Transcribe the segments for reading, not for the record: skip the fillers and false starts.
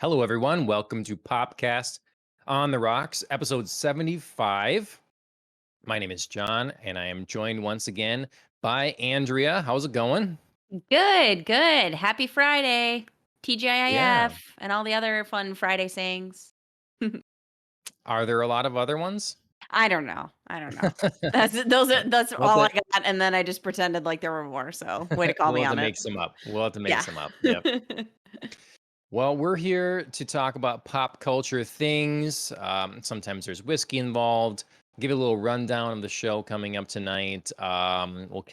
Hello, everyone. Welcome to Popcast on the Rocks, episode 75. My name is John, and I am joined once again by Andrea. How's it going? Good, good. Happy Friday. Yeah. TGIF and all the other fun Friday sayings. Are there a lot of other ones? I don't know. I don't know. That's We'll all I have got, and then I just pretended like there were more, so way to to, call we'll me have to on it. make some up. We'll have to make Yeah. some up. Yep. Well, we're here to talk about pop culture things. Sometimes there's whiskey involved. Give you a little rundown of the show coming up tonight. We'll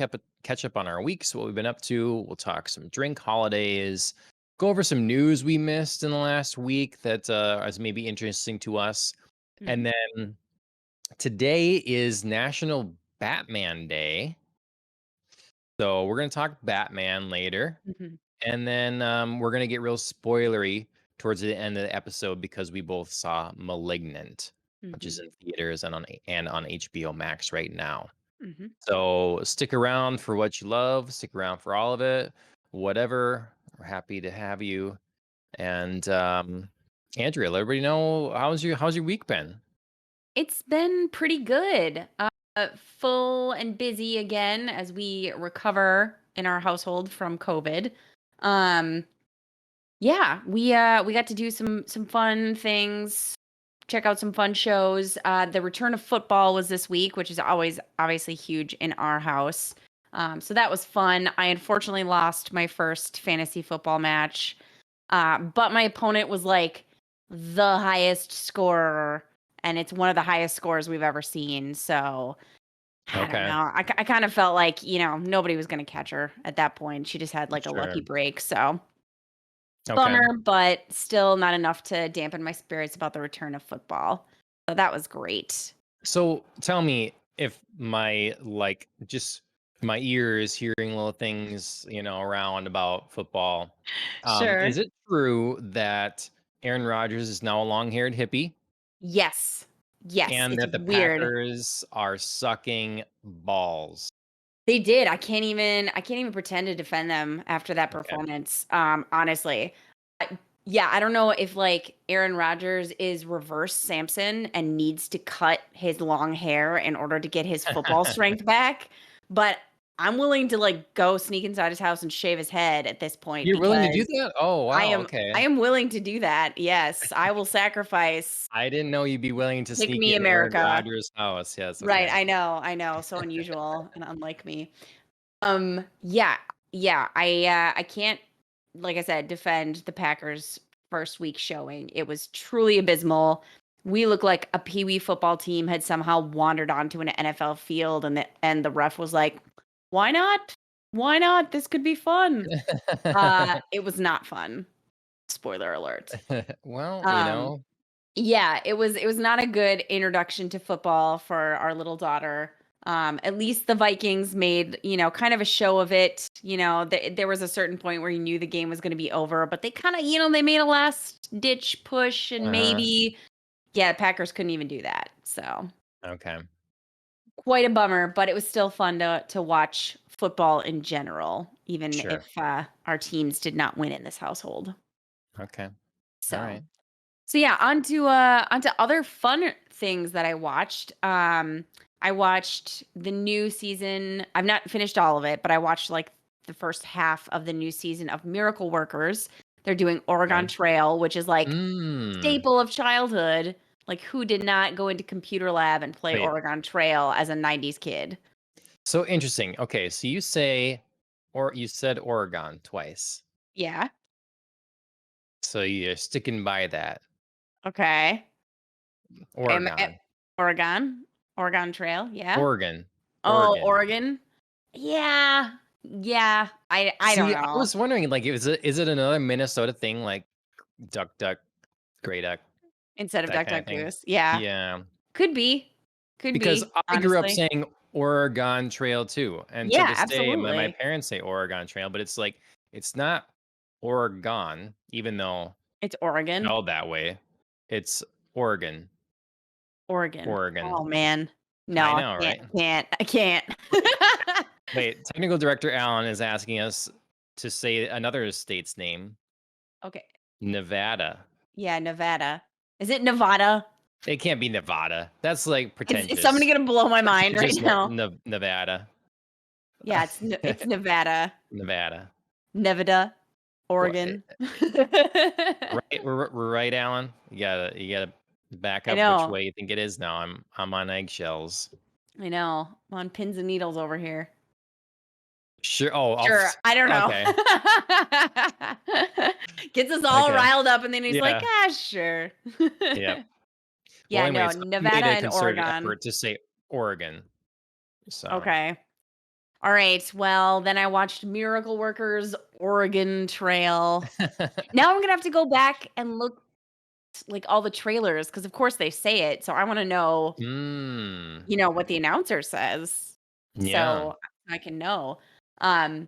catch up on our weeks, what we've been up to. We'll talk some drink holidays, go over some news we missed in the last week that is maybe interesting to us. And Mhm, then today is National Batman Day. So we're going to talk Batman later. mhm, And then we're gonna get real spoilery towards the end of the episode because we both saw *Malignant*, which is mhm, in theaters and on HBO Max right now. mhm. So stick around for what you love. Stick around for all of it. Whatever. We're happy to have you. And Andrea, let everybody know how's your week been? It's been pretty good. Full and busy again as we recover in our household from COVID. Um, Yeah, we got to do some fun things, check out some fun shows. The return of football was this week, which is always obviously huge in our house. So that was fun. I unfortunately lost my first fantasy football match, but my opponent was like the highest scorer, and it's one of the highest scores we've ever seen. So I don't Okay, know. I kind of felt like nobody was going to catch her at that point. She just had like a lucky sure. break. So Okay. bummer, but still not enough to dampen my spirits about the return of football. So that was great. So tell me if just my ears hearing little things, around about football. Is Sure. it true that Aaron Rodgers is now a long-haired hippie Yes. Yes, and it's that the weird. Packers are sucking balls? They did. I can't even pretend to defend them after that Okay. performance, honestly. Yeah, I don't know if, like, Aaron Rodgers is reverse Samson and needs to cut his long hair in order to get his football strength back, but I'm willing to, like, go sneak inside his house and shave his head at this point You're willing to do because that? Oh, I wow, am okay. I am willing to do that, yes. I will sacrifice. I didn't know you'd be willing to Pick sneak me, in Aaron America. Rodgers' house. Yes, Right, okay. I know, so unusual and unlike me. Yeah, yeah, I can't, like I said, defend the Packers' first week showing. It was truly abysmal. We look like a pee-wee football team had somehow wandered onto an NFL field, and the ref was like, "Why not? Why not? This could be fun." It was not fun. Spoiler alert. Well, Um Yeah, it was not a good introduction to football for our little daughter. At least the Vikings made, kind of a show of it. There was a certain point where you knew the game was going to be over, but they kind of, they made a last ditch push and uh-huh. maybe, yeah, Packers couldn't even do that. So Okay, quite a bummer, but it was still fun to watch football in general, even sure. if our teams did not win in this household. Okay. All So. right. So yeah, onto other fun things that I watched. I watched the new season. I've not finished all of it, but I watched like the first half of the new season of Miracle Workers. They're doing Oregon Okay. Trail, which is like Mm. staple of childhood. Like who did not go into computer lab and play Wait. Oregon Trail as a 90s kid? So interesting. Okay, so you said Oregon twice. Yeah. So you're sticking by that. Okay. Oregon. Oregon. Oregon Trail, yeah. Oregon. Oh, Oregon. Oregon. Yeah. Yeah. I don't See, I know. was wondering, like, is it another Minnesota thing, like duck, duck, gray duck, Instead of that Duck, kind of Duck, thing? Goose. Yeah. Yeah, Could be. Could because be, I grew up honestly. saying Oregon Trail too, and to Yeah, this day, my absolutely. parents say Oregon Trail, but it's like it's not Oregon, even though It's Oregon. spelled that way. It's Oregon. Oregon. Oregon. Oh, man. No, I I know, can't. right? I can't. Wait, technical director Alan is asking us to say another state's name, Okay. Nevada. Yeah, Nevada. Is it Nevada? It can't be Nevada. That's like Is somebody pretentious. gonna blow my mind It's right just now? Nevada. Yeah, it's Nevada. Nevada. Nevada, Well, Oregon. right, we're right, Alan. You gotta back I up which know. way you think it is now. I'm on eggshells. I know. I'm on pins and needles over here. Sure. Oh, Sure, I don't know. okay. Gets us all Okay. riled up, and then he's like, Yeah. "Ah, sure." Yep. Well, Yeah, no, anyways, I made Nevada a and concerted Oregon. effort to say Oregon. So, Okay. All right. Well, then I watched Miracle Workers Oregon Trail. Now I'm gonna have to go back and look like all the trailers because of course they say it. So I want to know, mm, what the announcer says. yeah, So I can know. Um,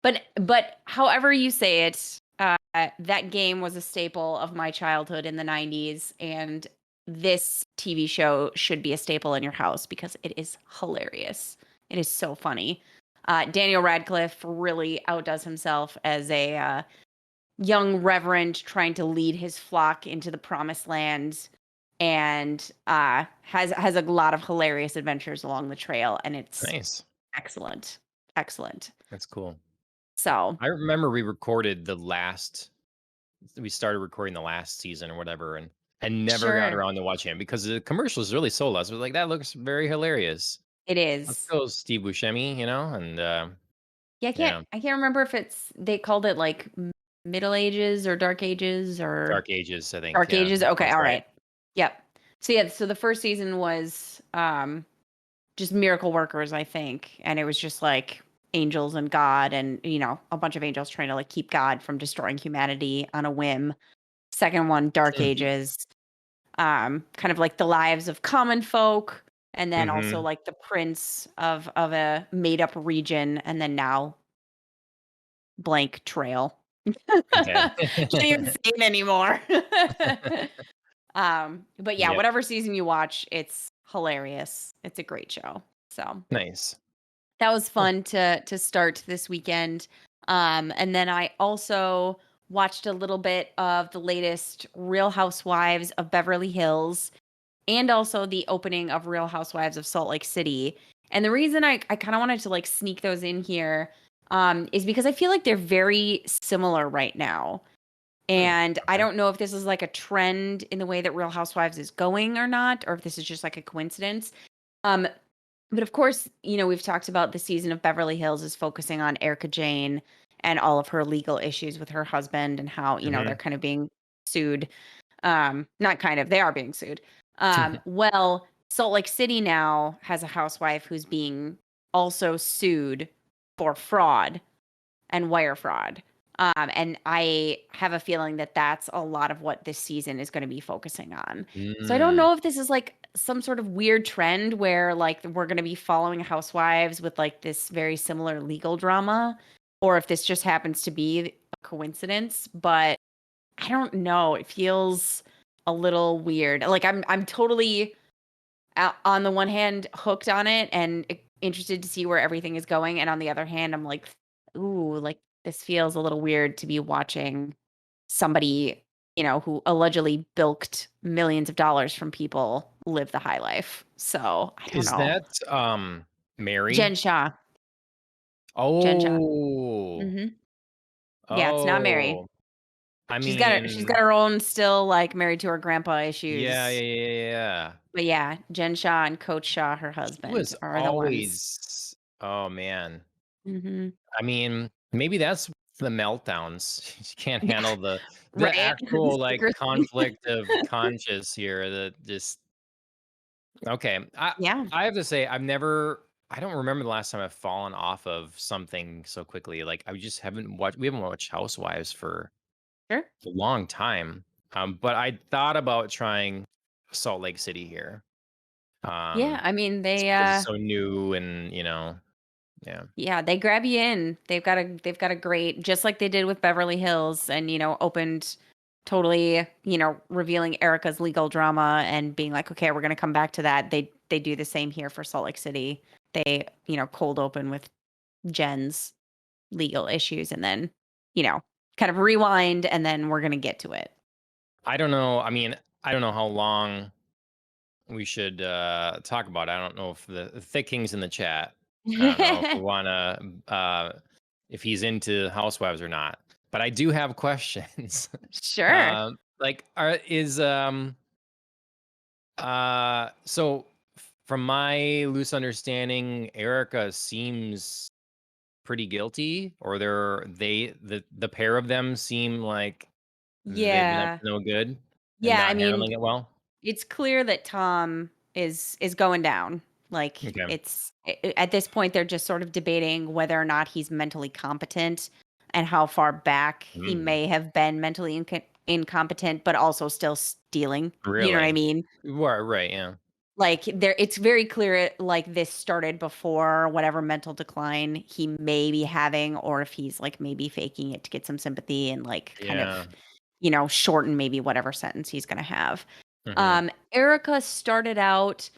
but however you say it, that game was a staple of my childhood in the 90s, and this TV show should be a staple in your house because it is hilarious. It is so funny. Daniel Radcliffe really outdoes himself as a young reverend trying to lead his flock into the promised land, and has a lot of hilarious adventures along the trail, and it's nice. excellent, excellent. That's cool. So I remember we started recording the last season or whatever, and never got sure, around to watching it because the commercials really sold us. We're like, that looks very hilarious. it Let's is. go, Steve Buscemi, and Yeah, yeah, I can't remember if they called it like Middle Ages or Dark Ages or Dark Ages, I think. Dark Yeah, Ages. Okay, sounds all right. right. Yep. So yeah, so the first season was just miracle workers, I think, and it was just like angels and God, and a bunch of angels trying to like keep God from destroying humanity on a whim. Second one, Dark Ages, kind of like the lives of common folk, and then also Mm-hmm. like the prince of a made up region, and then now blank trail. Okay. Can't even say it anymore. But yeah, Yep. whatever season you watch, it's hilarious. It's a great show. So Nice. that was Cool. fun to start this weekend. And then I also watched a little bit of the latest Real Housewives of Beverly Hills and also the opening of Real Housewives of Salt Lake City. And the reason I kind of wanted to like sneak those in here is because I feel like they're very similar right now. And I Okay. don't know if this is like a trend in the way that Real Housewives is going or not, or if this is just like a coincidence. Um, but of course, we've talked about the season of Beverly Hills is focusing on Erica Jane and all of her legal issues with her husband and how, they're Mhm. kind of being sued. Not kind of, they are being sued. Well, Salt Lake City now has a housewife who's being also sued for fraud and wire fraud. And I have a feeling that that's a lot of what this season is going to be focusing on. So I don't Mm. know if this is like some sort of weird trend where like we're going to be following housewives with like this very similar legal drama, or if this just happens to be a coincidence, but I don't know. It feels a little weird. Like I'm totally on the one hand hooked on it and interested to see where everything is going, and on the other hand I'm like, ooh, like this feels a little weird to be watching somebody, who allegedly bilked millions of dollars from people live the high life. So I don't Is know. that, Mary? Jen Shah. Jen Shah. Oh. Hmm. Yeah, it's not Mary. Oh. I She's got mean, her own still like married to her grandpa yeah, yeah, issues. yeah, yeah, yeah. But yeah, Jen Shah and Coach Shah, her She husband, was are the ones. always oh, man. Hmm. I mean, maybe that's the meltdowns. She can't Yeah, handle the right. actual, like, Secrecy. conflict of conscience here that just okay. Yeah, I have to say I don't remember the last time I've fallen off of something so quickly. Like I just we haven't watched Housewives for sure. a long time. But I thought about trying Salt Lake City here. Yeah, I mean Just they because it's so new and yeah. yeah, they grab you in. They've got a great, just like they did with Beverly Hills, and opened totally, revealing Erica's legal drama and being like, okay, we're going to come back to that. They do the same here for Salt Lake City. They, cold open with Jen's legal issues, and then, you know, kind of rewind, and then we're going to get to it. I don't know. I mean, I don't know how long we should talk about it. I don't know if the Thick King's in the chat. I don't know if we want to, if he's into Housewives or not. But I do have questions. Sure. Like, so from my loose understanding, Erica seems pretty guilty, or the pair of them seem like they've been up Yeah. to no good and Yeah, I not mean, handling it well. it's clear that Tom is going down. Like Okay. it's at this point they're just sort of debating whether or not he's mentally competent and how far back he Mm, may have been mentally incompetent but also still stealing. You know what I really? mean? Right, yeah. Like there it's very clear like this started before whatever mental decline he may be having or if he's like maybe faking it to get some sympathy and like kind Yeah. of shorten maybe whatever sentence he's going to have. Mhm. Erica started out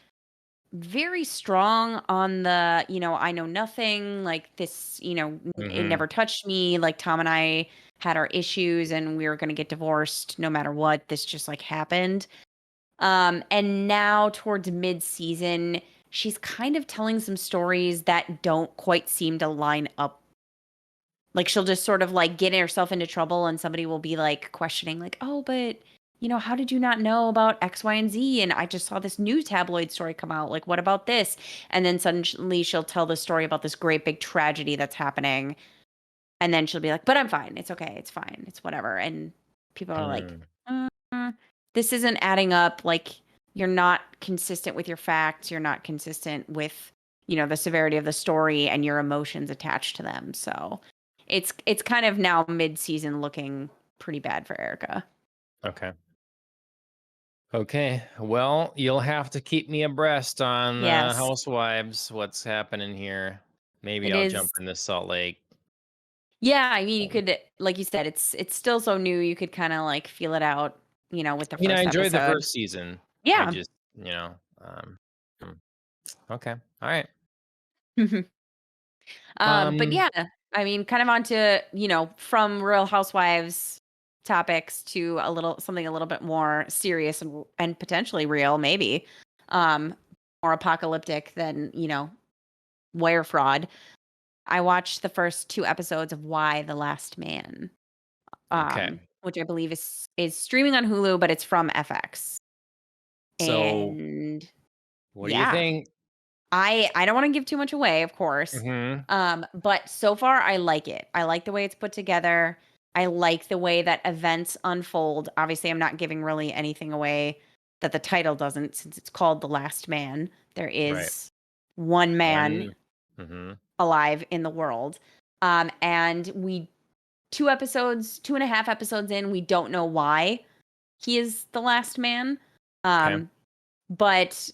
very strong on the, I know nothing, like this, it Mhm. never touched me. Like Tom and I had our issues and we were going to get divorced no matter what. This just like happened. And now towards mid-season, she's kind of telling some stories that don't quite seem to line up. Like she'll just sort of like get herself into trouble and somebody will be like questioning like, "Oh, but how did you not know about X, Y, and Z? And I just saw this new tabloid story come out. Like, what about this?" And then suddenly she'll tell the story about this great big tragedy that's happening. And then she'll be like, "But I'm fine. It's okay. It's fine. It's whatever." And people are like, Mm. uh, "This isn't adding up. Like, you're not consistent with your facts. You're not consistent with, the severity of the story and your emotions attached to them." So it's kind of now mid-season looking pretty bad for Erica. Okay. Okay. Well, you'll have to keep me abreast on Yes, Housewives, what's happening here. Maybe it I'll is. jump in this Salt Lake. Yeah, I mean, you Um, could, like you said, it's still so new. You could kind of like feel it out, with the I mean, I first enjoyed the episode. first season. I Yeah. just, hmm, okay. All right. But Um, yeah, I mean, kind of onto, from Real Housewives topics to something a little bit more serious and potentially real, maybe. Um, more apocalyptic than, wire fraud. I watched the first 2 episodes of Why the Last Man, okay. which I believe is streaming on Hulu, but it's from FX. So And what do you yeah. think? I don't wanna give too much away, of course, Hmm. but so far, I like it. I like the way it's put together. I like the way that events unfold. Obviously, I'm not giving really anything away that the title doesn't since it's called The Last Man. There Right. is one man One. Hmm. alive in the world, and 2.5 episodes in, we don't know why he is the last man. Okay. Um, but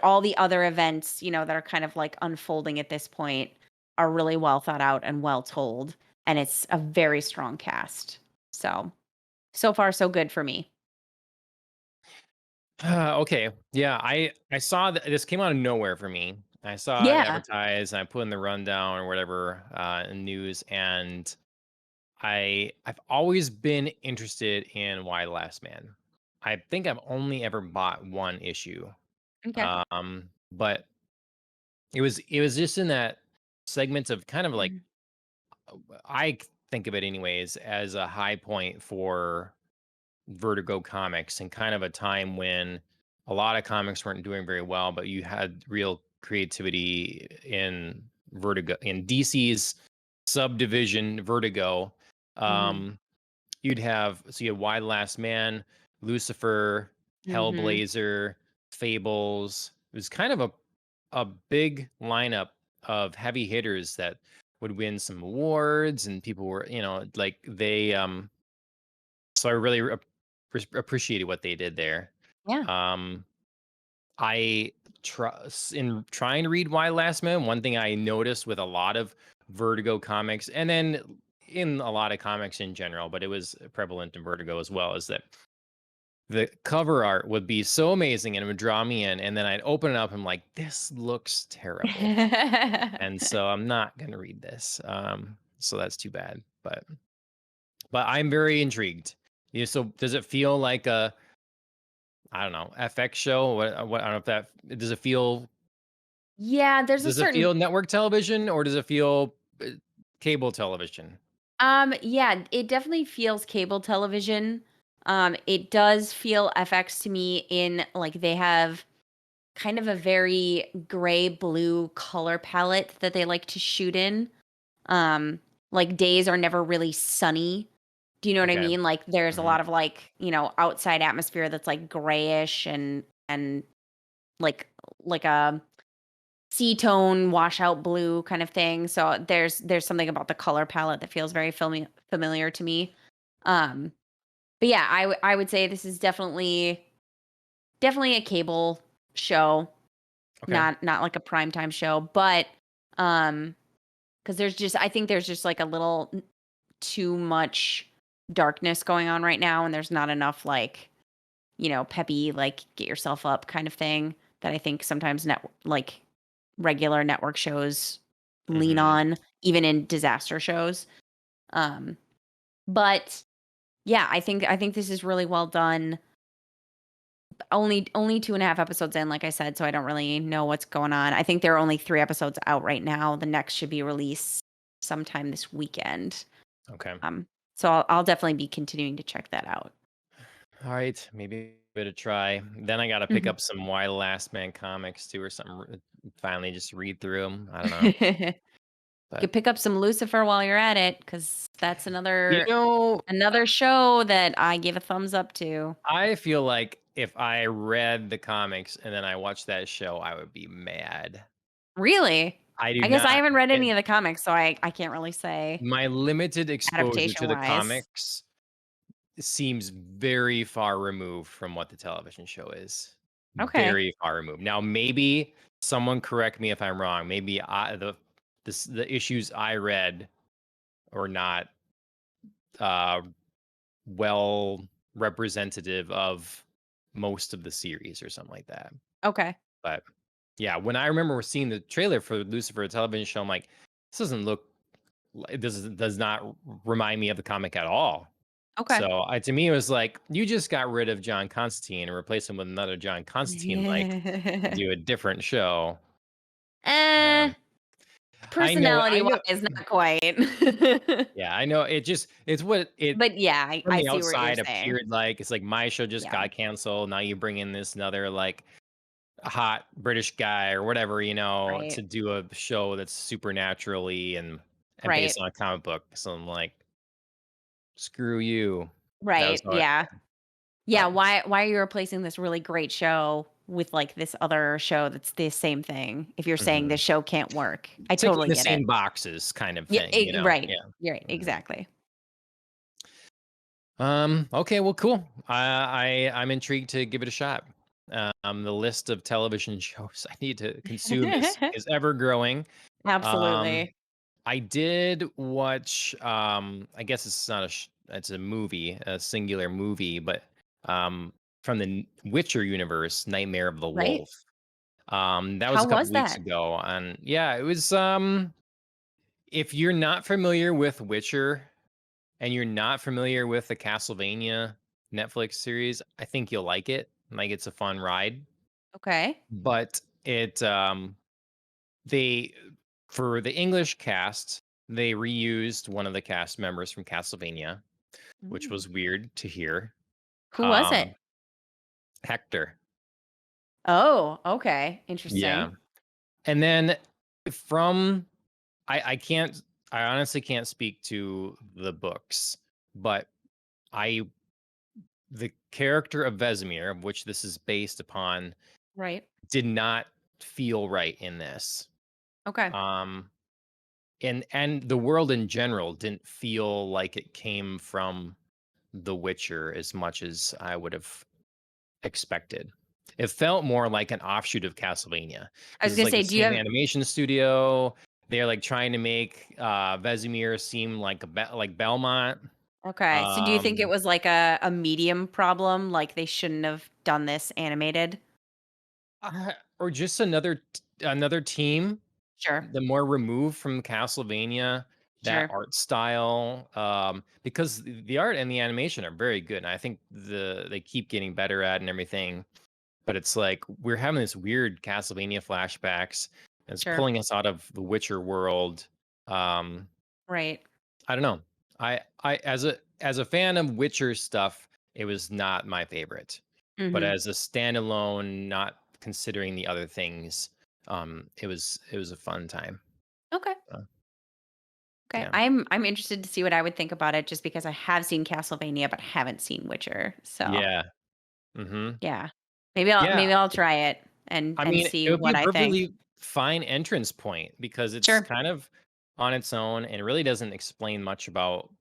all the other events, that are kind of like unfolding at this point are really well thought out and well told, and it's a very strong cast. So far so good for me. Okay. Yeah, I saw that this came out of nowhere for me. I saw it Yeah. advertised and I put in the rundown or whatever in news, and I've always been interested in Why Last Man. I think I've only ever bought one issue. Okay. But it was just in that segment of kind of like Mhm. think of it anyways as a high point for Vertigo Comics and kind of a time when a lot of comics weren't doing very well, but you had real creativity in DC's subdivision Vertigo. Mhm. Um, you had Why the Last Man, Lucifer, Mhm. Hellblazer, Fables. It was kind of a big lineup of heavy hitters that would win some awards, and people were, like so I really appreciated what they did there. Yeah. Um, I trust in trying to read Why Last Man. One thing I noticed with a lot of Vertigo comics, and then in a lot of comics in general, but it was prevalent in Vertigo as well, is that the cover art would be so amazing and it would draw me in, and then I'd open it up and I'm like, this looks terrible, and so I'm not gonna read this. So that's too bad, but I'm very intrigued. Yeah, so does it feel like a, I don't know, FX show? What I don't know if that Yeah, there's a does it certain feel network television or does it feel cable television? yeah, it definitely feels cable television. It does feel FX to me in like they have kind of a very gray blue color palette that they like to shoot in. Um, like days are never really sunny. Do you know what I Okay. mean? Like there's a Mhm. lot of like, outside atmosphere that's like grayish and like like a sea-tone washout blue kind of thing. So there's something about the color palette that feels very familiar to me. Um, but yeah, I would say this is definitely a cable show, Okay. not like a primetime show, but um because I think there's just like a little too much darkness going on right now, and there's not enough like, peppy, like get yourself up kind of thing that I think sometimes like regular network shows lean Mhm. on, even in disaster shows. Um, but yeah, I think this is really well done. Only 2.5 episodes in, like I said, so I don't really know what's going on. I think there are only 3 episodes out right now. The next should be released sometime this weekend. Okay. Um, so I'll definitely be continuing to check that out. All right, maybe give it a try. Then I gotta pick Mhm. up some Why the Last Man comics too, or something. Finally, just read through them. I don't know, You but could pick up some Lucifer while you're at it, because that's you another know, another show that I give a thumbs up to. I feel like if I read the comics and then I watched that show, I would be mad. Really? I do I guess I not haven't read get any of the comics, so I can't really say my limited exposure to the adaptation-wise. comics seems very far removed from what the television show is. Okay, Very far removed. Now, maybe someone correct me if I'm wrong. Maybe the issues I read are not uh, well representative of most of the series or something like that. okay, But yeah, when I remember seeing the trailer for Lucifer television show, I'm like, this doesn't look. This does not remind me of the comic at all. okay. So, to me, it was like, you just got rid of John Constantine and replaced him with another John Constantine, like, to do a different show. Eh, Um, I know personality-wise, not quite. yeah, I know it's what it But yeah, from I the see what you're outside saying. appeared like. It's like my show just Yeah, got canceled, now you bring in this another, like, hot British guy or whatever, right, to do a show that's supernaturally and right, based on a comic book. So I'm like, "Screw you." That was right, how I yeah. Yeah, but why are you replacing this really great show with, like, this other show that's the same thing, if you're saying mhm. this show can't work? I Ticking totally the get it. same boxes kind of Yeah, thing, you know? right. Yeah. You're right, Mhm. exactly. Okay, well, cool. I'm intrigued to give it a shot. The list of television shows I need to consume is ever growing. Um, Absolutely. I did watch, I guess it's not it's a movie, a singular movie, but, from the Witcher universe, Nightmare of the Right? Wolf. That was How a couple was weeks that? ago, and yeah, it was, if you're not familiar with Witcher and you're not familiar with the Castlevania Netflix series, I think you'll like it. Like, it's a fun ride, Okay. but they for the English cast, they reused one of the cast members from Castlevania, which Mm. was weird to hear. Who was it? Um, Hector. Oh, okay, Yeah. interesting. And then from I can't I honestly can't speak to the books, but I the character of Vesemir, of which this is based upon, Right. did not feel right in this. Okay. Um, and the world in general didn't feel like it came from The Witcher as much as I would have expected. It felt more like an offshoot of Castlevania I because was it's gonna like the say, do you same have animation studio. They're like trying to make Vesemir seem like like Belmont. okay, so do you think it Um, was like a medium problem, like they shouldn't have done this animated? or just another team, Sure. the more removed from Castlevania, that Sure. art style, because the art and the animation are very good, and I think they keep getting better at and everything. But it's like we're having this weird Castlevania flashbacks. And it's Sure. pulling us out of the Witcher world. Um, Right. I don't know. I as a fan of Witcher stuff, it was not my favorite. But Mhm. as a standalone, not considering the other things, it was a fun time. Okay. Uh, Okay. yeah. I'm interested to see what I would think about it just because I have seen Castlevania but haven't seen Witcher. So, Yeah. Mhm. yeah. Maybe I'll try it and I and mean, see it would be what a I think. perfectly fine entrance point because it's Sure. kind of on its own and it really doesn't explain much about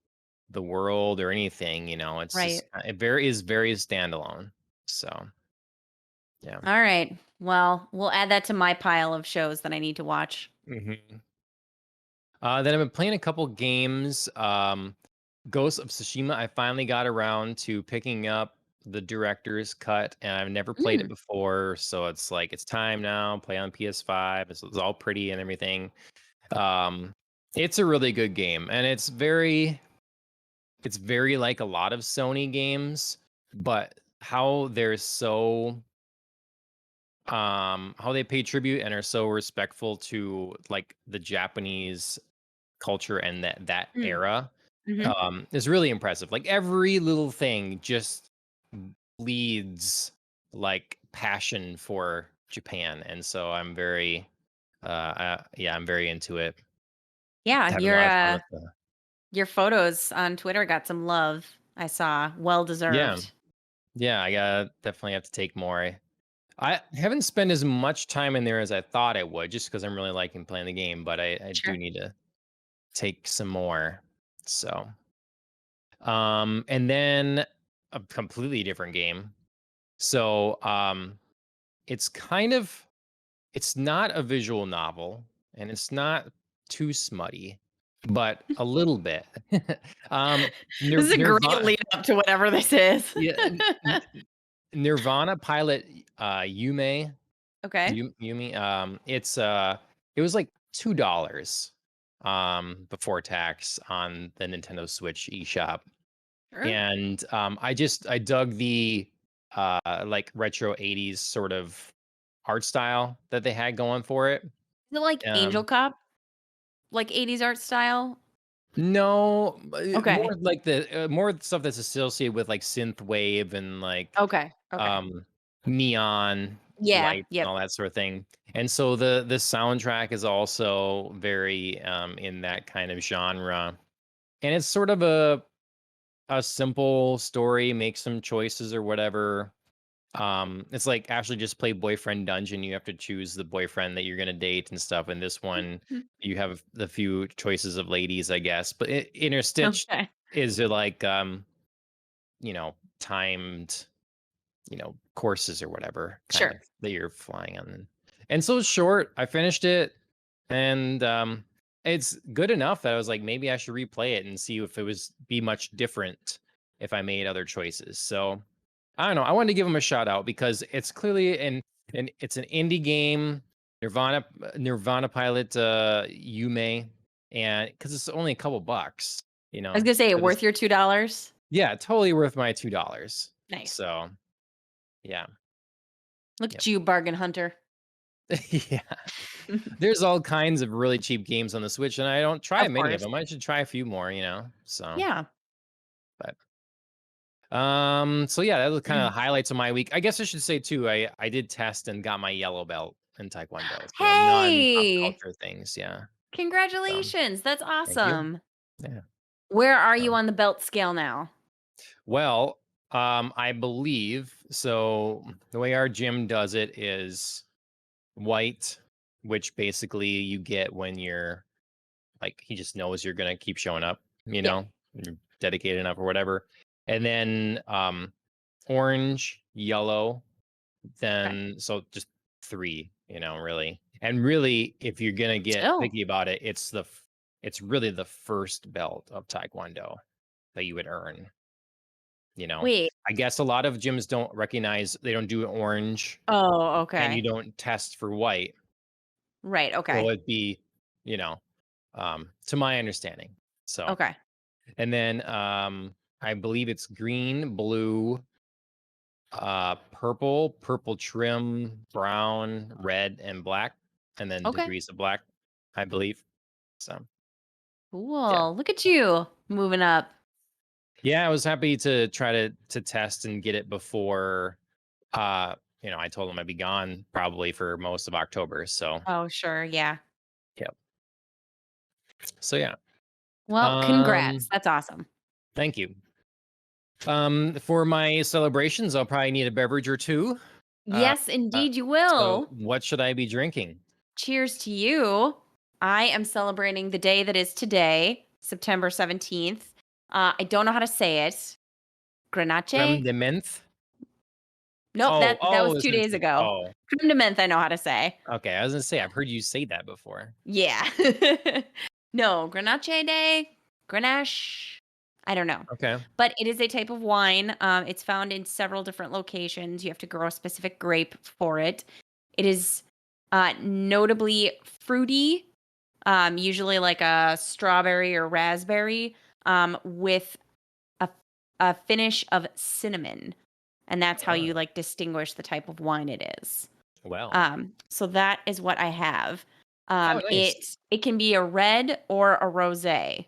the world or anything, it's Right. just it very standalone. So, yeah. All right. Well, we'll add that to my pile of shows that I need to watch. Mhm. Then I've been playing a couple games. Ghost of Tsushima, I finally got around to picking up the director's cut, and I've never played it Mm. before, so it's like it's time now. Play on PS5. It's all pretty and everything. Um, it's a really good game, and it's very like a lot of Sony games, but how they pay tribute and are so respectful to like the Japanese culture and that Mm. era Mhm. is really impressive. Like every little thing just bleeds like passion for Japan, and so I'm very into it. Yeah, Having a lot of fun with the your photos on Twitter got some love. I saw. Well yeah. deserved. Yeah, I gotta definitely have to take more. I haven't spent as much time in there as I thought I would, just because I'm really liking playing the game. But I do Sure. need to take some more. So, and then a completely different game. So, it's kind of it's not a visual novel, and it's not too smutty, but a little bit. um, This is a great Nirvana, lead up to whatever this is. yeah, Nirvana pilot Yume Okay. Yumi, it was like $2 before tax on the Nintendo Switch eShop. Sure. And I dug the like retro 80s sort of art style that they had going for it. Is it like Angel Um Cop? Like 80s art style? no, Okay. more like the more stuff that's associated with like synth wave and like Okay. Okay. um neon Yeah. lights and Yep. all that sort of thing. And so the soundtrack is also very in that kind of genre. And it's sort of a simple story, make some choices or whatever. It's like actually just play boyfriend dungeon. You have to choose the boyfriend that you're gonna date and stuff. And this one, Mhm. you have the few choices of ladies, I guess. But interstitched Okay. is it like timed courses or whatever kind of Sure. that you're flying on. And so it's short. I finished it and it's good enough that I was like, maybe I should replay it and see if it was be much different if I made other choices. So I don't know. I wanted to give them a shout out because it's clearly an it's an indie game. Nirvana pilot Yume, and because it's only a couple bucks, I was gonna say, for this. worth your $2? Yeah, totally worth my $2. Nice. So yeah. Look Yep. at you, bargain hunter. Yeah. There's all kinds of really cheap games on the Switch, and I don't try Of many of course. them. I should try a few more, So, Yeah. but so yeah, that was kind of the highlights of my week. I guess I should say too, I did test and got my yellow belt in Taekwondo. So non-pop Hey! culture things, yeah. So Congratulations. That's thank you. awesome. Yeah. Where are you So, on the belt scale now? well, I believe so. The way our gym does it is white, which basically you get when you're like he just knows you're gonna keep showing up, Yep. you're dedicated enough or whatever. And then orange, yellow, Okay. then so just three, really. And really, if you're gonna get Still. picky about it, it's really the first belt of Taekwondo that you would earn, you know. Wait. I guess a lot of gyms don't recognize they don't do orange Oh, and you okay. don't test for white. Right. So Okay. it'd be, you know, to my understanding. So, Okay. and then I believe it's green, blue, purple trim, brown, red, and black, and then Okay. degrees of black, I believe. So, yeah. Cool. Look at you moving up. Yeah, I was happy to try to test and get it before I told them I'd be gone probably for most of October. So, Oh, sure. Yeah. yeah. So yeah. Well, Um congrats. That's awesome. Thank you. For my celebrations, I'll probably need a beverage or two. Uh, Yes, uh indeed you so will. what should I be drinking? Cheers to you. I am celebrating the day that is today, September 17th. I don't know how to say it. Creme Grenache? de menthe? Nope, Oh, that oh, was 2 days ago. oh, Creme de menthe, I know how to say. okay. I was gonna say I've heard you say that before. Yeah. No, Grenache Day, Grenache, I don't know. Okay. But it is a type of wine. It's found in several different locations. You have to grow a specific grape for it. It is notably fruity, usually like a strawberry or raspberry, with a, a finish of cinnamon. And that's how you Oh, like distinguish the type of wine it is. well. So that is what I have. Oh, nice. It can be a red or a rosé.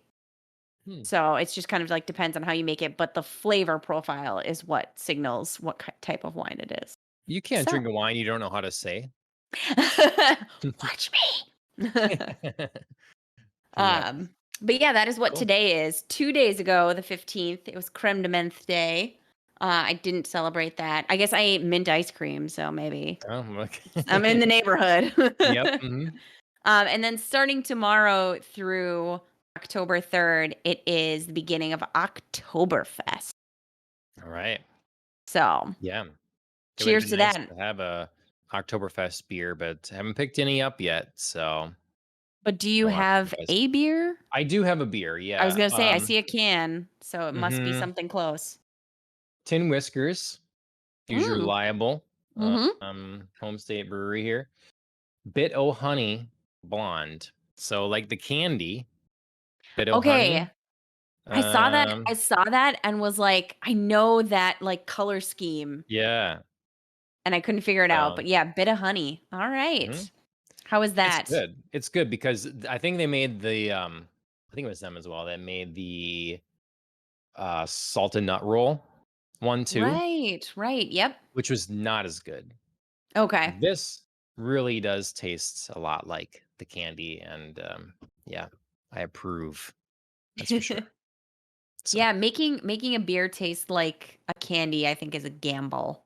Hmm. So it's just kind of like depends on how you make it, but the flavor profile is what signals what type of wine it is. You can't So drink a wine you don't know how to say. watch me. Yeah. um, but yeah, that is what Cool. today is. 2 days ago, the 15th, it was creme de menthe day. I didn't celebrate that. I guess I ate mint ice cream, so maybe Oh, I'm in the okay. neighborhood. Yep. Hmm. And then starting tomorrow through October 3rd, it is the beginning of Oktoberfest. All right. So Yeah. It would have cheers been to nice that. to have a Oktoberfest beer, but haven't picked any up yet. So But do you no have Oktoberfest. a beer? I do have a beer. I was Yeah. gonna say I see a can, so it must be Mhm. something close. Tin Whiskers, usually Mm. reliable. Mhm. Home state brewery here. Bit O Honey Blonde. So like the candy, Bit O Okay. Honey. Um, I saw that and was like, I know that like color scheme, yeah. and I couldn't figure it out. So But yeah, bit of honey. All mhm. right. How is It's that? good. It's good because I think they made the I think it was them as well that made the salted nut roll one too, Right. Right. Yep. which was not as good. Okay. This really does taste a lot like the candy, and yeah, I approve. That's for sure. So, Yeah, making a beer taste like a candy, I think, is a gamble.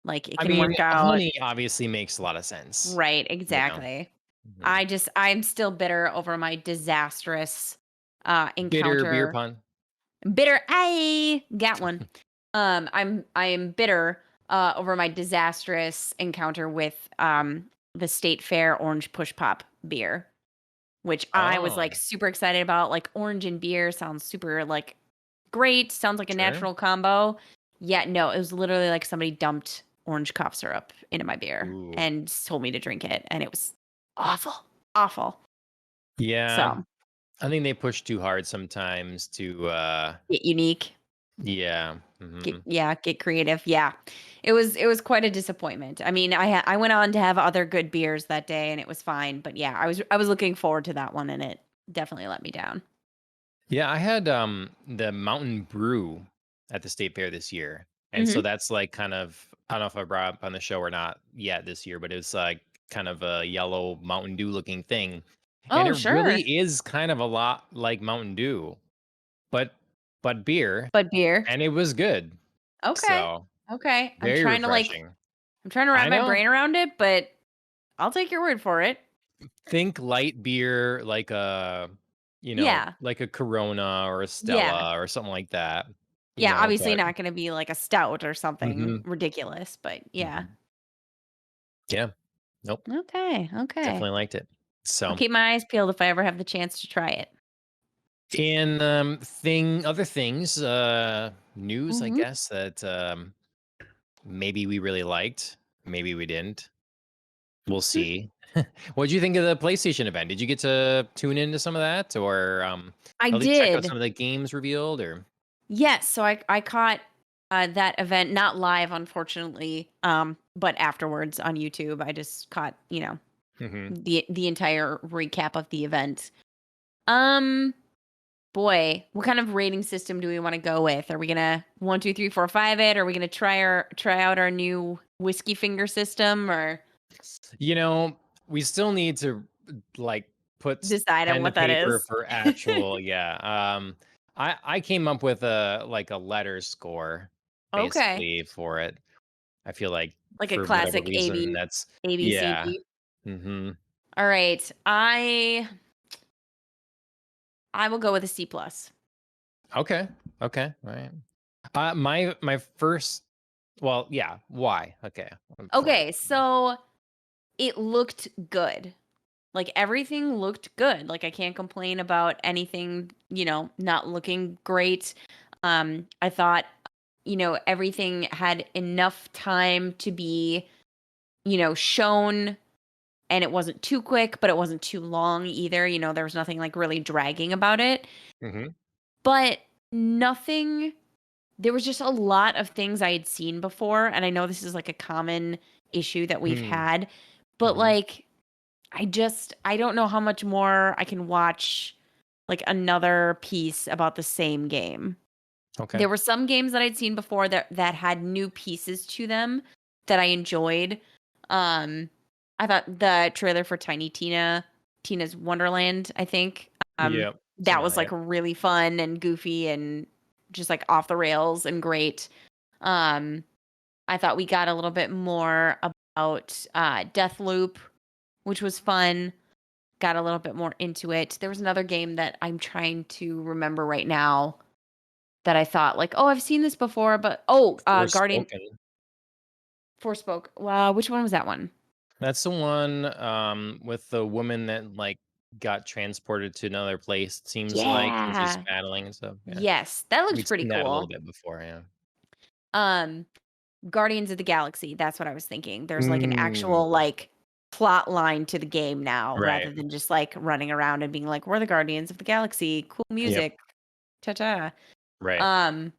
Like, it I can mean, work out. honey obviously makes a lot of sense, Right, you know. exactly. Mhm. I'm still bitter over my disastrous, Bitter beer encounter. pun. Bitter I got one. I am bitter, over my disastrous encounter with, the State Fair Orange Push Pop beer, which I was, like, Oh, super excited about. Like, orange and beer sounds super, like, great, sounds like a sure. natural combo. Yeah, no, it was literally like somebody dumped orange cough syrup into my beer Ooh. and told me to drink it, and it was awful, awful. Yeah, So, I think they push too hard sometimes to get unique, yeah. Mhm. get creative. Yeah, it was quite a disappointment. I mean, I went on to have other good beers that day, and it was fine. But yeah, I was looking forward to that one, and it definitely let me down. Yeah, I had the Mountain Brew at the state fair this year. And so Hmm. that's like kind of I don't know if I brought up on the show or not yet this year, but it's like kind of a yellow Mountain Dew looking thing. And Oh, it really sure, is kind of a lot like Mountain Dew, but beer, but beer. and it was good. Okay, So, okay. very refreshing. I'm trying to wrap I my know. brain around it, but I'll take your word for it. Think light beer like a, Yeah. like a Corona or a Yeah. Stella or something like that, Yeah, obviously but not gonna be like a stout or something mhm, ridiculous, but yeah. mhm. Yeah. Nope. Okay, okay. Definitely liked it. I'll So, keep my eyes peeled if I ever have the chance to try it. in other things, news, I Mhm. guess that maybe we really liked, maybe we didn't. We'll Mm. see. What did you think of the PlayStation event? Did you get to tune into some of that, or I at least check out did. some of the games revealed? Or Yes, so I caught, that event, not live, unfortunately, but afterwards on YouTube. I just caught, hmm the entire recap of the event. Um, Boy, what kind of rating system do we wanna go with? Are we gonna 1, 2, 3, 4, 5 it? Are we gonna try out our new whiskey finger system, or you know, we still need to like put decide on pen to what that paper is? for actual. Yeah. I came up with a letter score Okay. basically for it. I feel like Like a for whatever classic reason that's yeah. ABCD. hmm Alright, I will go with a C plus. Okay. Okay. All right. My first. Well, yeah. Why? Okay. Before I. Okay, so it looked good. Like, everything looked good. Like, I can't complain about anything, not looking great. I thought, everything had enough time to be, shown, and it wasn't too quick, but it wasn't too long either. There was nothing like really dragging about it. hmm But nothing there was just a lot of things I had seen before, and I know this is like a common issue that we've had, but hmm like I don't know how much more I can watch like another piece about the same game. Okay. There were some games that I'd seen before that had new pieces to them that I enjoyed. Um I thought the trailer for Tina's Wonderland, I think, Yep. that Something was like like that. really fun and goofy and just like off the rails and great. Um I thought we got a little bit more about Deathloop, which was fun. Got a little bit more into it. There was another game that I'm trying to remember right now that I thought like, "Oh, I've seen this before," but Guardian Forspoken. Forspoke. Wow, which one was that one? That's the one with the woman that like got transported to another place. It seems like and she's Yeah. battling and stuff. Yeah, Yes, that looked we'd pretty seen that a little cool. bit before. Yeah. Um, Guardians of the Galaxy, that's what I was thinking. There's like an Mm, actual like plot line to the game now right. rather than just like running around and being like, "We're the Guardians of the Galaxy. Cool Yep. music. Ta-ta." Right. Um,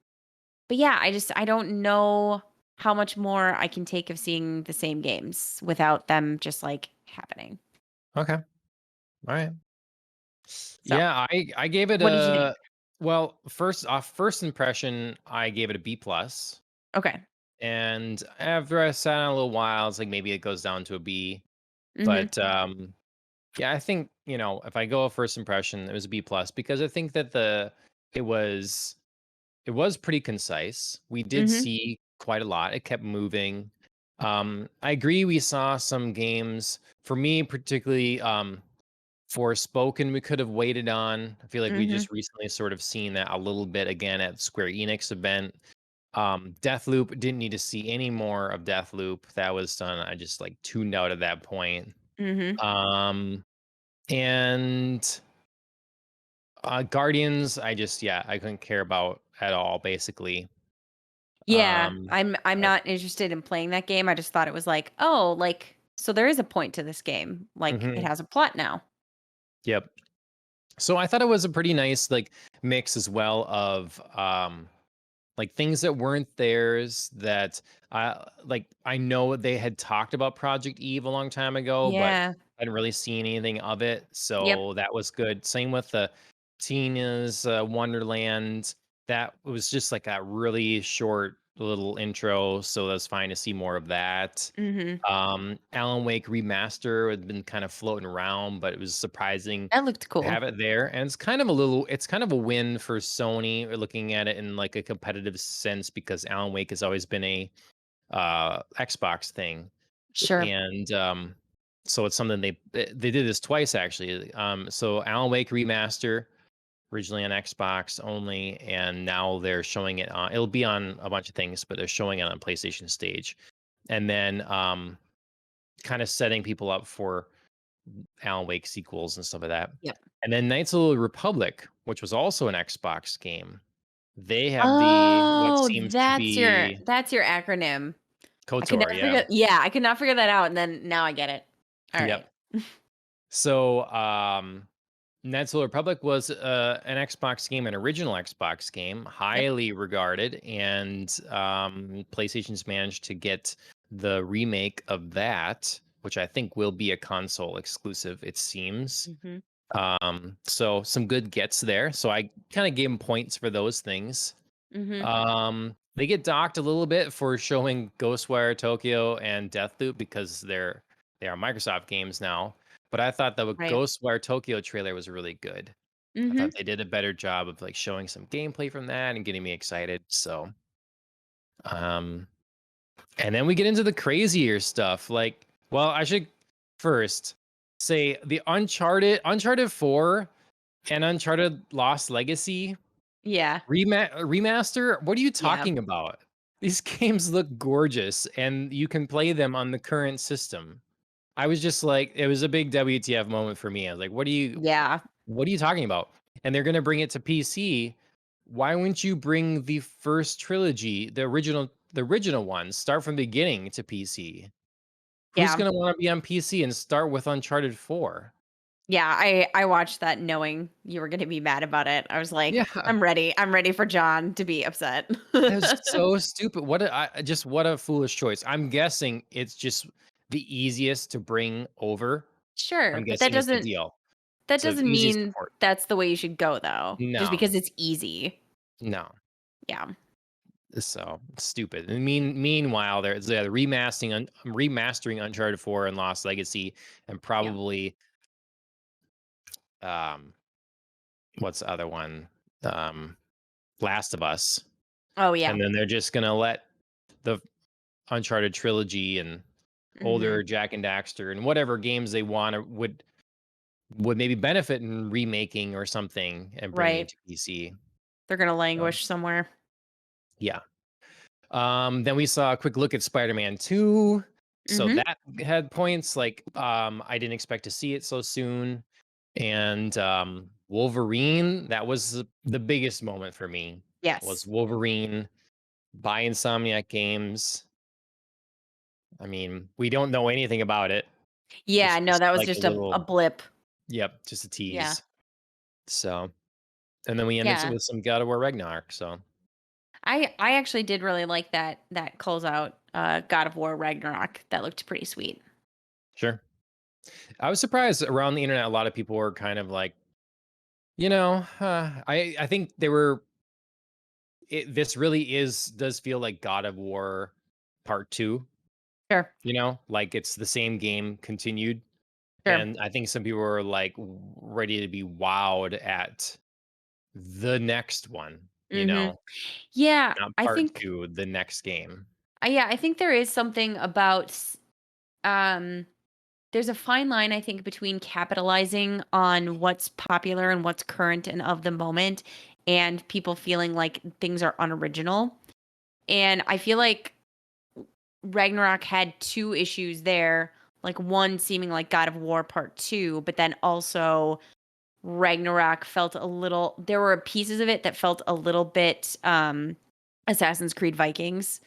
but yeah, I don't know how much more I can take of seeing the same games without them just like happening. Okay. All right. So, Yeah, I gave it what did you think? a well, first off first impression, I gave it a B plus. Okay. And after I sat on a little while, it's like maybe it goes down to a B. Mhm. But yeah, I think, if I go a first impression, it was a B plus because I think that it was it was pretty concise. We did Mhm. see quite a lot. It kept moving. I agree we saw some games for me particularly Forspoken we could have waited on. I feel like we Mhm. just recently sort of seen that a little bit again at Square Enix event. Deathloop didn't need to see any more of Deathloop. That was done. I just like tuned out at that point. Mhm. Um, and Guardians, I couldn't care about at all, basically. Yeah, Um, I'm but not interested in playing that game. I just thought it was like, "Oh, like so there is a point to this game. Like it mhm, has a plot now." yep. So I thought it was a pretty nice like mix as well of like things that weren't theirs that I know they had talked about Project Eve a long time ago, but Yeah. I didn't really see anything of it. Yep. So that was good. Same with the Tina's Wonderland. That was just like a really short little intro, so that's fine to see more of that. Mhm. Alan Wake remaster had been kind of floating around, but it was surprising That looked to cool. have it there, and it's kind of a win for Sony looking at it in like a competitive sense because Alan Wake has always been a Xbox thing, Sure. and so it's something they did this twice actually. So Alan Wake remaster originally on Xbox only, and now they're showing it on. It'll be on a bunch of things, but they're showing it on PlayStation stage, and then kind of setting people up for Alan Wake sequels and stuff like that. Yep. And then Knights of the Republic, which was also an Xbox game, they have the what Oh, seems to that's your be that's your acronym. I could KOTOR, never yeah. figure yeah, I could not figure that out, and then now I get it. All Yep. right. So, Knights of the Republic was an Xbox game, an original Xbox game, Yep. highly regarded, and PlayStation's managed to get the remake of that, which I think will be a console exclusive, it seems. Mhm. So some good gets there. So I kind of gave them points for those things. Mhm. They get docked a little bit for showing Ghostwire Tokyo and Deathloop because they are Microsoft games now. But I thought the Right. Ghostwire Tokyo trailer was really good. I thought Mhm. they did a better job of like showing some gameplay from that and getting me excited. So, um, and then we get into the crazier stuff. Like, well, I should first say the Uncharted 4 and Uncharted Lost Legacy Yeah. remaster. What are you Yeah. talking about? These games look gorgeous and you can play them on the current system. I was just like, it was a big WTF moment for me. I was like, Yeah. what are you talking about? And they're gonna bring it to PC. Why wouldn't you bring the first trilogy, the original one, start from the beginning to PC? Who's Yeah. gonna want to be on PC and start with Uncharted 4? Yeah, I watched that knowing you were gonna be mad about it. I was like, Yeah, "I'm ready. I'm ready for John to be upset." that was so stupid. Just what a foolish choice. I'm guessing it's just the easiest to bring over. I'm Sure, but guessing is the deal. that It's the doesn't easiest to mean port. that's the way you should go though, just No, because it's easy. no. Yeah. So stupid. And meanwhile, they're remastering Uncharted 4 and Lost Legacy, and Yeah. probably um, what's the other one? Um, Last of Us, Oh, yeah. and then they're just gonna let the Uncharted trilogy and older Mhm. Jack and Daxter and whatever games they want or would maybe benefit in remaking or something and bringing it Right. to PC. They're gonna So, languish somewhere. yeah. Then we saw a quick look at Spider-Man 2. So Mhm. that had points like I didn't expect to see it so soon. And Wolverine, that was the biggest moment for me. Was Yes. Wolverine by Insomniac Games. I mean, we don't know anything about it. Yeah, It's no, just that was like a just a little, blip. yep, just a Yeah. tease. So, and then we ended Yeah. with some God of War Ragnarok. So, I actually did really like that closeout, God of War Ragnarok. That looked pretty sweet. sure. I was surprised around the internet. A lot of people were kind of like, I think they were. This really does feel like God of War Part 2. Sure. Like it's the same game continued, Sure. and I think some people are like ready to be wowed at the next one. Mhm. Yeah, Not I Part think 2, the next game. yeah, I think there is something about um there's a fine line I think between capitalizing on what's popular and what's current and of the moment and people feeling like things are unoriginal. And I feel like Ragnarok had two issues there, like one seeming like God of War Part 2, but then also Ragnarok felt a little there were pieces of it that felt a little bit Assassin's Creed Vikings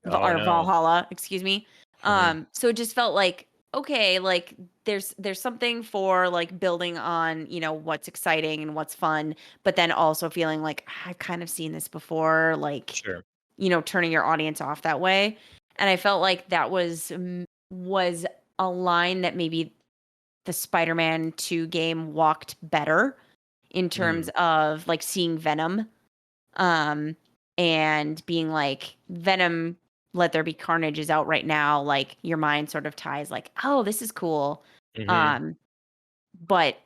Oh or no. Valhalla, excuse me. Mhm. So it just felt like okay, like there's something for like building on, what's exciting and what's fun, but then also feeling like I've kind of seen this before, like Sure. turning your audience off that way. And I felt like that was a line that maybe the Spider-Man 2 game walked better in terms Mm, of like seeing Venom um and being like Venom Let There Be Carnage is out right now, like your mind sort of ties like, "Oh, this is cool." mhm. Um but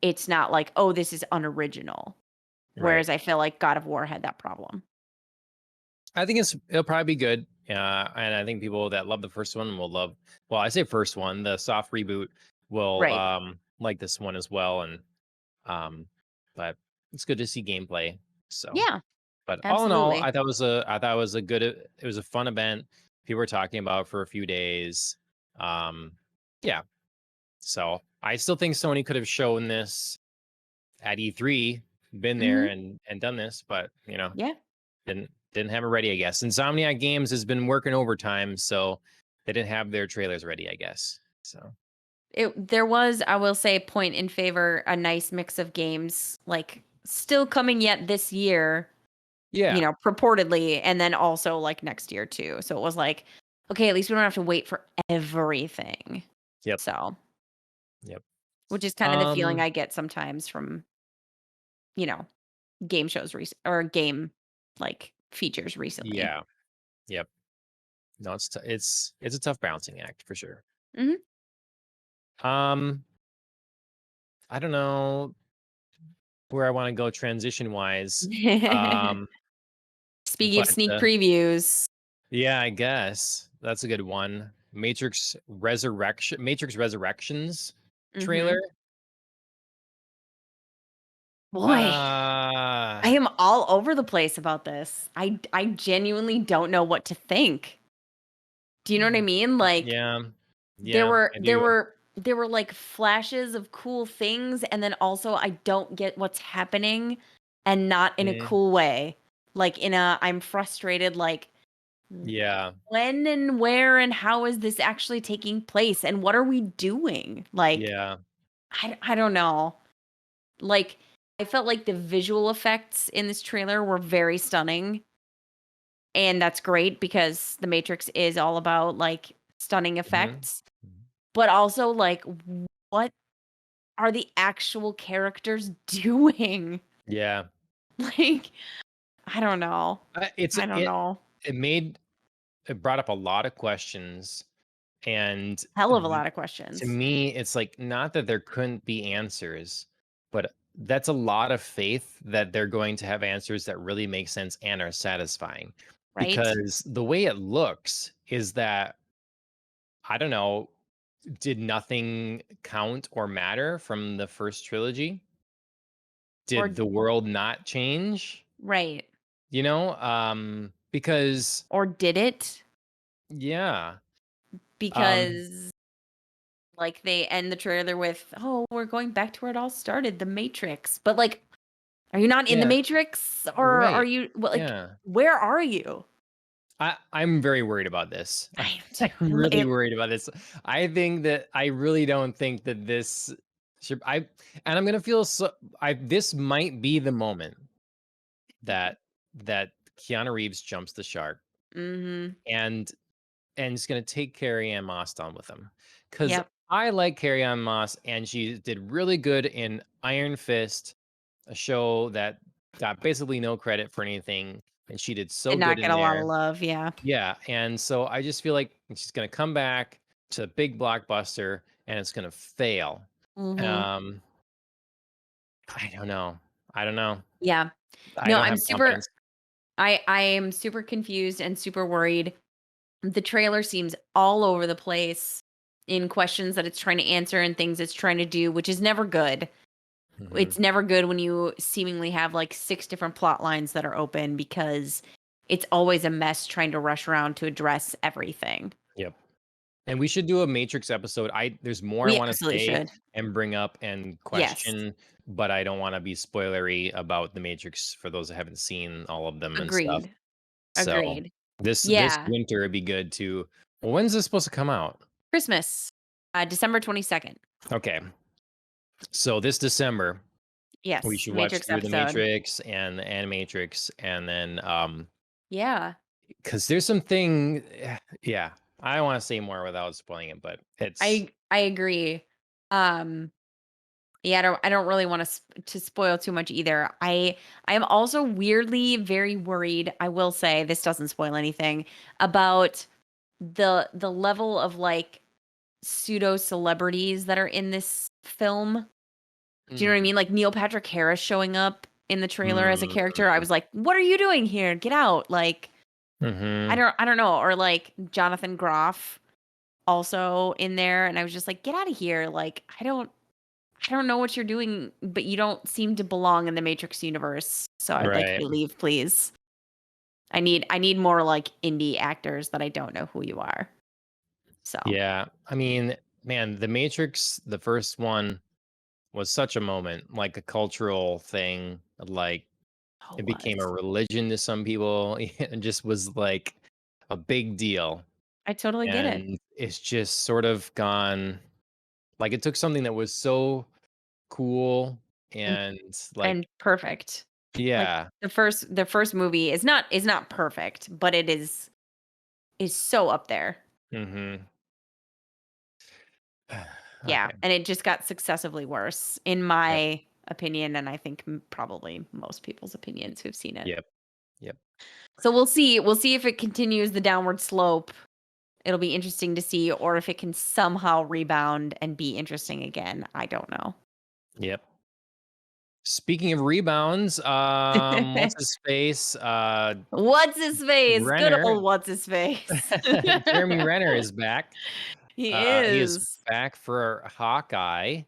it's not like, "Oh, this is unoriginal." Right. Whereas I feel like God of War had that problem. I think it'll probably be good. And I think people that love the first one will love. Well, I say first one, the soft reboot will Right. like this one as well. And um, but it's good to see gameplay. So, Yeah, but all in all, absolutely. I thought it was a good. It was a fun event. People were talking about it for a few days. Um, yeah. So I still think Sony could have shown this at E3, been there Mhm. and done this, but Yeah. didn't have it ready, I guess. Insomniac Games has been working overtime, so they didn't have their trailers ready, I guess. So there was, I will say, point in favor, a nice mix of games, like still coming yet this year, Yeah. purportedly, and then also like next year too. So it was like, okay, at least we don't have to wait for everything. Yep. So, Yep. which is kind of the feeling Um, I get sometimes from, you know, game shows or game like features recently. yeah. Yep. No, it's a tough balancing act for sure. Hmm. Um, I don't know where I want to go transition wise. Um, Speaking of but sneak previews, yeah, I guess that's a good one. Matrix Resurrections hmm trailer. boy, Uh I am all over the place about this. I genuinely don't know what to think. Do you know what I mean? Like yeah. there Yeah, were I there do. were there were like flashes of cool things, and then also I don't get what's happening, and not in a Mhm. cool way. Like in a I'm frustrated like Yeah. when and where and how is this actually taking place and what are we doing? Like Yeah. I don't know. Like I felt like the visual effects in this trailer were very stunning, and that's great because The Matrix is all about like stunning Mhm. effects, but also like what are the actual characters doing? Yeah. Like I don't know. It's I don't know. it made it brought up a lot of questions, and Hell of a lot of to questions, me, it's like not that there couldn't be answers, but that's a lot of faith that they're going to have answers that really make sense and are satisfying. right? Because the way it looks is that, I don't know, did nothing count or matter from the first trilogy? Did Or the world not change? right. Because Or did it? yeah, um, Because like they end the trailer with, "Oh, we're going back to where it all started, the Matrix." But like, are you not in the yeah, Matrix, or are right, you well, like yeah. where are you? I'm very worried about this. I am I'm too. really worried about this. I really don't think that this should and I'm gonna feel so this might be the moment that that Keanu Reeves jumps the shark Mhm. and is gonna take Carrie Ann Moss down with him. Cause Yep. I like Carrie Ann Moss and she did really good in Iron Fist, a show that got basically no credit for anything, and she did so Did good not in get a lot of there. love, yeah. Yeah, and so I just feel like she's gonna come back to a big blockbuster and it's gonna fail. Mhm. Um, I don't know. I don't know. Yeah. I No, don't I'm have super confidence. I am super confused and super worried. The trailer seems all over the place in questions that it's trying to answer and things it's trying to do, which is never good. Mhm. It's never good when you seemingly have like 6 different plot lines that are open because it's always a mess trying to rush around to address everything. Yep. And we should do a Matrix episode. There's more I We want to absolutely say should. and bring up and Yes. question, but I don't want to be spoilery about the Matrix for those that haven't seen all of them and stuff. Agreed. So Agreed. this Yeah. winter it'd be good to. Well, when's this supposed to come out? Christmas, December 22nd. Okay. So this December, we Yes, should watch Matrix through The episode. Matrix and Animatrix, and then, Yeah. because there's something yeah, I don't wanna say more without spoiling it, but it's I agree. Um Yeah, I don't really want to spoil too much either. I am also weirdly very worried, I will say, this doesn't spoil anything, about the level of like pseudo celebrities that are in this film. Do you know what I mm, mean? Like Neil Patrick Harris showing up in the trailer as a mm, character. I was like, "What are you doing here? Get out." Like, mhm, I don't know, or like Jonathan Groff also in there, and I was just like, "Get out of here." Like, I don't know what you're doing, but you don't seem to belong in the Matrix universe. So I'd like you right. to leave, please. I need more like indie actors that I don't know who you are. So Yeah, I mean, man, The Matrix, the first one was such a moment, like a cultural thing, like, oh it became a was. religion to some people, it just was, like, a big deal, I totally get it. and it's just sort of gone Like it took something that was so cool and and like and perfect. Like yeah. the first movie is not perfect, but it is so up there. Mhm. Yeah, Okay. and it just got successively worse in Yep. my opinion, and I think probably most people's opinions who've seen it. Yep. Yep. So we'll see if it continues the downward slope. It'll be interesting to see, or if it can somehow rebound and be interesting again. I don't know. Yep. Speaking of rebounds, what's his face? What's his face? Good Renner. old what's his face. Jeremy Renner is back. He He is is. back for Hawkeye,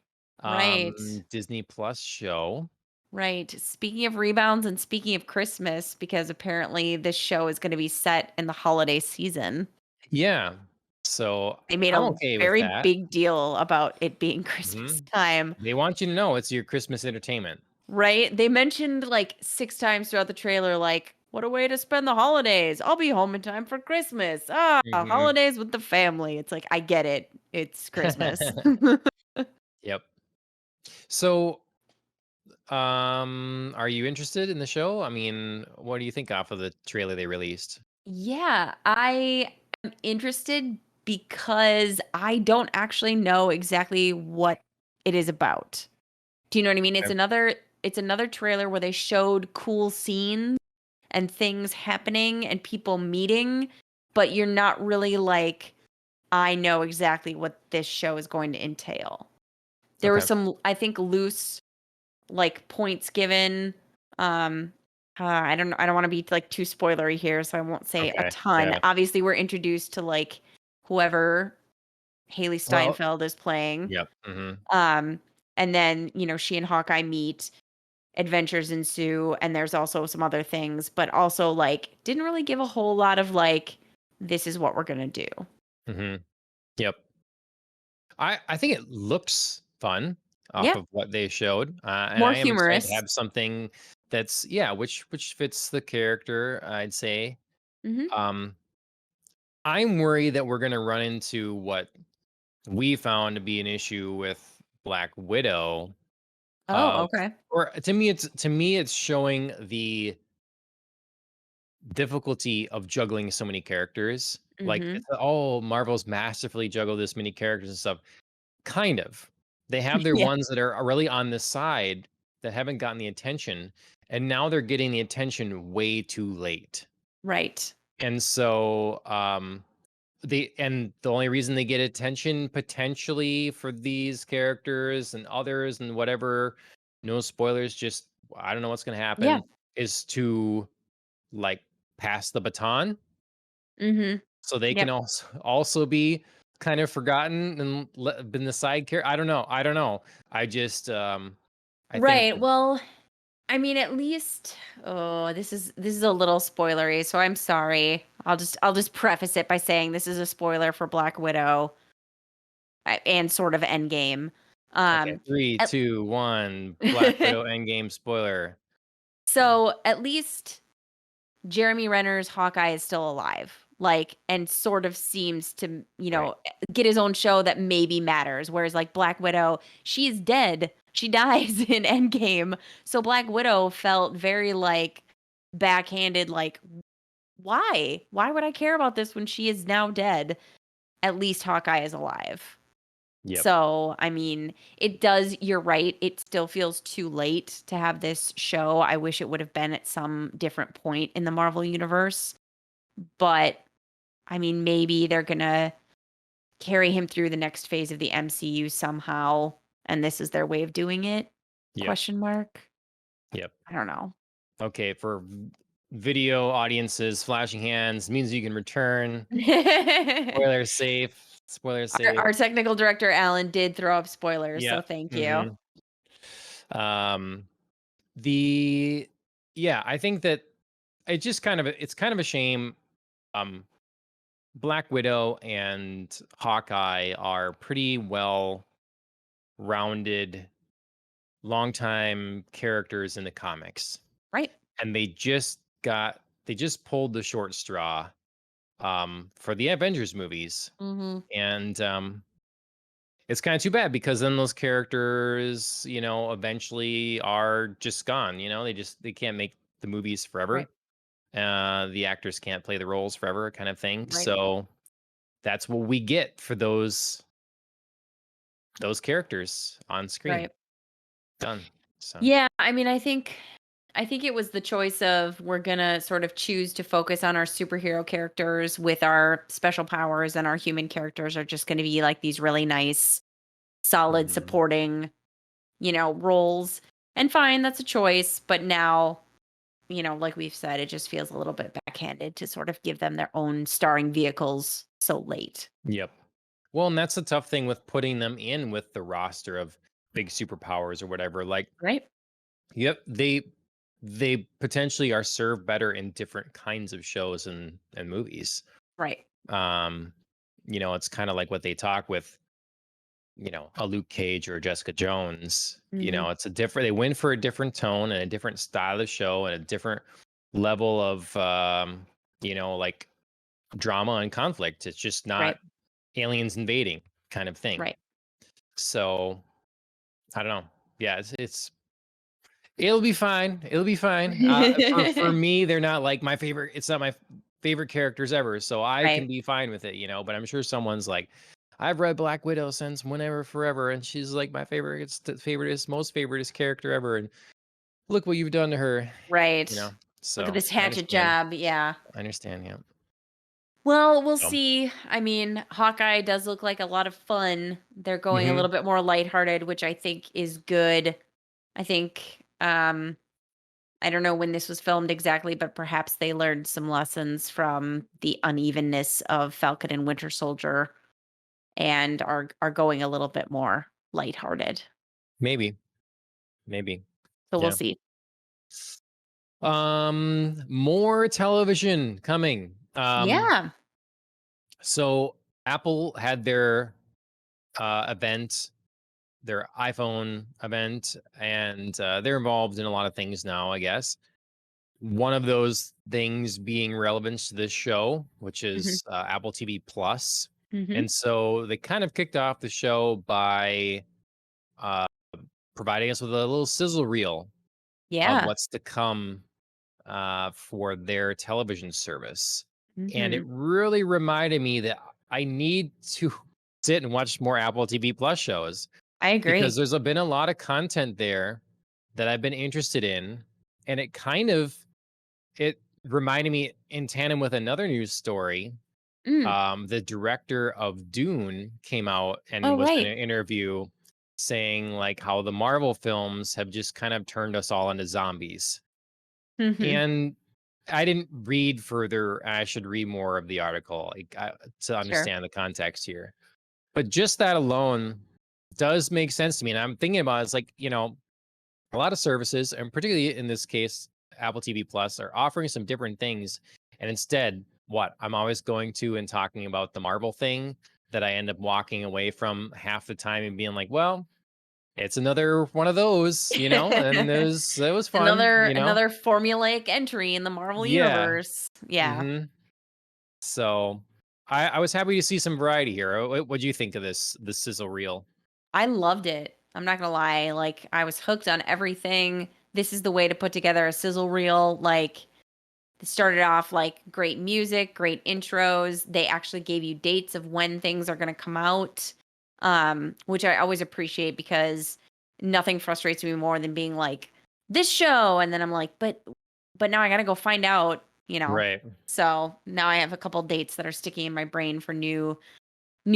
Right. Disney Plus show. Right. Speaking of rebounds and speaking of Christmas, because apparently this show is going to be set in the holiday season. Yeah. So They made I'm a okay with very that. big deal about it being Christmas Mhm. time. They want you to know it's your Christmas entertainment. Right? They mentioned like 6 times throughout the trailer, like, "What a way to spend the holidays. I'll be home in time for Christmas. Ah, Mhm. holidays with the family." It's like, I get it. It's Christmas. Yep. So, are you interested in the show? I mean, what do you think off of the trailer they released? Yeah, I am interested because I don't actually know exactly what it is about. Do you know what I mean? Okay. It's another trailer where they showed cool scenes and things happening and people meeting, but you're not really like, I know exactly what this show is going to entail. There were Okay. some, I think, loose like points given. Um, I don't want to be like too spoilery here, so I won't say a Okay. ton. Yeah. Obviously, we're introduced to like whoever Haley Well, Steinfeld is playing. yep. Mhm. Um, and then she and Hawkeye meet, adventures ensue, and there's also some other things, but also like didn't really give a whole lot of like, this is what we're gonna do. Mhm. Yep. I think it looks fun off Yeah, of what they showed, and more I am excited to humorous. have something that's yeah, which fits the character, I'd say. Hmm. Um, I'm worried that we're gonna run into what we found to be an issue with Black Widow Oh, of okay. or to me it's showing the difficulty of juggling so many characters. Like Hmm. it's oh, Marvel's masterfully juggled this many characters and stuff. Kind of. They have their Yeah, ones that are really on the side that haven't gotten the attention, and now they're getting the attention way too late. right. And so, the only reason they get attention potentially for these characters and others and whatever, no spoilers, just I don't know what's gonna Yeah. happen, is to like pass the baton Hmm. so they can Yep. also be kind of forgotten and been the side character. I don't know. I just I think Right. that Well, I mean, at least, oh, this is a little spoilery, so I'm sorry. I'll just preface it by saying this is a spoiler for Black Widow, and sort of Endgame. okay. Um, Three, at, two, one. Black Widow Endgame spoiler. so at least Jeremy Renner's Hawkeye is still alive, like, and sort of seems to, Right. get his own show that maybe matters. Whereas like Black Widow, she is dead. She dies in Endgame. So Black Widow felt very like backhanded, like, why? Why would I care about this when she is now dead? At least Hawkeye is alive. Yep. So, I mean, you're right. It still feels too late to have this show. I wish it would have been at some different point in the Marvel universe. But I mean, maybe they're going to carry him through the next phase of the MCU somehow, and this is their way of doing it? Yep. Question mark. Yep. I don't know. Okay. For video audiences, flashing hands means you can return. Spoiler safe. Spoiler our, safe. our technical director Alan did throw up spoilers, so Yep. thank you. hmm Um. The yeah, I think that it's kind of a shame. Um, Black Widow and Hawkeye are pretty well rounded, longtime characters in the comics, Right. and they just pulled the short straw for the Avengers movies, Hmm. and it's kind of too bad because then those characters, eventually are just gone. They can't make the movies forever. Right. The actors can't play the roles forever, kind of thing. Right. So that's what we get for those characters on screen. Right. Done. So. Yeah, I mean, I think it was the choice of we're gonna sort of choose to focus on our superhero characters with our special powers, and our human characters are just gonna be like these really nice, solid Mhm. supporting, roles. And fine, that's a choice. But now, like we've said, it just feels a little bit backhanded to sort of give them their own starring vehicles so late. Yep. Well, and that's the tough thing with putting them in with the roster of big superpowers or whatever. Like, Right? yep, they potentially are served better in different kinds of shows and movies. Right. Um, it's kind of like what they talk with, a Luke Cage or a Jessica Jones. Hmm. It's a different. They win for a different tone and a different style of show and a different level of, like drama and conflict. It's just Right. not aliens invading kind of thing. Right. So I don't know. Yeah, it'll be fine. It'll be fine. For me, they're not like my favorite. It's not my favorite characters ever, so I can Right. be fine with it, But I'm sure someone's like, I've read Black Widow since whenever, forever, and she's like my favorite. It's the favoriteest, most favoriteest character ever, and look what you've done to her, you know. Right. Look at So this I hatchet understand. job. Yeah. I understand. Yeah. Well, we'll So. see. I mean, Hawkeye does look like a lot of fun. They're going a Hmm. little bit more lighthearted, which I think is good. I think I don't know when this was filmed exactly, but perhaps they learned some lessons from the unevenness of Falcon and Winter Soldier, and are going a little bit more lighthearted. Maybe. Maybe. So we'll Yeah. see. More television coming. Yeah. So Apple had their event, their iPhone event, and they're involved in a lot of things now, I guess. One of those things being relevant to this show, which Mhm. is Apple TV Plus. Mhm. And so they kind of kicked off the show by uh, providing us with a little sizzle reel of Yeah. what's to come for their television service. And it Mhm. really reminded me that I need to sit and watch more Apple TV Plus shows I because agree. been a lot of content there that I've been interested in. And it reminded me in tandem with another news story. Mm. The director of Dune came out and Oh, was in right. an interview saying like how the Marvel films have just kind of turned us all into zombies. Mhm. And I didn't read further. I should read more of the article to Sure. understand the context here. But just that alone does make sense to me. And I'm thinking about it's like, a lot of services, and particularly in this case, Apple TV Plus, are offering some different things. And instead, what I'm always going to and talking about the Marvel thing that I end up walking away from half the time and being like, well, it's another one of those, and it was fun, Another formulaic entry in the Marvel Yeah. universe. Yeah. Hmm. So I was happy to see some variety here. What do you think of the sizzle reel? I loved it. I'm not gonna lie. Like, I was hooked on everything. This is the way to put together a sizzle reel. Like, it started off like great music, great intros. They actually gave you dates of when things are gonna come out, which I always appreciate because nothing frustrates me more than being like, this show, and then I'm like, but now I gotta go find out. Right. So now I have a couple dates that are sticking in my brain for new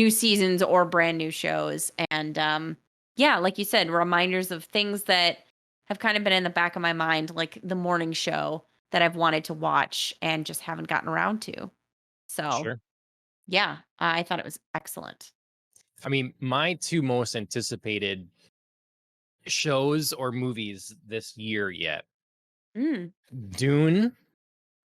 seasons or brand new shows. And yeah, like you said, reminders of things that have kind of been in the back of my mind, like the morning show that I've wanted to watch and just haven't gotten around to. So Sure. yeah, I thought it was excellent. I mean, my two most anticipated shows or movies this year yet. Mm, Dune,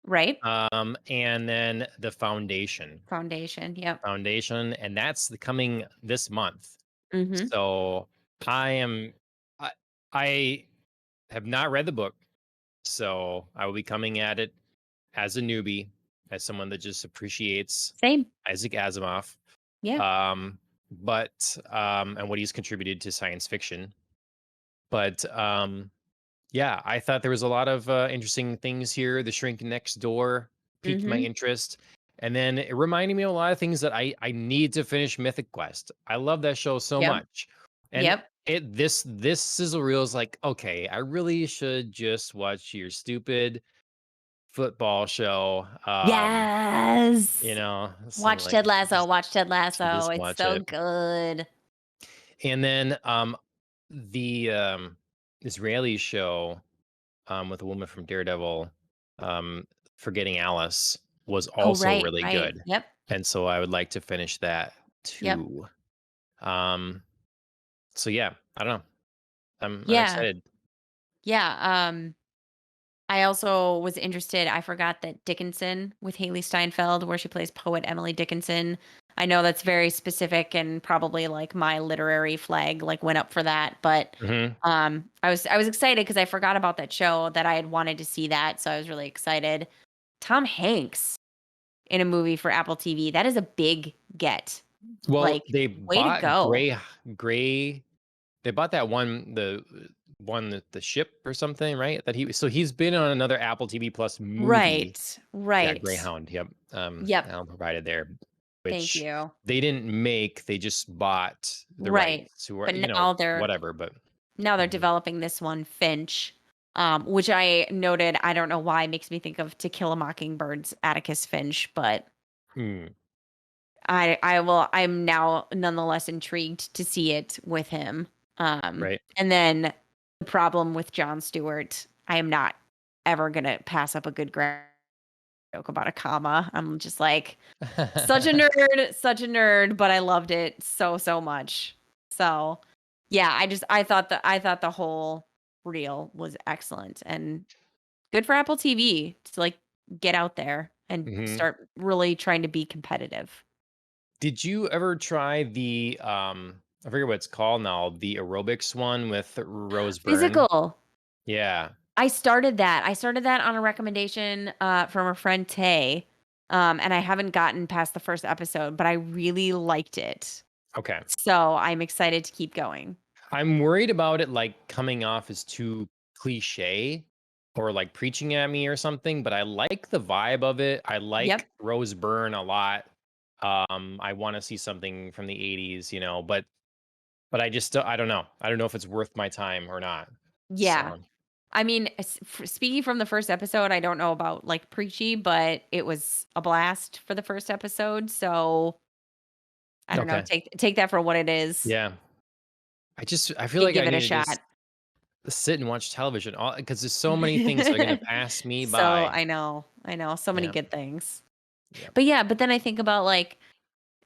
right. and then The Foundation. Foundation. Yep. And that's coming this month. Mm-hmm. So I am I, I have not read the book, so I will be coming at it as a newbie, as someone that just appreciates Same. Isaac Asimov. Yeah. Um, but and what he's contributed to science fiction. But yeah, I thought there was a lot of interesting things here. The Shrink Next Door piqued my Mhm. interest. And then it reminded me of a lot of things that I need to finish Mythic Quest. I love that show so Yep. much. And Yep. this sizzle reel is like, okay, I really should just watch your stupid football show. Yes. So I'm Watch like, Ted Lasso. Watch Ted should Lasso. just It's watch so it. good. And then the Israeli show with a woman from Daredevil, um, Forgetting Alice was Oh, also right, really right. good, Yep. and so I would like to finish that Yep. too. Um, so yeah, I don't know. I'm Yeah. excited. Yeah. I also was interested. I forgot that Dickinson with Haley Steinfeld, where she plays poet Emily Dickinson. I know that's very specific and probably like my literary flag like went up for that, but Hmm. I was excited because I forgot about that show that I had wanted to see that, so I was really excited. Tom Hanks in a movie for Apple TV. That is a big get. Well, Like, they way to bought go. Gray. They bought that one, the ship or something, right? He's been on another Apple TV Plus movie. Right. Yeah, Right. Greyhound. Yep. Yep. Alan provided there, Thank which you. they didn't make. They just bought the Right. rights to, But now they're whatever. But now they're mhm. developing this one, Finch, which I noted, I don't know why, makes me think of To Kill a Mockingbird's Atticus Finch, but Mm, I'm now nonetheless intrigued to see it with him. right. And then the problem with Jon Stewart, I am not ever gonna pass up a good joke about a comma. I'm just like, such a nerd, but I loved it so, so much. So, yeah, I thought the whole reel was excellent and good for Apple TV to like get out there and Hmm. start really trying to be competitive. Did you ever try the I forget what it's called now, the aerobics one with Rose Byrne? Physical. Yeah. I started that. I started that on a recommendation from a friend Tay. And I haven't gotten past the first episode, but I really liked it. Okay. So I'm excited to keep going. I'm worried about it like coming off as too cliche or like preaching at me or something, but I like the vibe of it. I Yep. like Rose Byrne a lot. I want to see something from the 80s, but I don't know. I don't know if it's worth my time or not. Yeah. So, I mean, speaking from the first episode, I don't know about like preachy, but it was a blast for the first episode. So I don't know. okay. Take that for what it is Yeah. I feel and like give I it a need to just shot. sit and watch television all because there's so many things that are gonna pass me So by. I know so many Yeah. good things. Yep. But yeah, but then I think about like,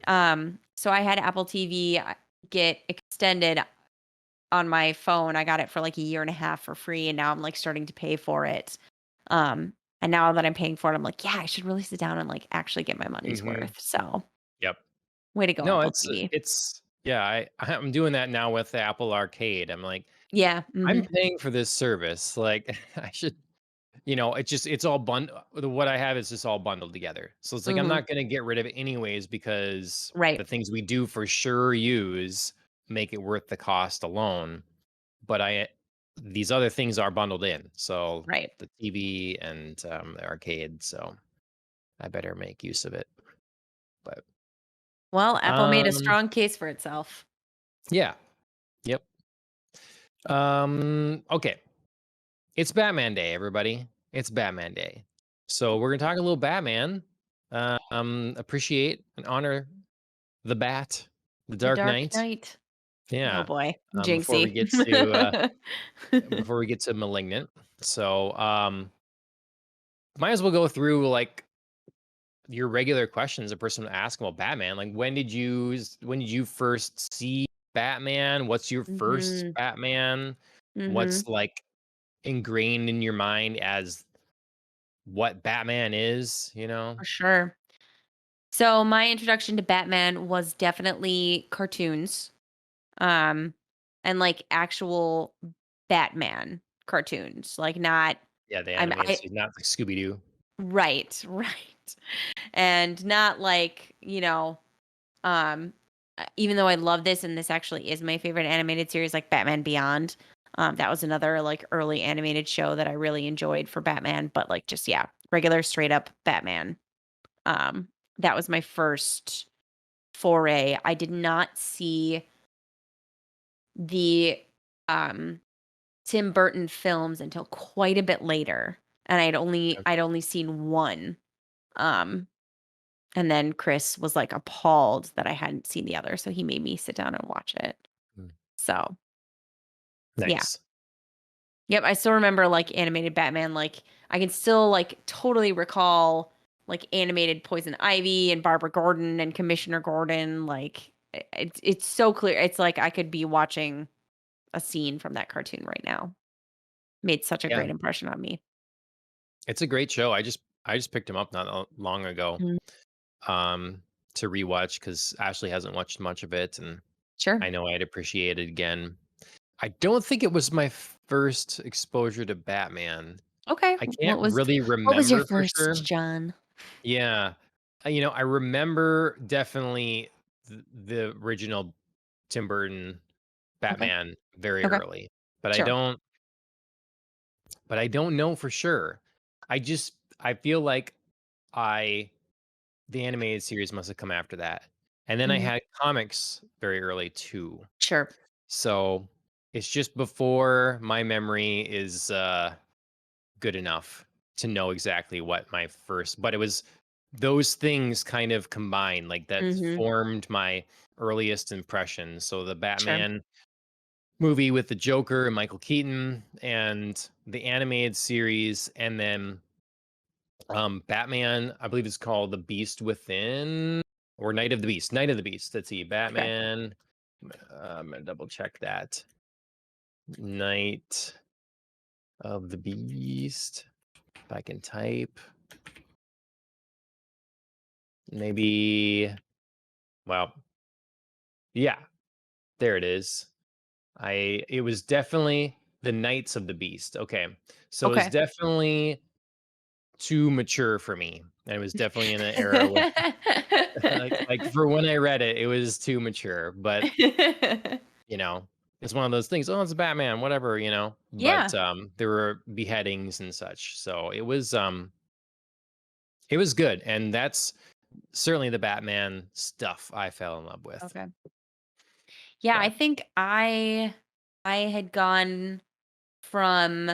so I had Apple TV get extended on my phone. I got it for like a year and a half for free, and now I'm like starting to pay for it. Um, and now that I'm paying for it, I'm like, yeah, I should really sit down and like actually get my money's Mhm. worth. So Yep. way to go, No, Apple TV. it's yeah, I'm doing that now with the Apple Arcade. I'm like, Yeah. I'm Hmm. paying for this service. Like, I should, it's all what I have is just all bundled together. So it's like I'm Hmm. not gonna get rid of it anyways because Right. the things we do for sure use make it worth the cost alone. But these other things are bundled in. So Right. the TV and the arcade. So I better make use of it. But Well, Apple made a um, strong case for itself. yeah. Yep. Okay. It's Batman Day, everybody. It's Batman Day. So we're gonna talk a little Batman. Appreciate and honor the Bat, the The Dark Dark Knight. Knight. Oh Yeah. boy, Before we Jinxie. get to Malignant. So might as well go through like your regular questions a person would ask about Batman. Like when did you first see Batman? What's your first Mhm. Batman? Mhm. What's like ingrained in your mind as what Batman is, you know? For sure. So my introduction to Batman was definitely cartoons. Um and like actual Batman cartoons. Like not Yeah, the I'm animated I series, not like Scooby Doo. right, right. And not like, um even though I love this and this actually is my favorite animated series, like Batman Beyond. That was another like early animated show that I really enjoyed for Batman, but like just yeah, regular straight up Batman. Um, that was my first foray. I did not see the um Tim Burton films until quite a bit later, and I'd only seen one. Um, and then Chris was like appalled that I hadn't seen the other, so he made me sit down and watch it. Mm. So yeah. Nice. Yep, I still remember, like, animated Batman, like, I can still, like, totally recall, like, animated Poison Ivy and Barbara Gordon and Commissioner Gordon, like, it's so clear. It's like I could be watching a scene from that cartoon right now. Made such a Yeah, great impression on me. it's a great show. I just picked him up not long ago, Mhm. um, to rewatch because Ashley hasn't watched much of it, and Sure. I know I'd appreciate it again. I don't think it was my first exposure to Batman. Okay, I what can't was really what was your remember for first, sure. John? Yeah. I remember definitely the original Tim Burton Okay, Batman very okay, early, but I sure. don't but I don't know for sure. I feel like I the animated series must have come after that. And then I Mhm. had comics very early too. Sure. So it's just before my memory is good enough to know exactly what my first, but it was those things kind of combined, like that Mhm. formed my earliest impressions. So the Sure. Batman movie with the Joker and Michael Keaton and the animated series, and then Batman, I believe it's called The Beast Within or Night of the Beast. Night of the Beast. Let's see. Okay. Batman. I'm gonna double check that. Night of the Beast. If I can type. Maybe well, yeah, there it is. It was definitely the Knights of the Beast. Okay. So it was Okay. definitely too mature for me. And it was definitely in an era where like for when I read it, it was too mature. But you know, it's one of those things. Oh, it's Batman, whatever, But Yeah. there were beheadings and such. So it was good. And that's certainly the Batman stuff I fell in love with. Okay. Yeah, I But think I had gone from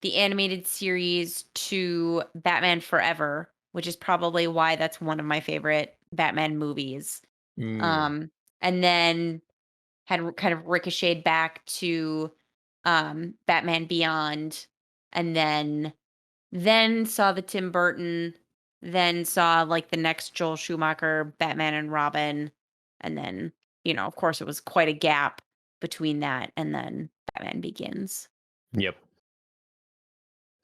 the animated series to Batman Forever, which is probably why that's one of my favorite Batman movies. mm, Um, and then kind of ricocheted back to Batman Beyond, and then saw the Tim Burton, then saw like the next Joel Schumacher Batman and Robin, and then of course, it was quite a gap between that and then Batman Begins. yep.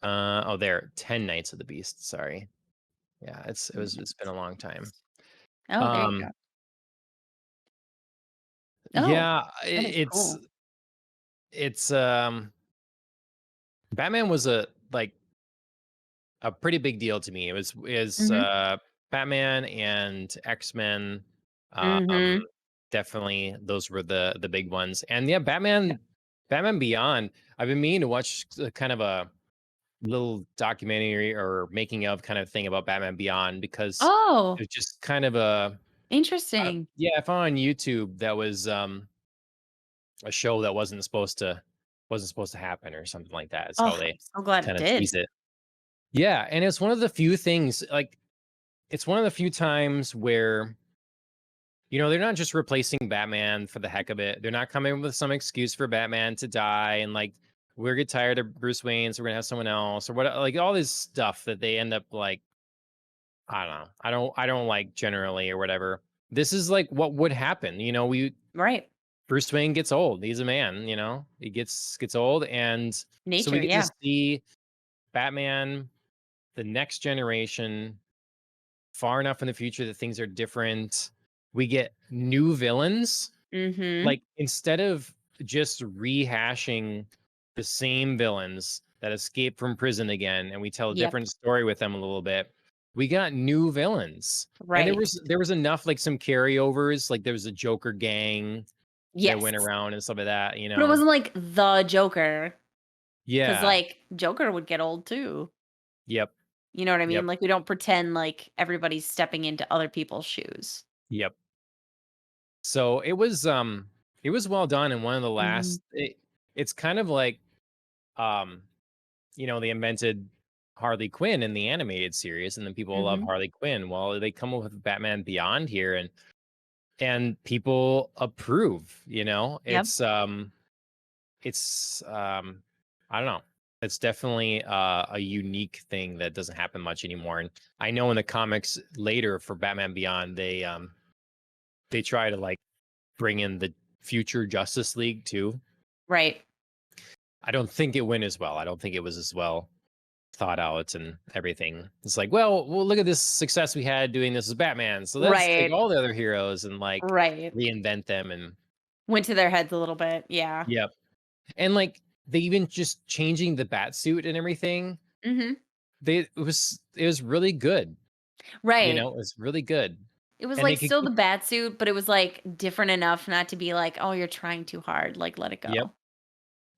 Oh, there, 10 Nights of the Beast. Sorry. Yeah, it's been a long time. Oh, there you go. Um, Oh, yeah, that is it's cool. it's Batman was a pretty big deal to me. It was is Mhm. Batman and X-Men. Um, Mhm. definitely those were the big ones. And yeah, Yeah. Batman Beyond. I've been meaning to watch kind of a little documentary or making of kind of thing about Batman Beyond because Oh, it's just kind of interesting. yeah, I found on YouTube that was a show that wasn't supposed to happen or something like that. Is Oh, how I'm they so glad it kind of did. tease it. Yeah, and it's one of the few things like it's one of the few times where they're not just replacing Batman for the heck of it. They're not coming up with some excuse for Batman to die and like we're get tired of Bruce Wayne, so we're gonna have someone else or what like all this stuff that they end up like I don't know. I don't like generally or whatever. This is like what would happen. We Right. Bruce Wayne gets old. He's a man, He gets old and so we Nature, get to yeah. see Batman, the next generation, far enough in the future that things are different. We get new villains. Mhm. Like instead of just rehashing the same villains that escape from prison again and we tell a Yep. different story with them a little bit, we got new villains. And there Right. was there was enough like some carryovers, like there was a Joker gang that Yes. went around and stuff like that, you But it know. wasn't like the Joker, because Yeah. like, Joker would get old too. Yep. You know what I mean? Yep. Like, we don't pretend like everybody's stepping into other people's shoes. Yep. So it was well done and one of the Mhm. last it's kind of like um they invented Harley Quinn in the animated series and then people love Mhm. Harley Quinn. Well, they come up with Batman Beyond here and people approve, you know? Yep. It's I don't know. It's definitely a unique thing that doesn't happen much anymore. And I know in the comics later for Batman Beyond, they try to like bring in the future Justice League too. Right. I don't think it went as well. I don't think it was as well thought out and everything. It's like, well, look at this success we had doing this as Batman. So let's take Right. all the other heroes and like Right. reinvent them and Went to their heads a little bit, yeah. yep. And like they even just changing the bat suit and everything. Mhm. It was really good. You Right. know, it was really good. It was, And they like, could still the keep bat suit, but it was, like, different enough not to be like, "Oh, you're trying too hard, like, let it yep, go."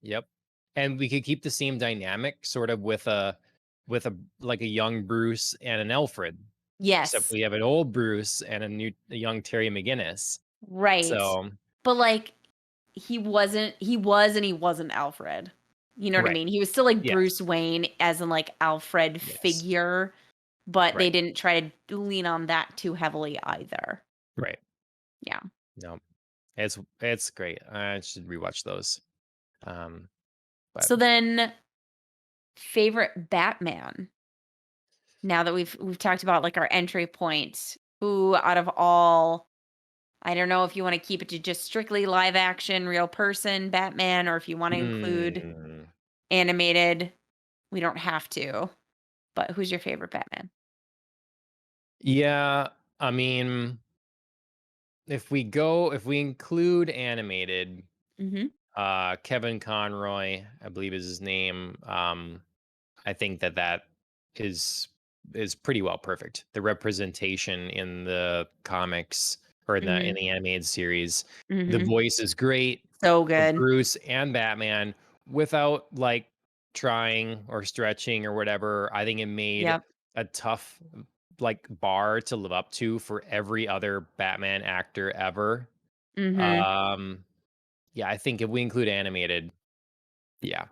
yep. And we could keep the same dynamic sort of with a like a young Bruce and an Alfred. Except Yes. we have an old Bruce and a young Terry McGinnis. Right. So But, like, he was and he wasn't Alfred. You know what I right. mean? He was still, like, Yes. Bruce Wayne as in, like, Alfred Yes. figure, but they Right. didn't try to lean on that too heavily either. Right. Yeah. No. It's great. I should rewatch those. Um, but So then, favorite Batman? Now that we've talked about, like, our entry point, who out of all, I don't know if you wanna keep it to just strictly live action, real person Batman, or if you wanna include mm, animated, we don't have to, but who's your favorite Batman? yeah, I mean, if we include animated, Mhm, Kevin Conroy, I believe is his name. I think that is is pretty well perfect. The representation in the comics or in mhm, the animated series, the mhm. voice is great So for good. Bruce and Batman without like trying or stretching or whatever. I think it made Yep. a tough like bar to live up to for every other Batman actor ever. Mhm. Um yeah, I think if we include animated, yeah,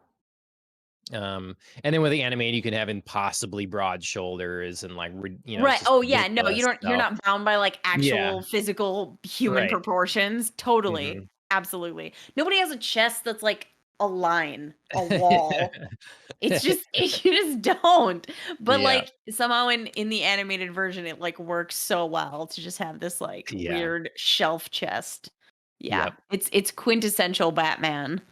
and then with the animated, you can have impossibly broad shoulders and like, it's Right. just Oh, yeah, no, ridiculous. you're So not bound by, like, yeah, actual physical human right. proportions. Totally. Mhm. Absolutely. Nobody has a chest that's like a line, a wall. It's just you just don't. But, Yeah, like, somehow in the animated version, it, like, works so well to just have this, like, yeah. weird shelf chest. Yeah. Yep. It's quintessential Batman.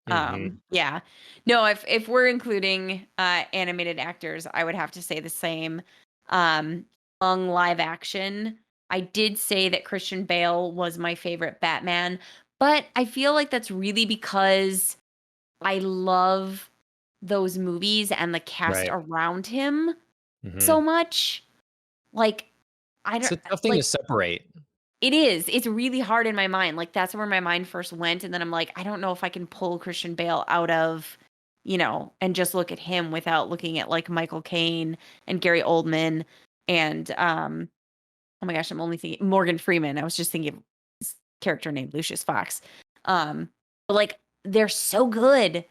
Mhm. Yeah. No, if we're including, animated actors, I would have to say the same. Um, Among live action, I did say that Christian Bale was my favorite Batman, but I feel like that's really because I love those movies and the cast Right. around him so Mhm. much. Like, I It's don't a tough thing to like, separate. it is. It's really hard in my mind. Like, that's where my mind first went, and then I'm like, I don't know if I can pull Christian Bale out of, and just look at him without looking at, like, Michael Caine and Gary Oldman and, oh my gosh, I'm only thinking Morgan Freeman. I was just thinking of his character named Lucius Fox. But, like, they're so good.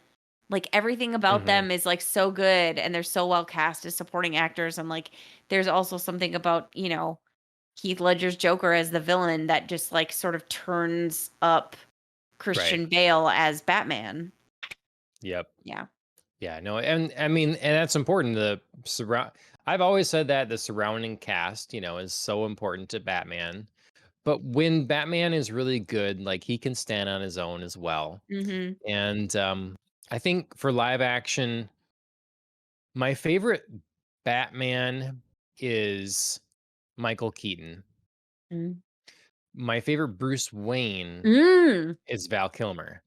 Like, everything about Mhm. them is, like, so good, and they're so well cast as supporting actors, and, like, there's also something about, Heath Ledger's Joker as the villain that just, like, sort of turns up Right. Christian Bale as Batman. Yep. Yeah. Yeah, no, and I mean, and that's important. The surround. I've always said that the surrounding cast, is so important to Batman. But when Batman is really good, like he can stand on his own as well. Mhm. And I think for live action, my favorite Batman is Michael Keaton. Mm. My favorite Bruce Wayne Mm. is Val Kilmer.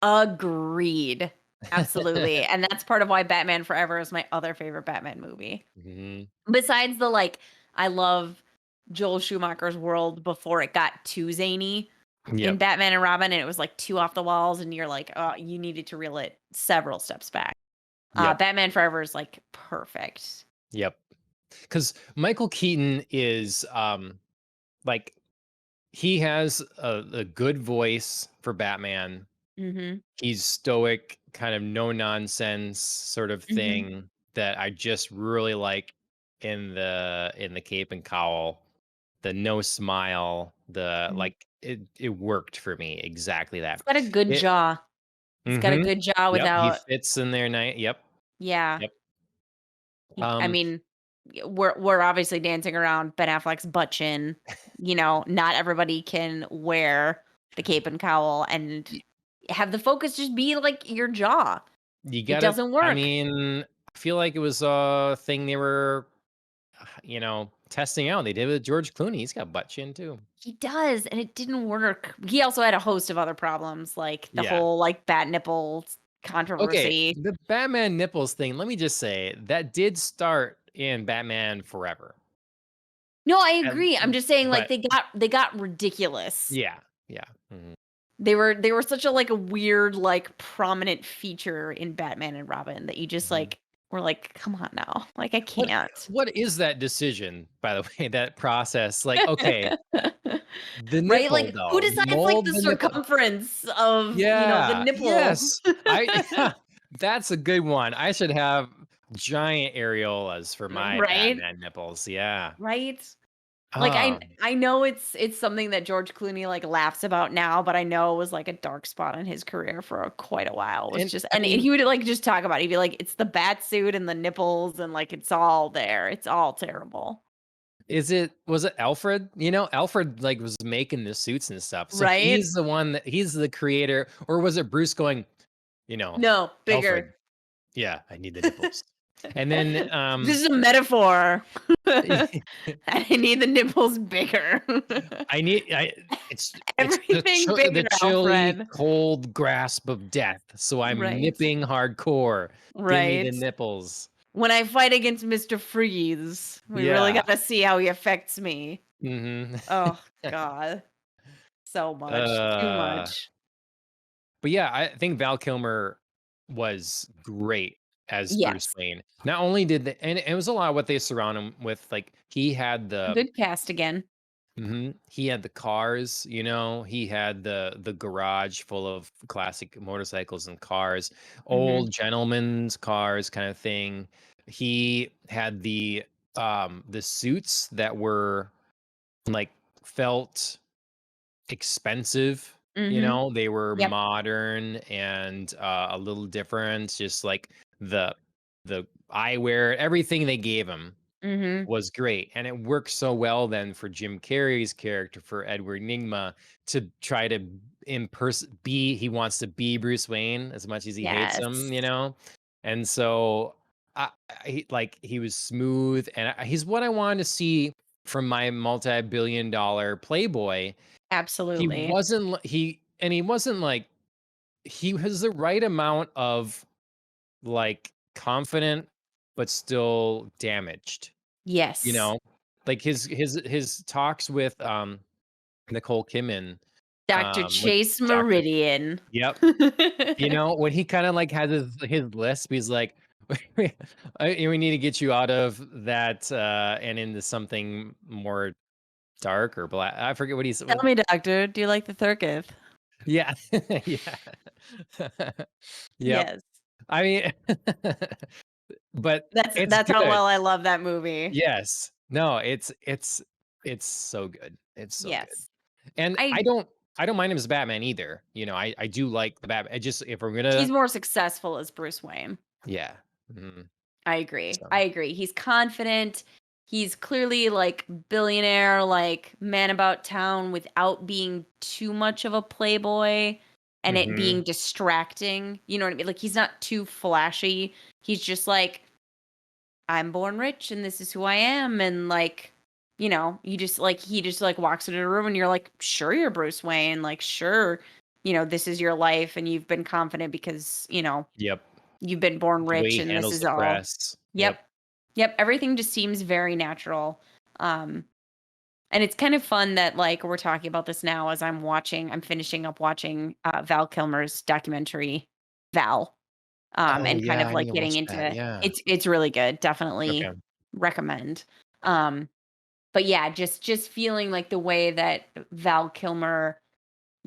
Agreed. Absolutely. And that's part of why Batman Forever is my other favorite Batman movie. Mhm. Besides the like, I love Joel Schumacher's world before it got too zany in Yep. Batman and Robin, and it was like too off the walls, and you're like, oh, you needed to reel it several steps back. Yep. Batman Forever is like perfect. Yep. Because Michael Keaton is like he has a good voice for Batman. Mhm. He's stoic, kind of no nonsense sort of Mhm. thing that I just really like in the cape and cowl. The no smile, the Mhm. like it worked for me exactly He's that. got a good It jaw. He's got a Mhm. good jaw Yep, he without fits in there nice. Yep. yeah. Yep. I Um mean, we're obviously dancing around Ben Affleck's butt chin. You know, not everybody can wear the cape and cowl and y- have the focus just be like your jaw. you It gotta doesn't I work. mean, I feel like it was a thing they were testing out. They did it with George Clooney. He's got butt chin too. He does, and it didn't work. He also had a host of other problems, like the Yeah. whole like bat nipples Okay, controversy. the Batman nipples thing, let me just say, that did start in Batman Forever. No, I And agree. I'm just saying, like but they got ridiculous. yeah, yeah. Mhm. They were such a like a weird like prominent feature in Batman and Robin that you just Mhm. like were like, come on now, like I What can't. what is that decision, by the way, that process? Like, okay, the Right? nipple Like who though, decides like mold the the nipple. circumference of the Yeah, nipple? yes. I that's a good one. I should have giant areolas for my Right? Batman nipples, yeah. Right? Like, I Oh, I know it's something that George Clooney, like, laughs about now, but I know it was, like, a dark spot in his career for quite a while, was and just I and mean, he would, like, just talk about it. He'd be like, "It's the bat suit and the nipples, and, like, it's all there. It's all terrible." was it Alfred? Alfred, like, was making the suits and stuff, so Right? he's the creator, or was it Bruce going, you know, No, bigger. "Alfred, yeah, I need the nipples." And then, This is a metaphor. I need the nipples bigger. I need I it's Everything the bigger, chilly, Alfred. cold grasp of death, so I'm Right. nipping hardcore. Give me the Right. nipples. When I fight against Mr. Freeze, we really Yeah. gotta see how he affects me. Mhm. Oh god. So much. Too Uh, much. but yeah, I think Val Kilmer was great as Bruce Yes. Wayne. Not only did the and it was a lot of what they surround him with, like, Good cast again. he had the cars, he had the garage full of classic motorcycles and cars, Mhm. old gentlemen's cars kind of thing. He had the suits that were like felt expensive, Mhm. they were Yep. modern and a little different, just like the the eyewear, everything they gave him Mhm. was great, and it worked so well then for Jim Carrey's character, for Edward Nygma, to try to he wants to be Bruce Wayne as much as he hates Yes. him. And so, he was smooth, and he's what I wanted to see from my multi-billion-dollar playboy. He Absolutely. wasn't li he wasn't like he was the right amount of, like, confident, but still damaged. You Yes. know? Like his talks with, Nicole Kidman, Dr. with Chase Doctor Meridian. Yep. When he kinda, like, has his lisp, he's like, we need to get you out of that, and into something more dark or black." I forget what he's Tell what me, doctor, do you like the Thurkith? Yeah. Yeah. Yep. Yes. I mean, but That's it's that's how good. well I love that movie. Yes. No, it's so good. It's so good. Yes. And I I don't mind him as Batman either. I do like the Batman. I just if we're He's gonna more successful as Bruce Wayne. yeah. Mhm. I agree. So I agree. He's confident. He's clearly like billionaire, like man about town without being too much of a playboy and it mhm. being distracting. You know what I mean? Like he's not too flashy. He's just like, I'm born rich and this is who I am. And like, you just like he just like walks into a room and you're like, sure you're Bruce Wayne. Like, sure, this is your life and you've been confident because, Yep. you've been born The way rich he and this handles is the all. press. Yep. Yep. Yep. Everything just seems very natural. Um, and it's kind of fun that like we're talking about this now as I'm finishing up watching Val Kilmer's documentary, Val. Oh, And kind yeah, of I need like to getting watch that, into yeah. it's really good. Definitely Okay. recommend. Um, but yeah, just feeling like the way that Val Kilmer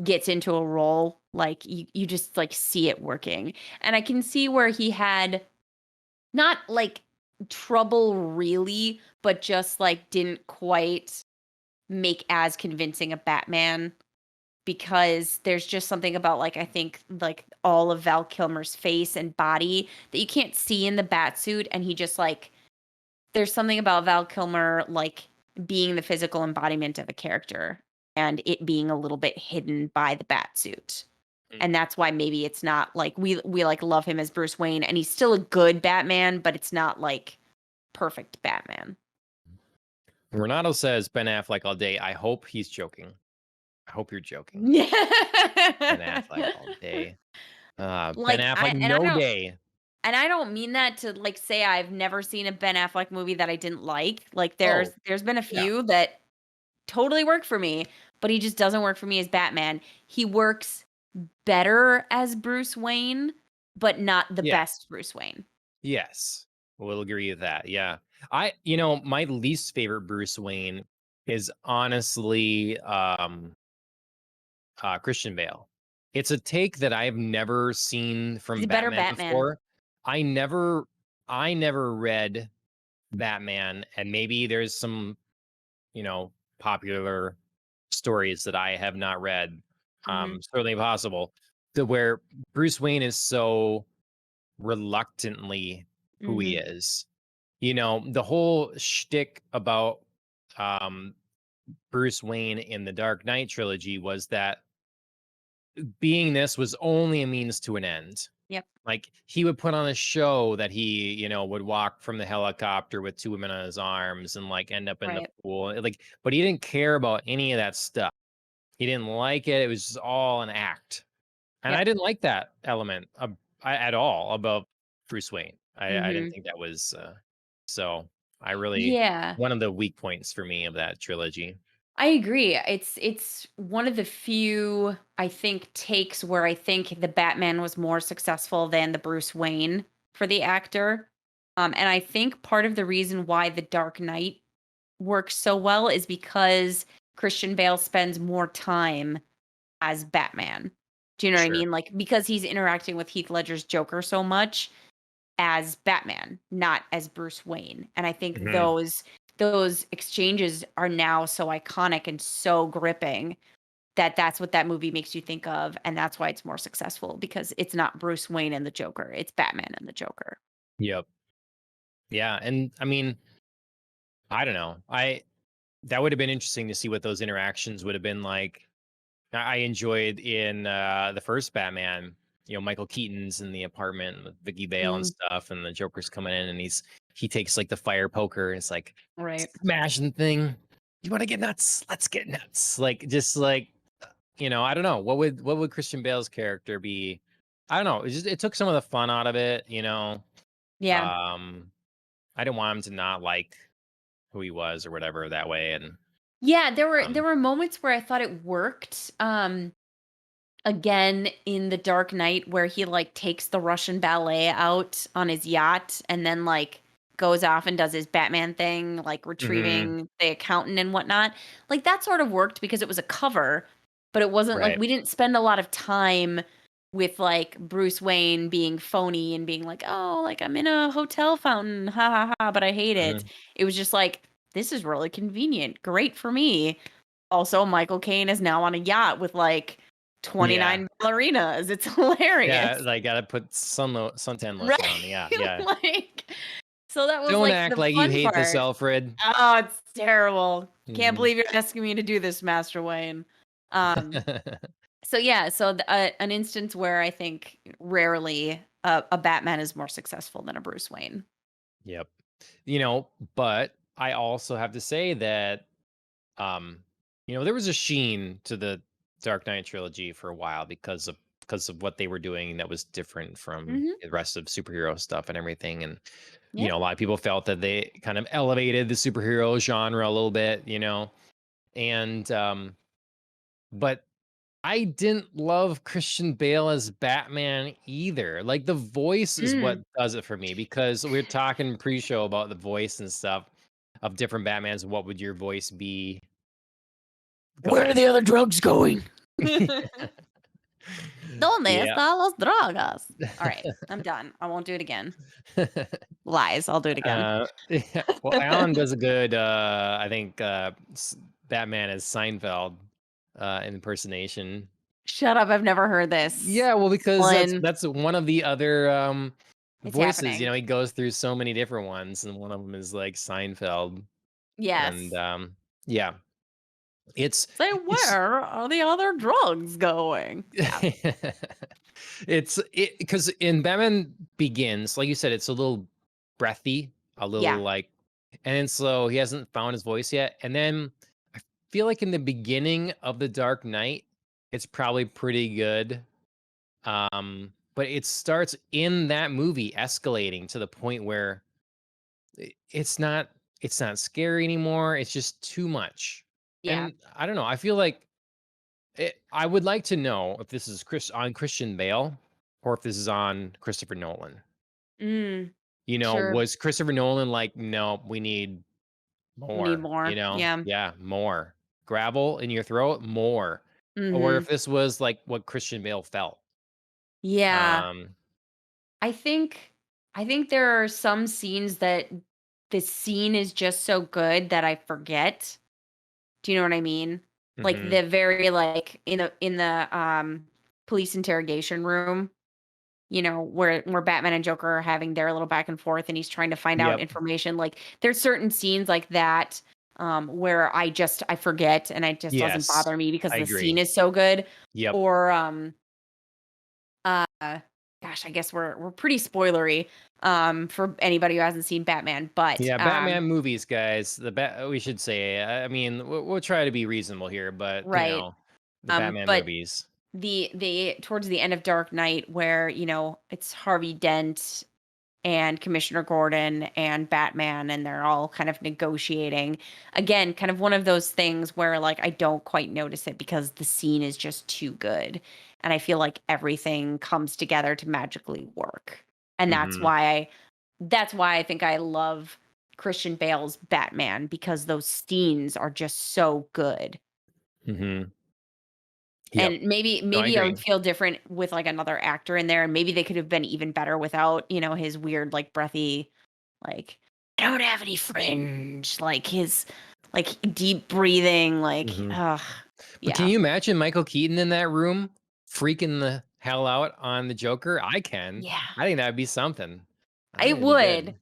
gets into a role, like you just like see it working. And I can see where he had not like trouble really, but just like didn't quite make as convincing a Batman because there's just something about like I think like all of Val Kilmer's face and body that you can't see in the bat suit, and he just like there's something about Val Kilmer like being the physical embodiment of a character and it being a little bit hidden by the bat suit. Mm. And that's why maybe it's not like we like love him as Bruce Wayne and he's still a good Batman, but it's not like perfect Batman. Renato says Ben Affleck all day. I hope he's joking. I hope you're joking. Ben Yeah. Affleck all day. Ben Like Affleck, no day. I don't mean that to like say I've never seen a Ben Affleck movie that I didn't like. Like Oh, there's been a yeah. few that totally work for me, but he just doesn't work for me as Batman. He works better as Bruce Wayne, but not the Yeah. best Bruce Wayne. Yes. We'll agree with that. Yeah. My least favorite Bruce Wayne is honestly Christian Bale. It's a take that I've never seen He's from a better Batman Batman. before. I never I never read Batman, and maybe there's some, popular stories that I have not read. Mhm. Certainly possible. To where Bruce Wayne is so reluctantly who he Mhm. is. The whole shtick about um Bruce Wayne in the Dark Knight trilogy was that being this was only a means to an end. Yep. Like he would put on a show that he, would walk from the helicopter with two women on his arms and like end up in the Right. pool. Like, but he didn't care about any of that stuff. He didn't like it. It was just all an act. And I Yep. didn't like that element at all about Bruce Wayne. I didn't Mhm. think that was so I really Yeah. one of the weak points for me of that trilogy. I agree. It's one of the few I think takes where I think the Batman was more successful than the Bruce Wayne for the actor. And I think part of the reason why The Dark Knight works so well is because Christian Bale spends more time as Batman. Do you know what I Sure. mean? Like because he's interacting with Heath Ledger's Joker so much as Batman, not as Bruce Wayne. And I think Mhm. those exchanges are now so iconic and so gripping that that's what that movie makes you think of, and that's why it's more successful because it's not Bruce Wayne and the Joker, it's Batman and the Joker. Yep. Yeah, and I mean, I don't know. I That would have been interesting to see what those interactions would have been like. I enjoyed in the first Batman, Michael Keaton's in the apartment with Vicky Vale and Mm, stuff, and the Joker's coming in and he takes like the fire poker and it's like right. smashing thing. You want to get nuts? Let's get nuts. Like just like I don't know. What would Christian Bale's character be? I don't know. It took some of the fun out of it. Yeah. Um I didn't want him to not like who he was or whatever that way. And Yeah, there um were moments where I thought it worked. Again in The Dark Knight where he, like, takes the Russian ballet out on his yacht and then, like, goes off and does his Batman thing, like, mhm, retrieving the accountant and whatnot. Like, that sort of worked because it was a cover, but it wasn't like right. we didn't spend a lot of time with, like, Bruce Wayne being phony and being like, "Oh, like, I'm in a hotel fountain, ha, ha, ha, but I hate it." Mhm. It was just like, "This is really convenient, great for me." Also, Michael Caine is now on a yacht with, like, Yeah. 29 ballerinas. It's Yeah, hilarious. like, gotta put suntan Right? lotion on. Yeah, yeah. Like, so that was, Don't like, act the like you fun hate this, part. Alfred. Oh, it's terrible. Can't Mhm. believe you're asking me to do this, Master Wayne. Um, so yeah, so an instance where I think rarely a Batman is more successful than a Bruce Wayne. Yep. But I also have to say that, um, there was a sheen to the Dark Knight trilogy for a while because of what they were doing that was different from Mhm. the rest of superhero stuff and everything. And Yeah. a lot of people felt that they kind of elevated the superhero genre a little bit, and but I didn't love Christian Bale as Batman either. Like, the voice is what Mm. does it for me, because we are talking pre-show about the voice and stuff of different Batmans. What would your voice be? Go Where are ahead. the other drugs going? ¿Dónde Yeah. están las drogas? All right, I'm done. I won't do it again. Lies. I'll do it again. Yeah. Well, Alan does a good, I think, Batman as Seinfeld impersonation. Shut up. I've never heard this. Yeah, well, because Ellen, that's one of the other it's voices. happening. He goes through so many different ones, and one of them is like Seinfeld. And Yes. yeah, it's Say, it's where are the other drugs going? Yeah. it's because in Batman Begins, like you said, it's a little breathy, a little Yeah. like, and then slow. He hasn't found his voice yet, and then I feel like in the beginning of The Dark Knight, it's probably pretty good. But it starts in that movie escalating to the point where it's not scary anymore. It's just too much. Yeah. And I don't know. I feel like I would like to know if this is on Christian Bale or if this is on Christopher Nolan. Mm, sure. Was Christopher Nolan like, no, we need We need more, more. Yeah. Yeah, more. Gravel in your throat, more. Or Hmm. if this was like what Christian Bale felt. Yeah. Um, I think I think there are some scenes that the scene is just so good that I forget. Do you know what I mean? Like mhm. the very like in the police interrogation room, where Batman and Joker are having their little back and forth and he's trying to find out Yep. information. Like there's certain scenes like that where I forget and it just doesn't Yes. bother me because I the scene agree. is so good. Yep. Or uh gosh, I guess we're pretty spoilery for anybody who hasn't seen Batman, but Yeah, Batman movies, guys. We should say. I mean, we'll try to be reasonable here, but right. the Batman But movies. the towards the end of Dark Knight where, it's Harvey Dent and Commissioner Gordon and Batman and they're all kind of negotiating. Again, kind of one of those things where like I don't quite notice it because the scene is just too good. And I feel like everything comes together to magically work. And Hmm. that's why I think I love Christian Bale's Batman because those scenes are just so good. Hmm. Yep. And maybe No, I maybe I agree. would feel different with, like, another actor in there, and maybe they could have been even better without, his weird, like, breathy, like, "I don't have any fringe," like, his, like, deep breathing, like, Hmm. ugh, But can yeah. you imagine Michael Keaton in that room freaking the hell out on the Joker? I can. Yeah. I think that'd be something. I think It it'd be would. good.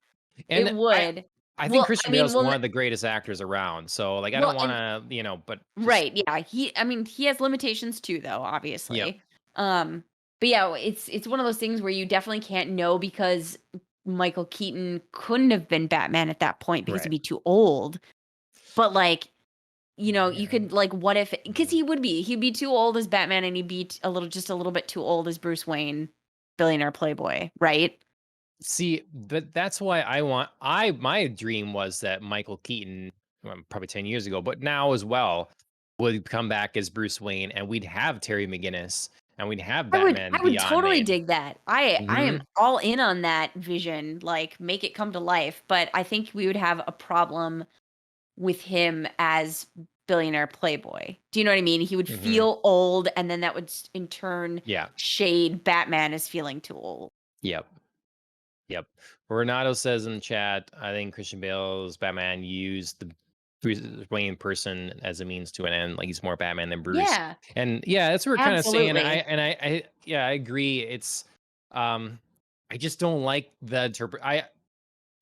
It And would. I think Well, I Christian mean, Bale's well, one of the greatest actors around. So like, I well, don't want and to, but just right, yeah, he has limitations too, though, yep. obviously. Um, but yeah, it's one of those things where you definitely can't know because Michael Keaton couldn't have been Batman at that point because he'd Right. be too old. But, like, you Yeah. could, like, what if because Mhm. he'd be too old as Batman and he'd be just a little bit too old as Bruce Wayne, billionaire playboy, right? See, but that's why my dream was that Michael Keaton, well, probably 10 years ago, but now as well, would come back as Bruce Wayne and we'd have Terry McGinnis and we'd have Batman I would Beyond totally made. dig that. I am Mhm. all in on that vision, like, make it come to life, but I think we would have a problem with him as billionaire playboy. Do you know what I mean? He would Mhm. feel old, and then that would in turn Yeah. shade Batman as feeling too old. Yep. Yep. Renato says in the chat, I think Christian Bale's Batman used the Bruce Wayne person as a means to an end. Like he's more Batman than Bruce. Yeah, And yeah, that's what we're kind of saying. absolutely. Yeah, I agree. It's um I just don't like the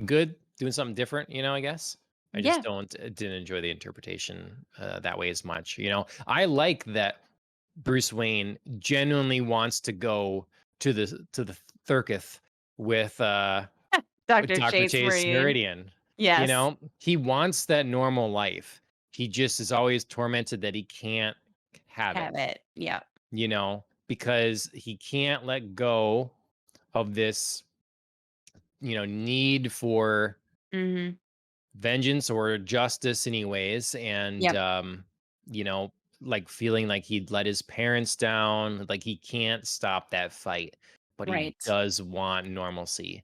good doing something different, I guess. I just Yeah. didn't enjoy the interpretation that way as much. I like that Bruce Wayne genuinely wants to go to the Thurketh with Dr. Dr. Chase Chase Meridian. Meridian. Yes. He wants that normal life. He just is always tormented that he can't have Have it, it. Yeah. because he can't let go of this, need for Mhm. vengeance or justice anyways, and Yep. you know like feeling like he'd let his parents down, like he can't stop that fight, but he Right. does want normalcy.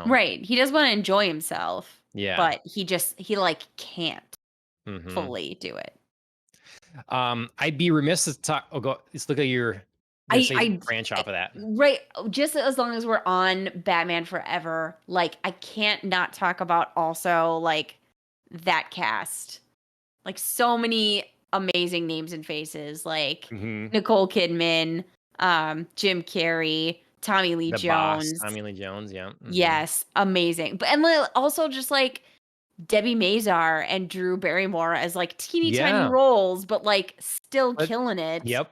Right. He does wanna enjoy himself, Yeah. but he, like, can't Hmm. fully do it. I'd be remiss to talk. Oh, go. Let's look at your. Gonna say I branch off of that. right, just as long as we're on Batman Forever, like, I can't not talk about also, like, that cast. Like, so many amazing names and faces, like Hmm. Nicole Kidman, Jim Carrey, Tommy Lee The boss, Jones. Tommy Lee Jones. Yeah. Hmm. Yes, amazing. But also just, like, Debbie Mazar and Drew Barrymore as, like, teeny tiny Yeah. roles, but, like, still But killing it yep,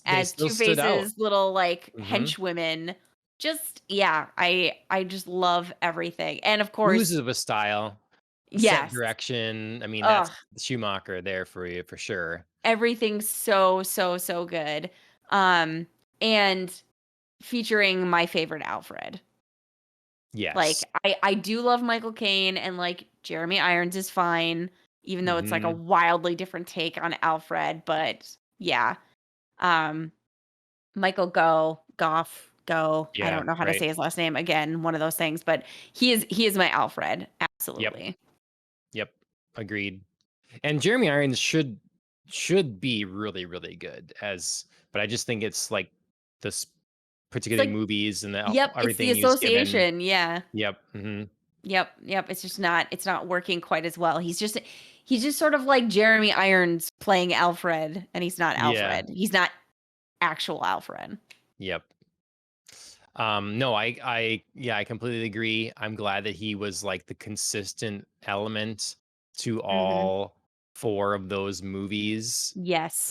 they as still stood out. Two-Face's little, like, Hmm. henchwomen. Just yeah, I just love everything. And, of Oozes course of a style, set yes. direction. I mean, that's Ugh, Schumacher there for you for sure. everything's so, so, so good. Um, and featuring my favorite Alfred. Yes. Like, I do love Michael Caine and, like, Jeremy Irons is fine, even though it's, like, a Hmm. wildly different take on Alfred, but yeah. Um, Michael Goff, I Yeah. don't know how to Right. say his last name, again, one of those things, but he is my Alfred, Yep. absolutely. Yep. Agreed. And Jeremy Irons should be really, really good but I just think it's like this It's particular like movies and yep, it's the everything he's given. association, yeah. Yep. Hmm. Yep, it's not working quite as well. He's just sort of like Jeremy Irons playing Alfred, and he's not Yeah. Alfred. He's not actual Alfred. Yep. No, yeah, I completely agree. I'm glad that he was like the consistent element to Mhm. all four of those movies. Yes.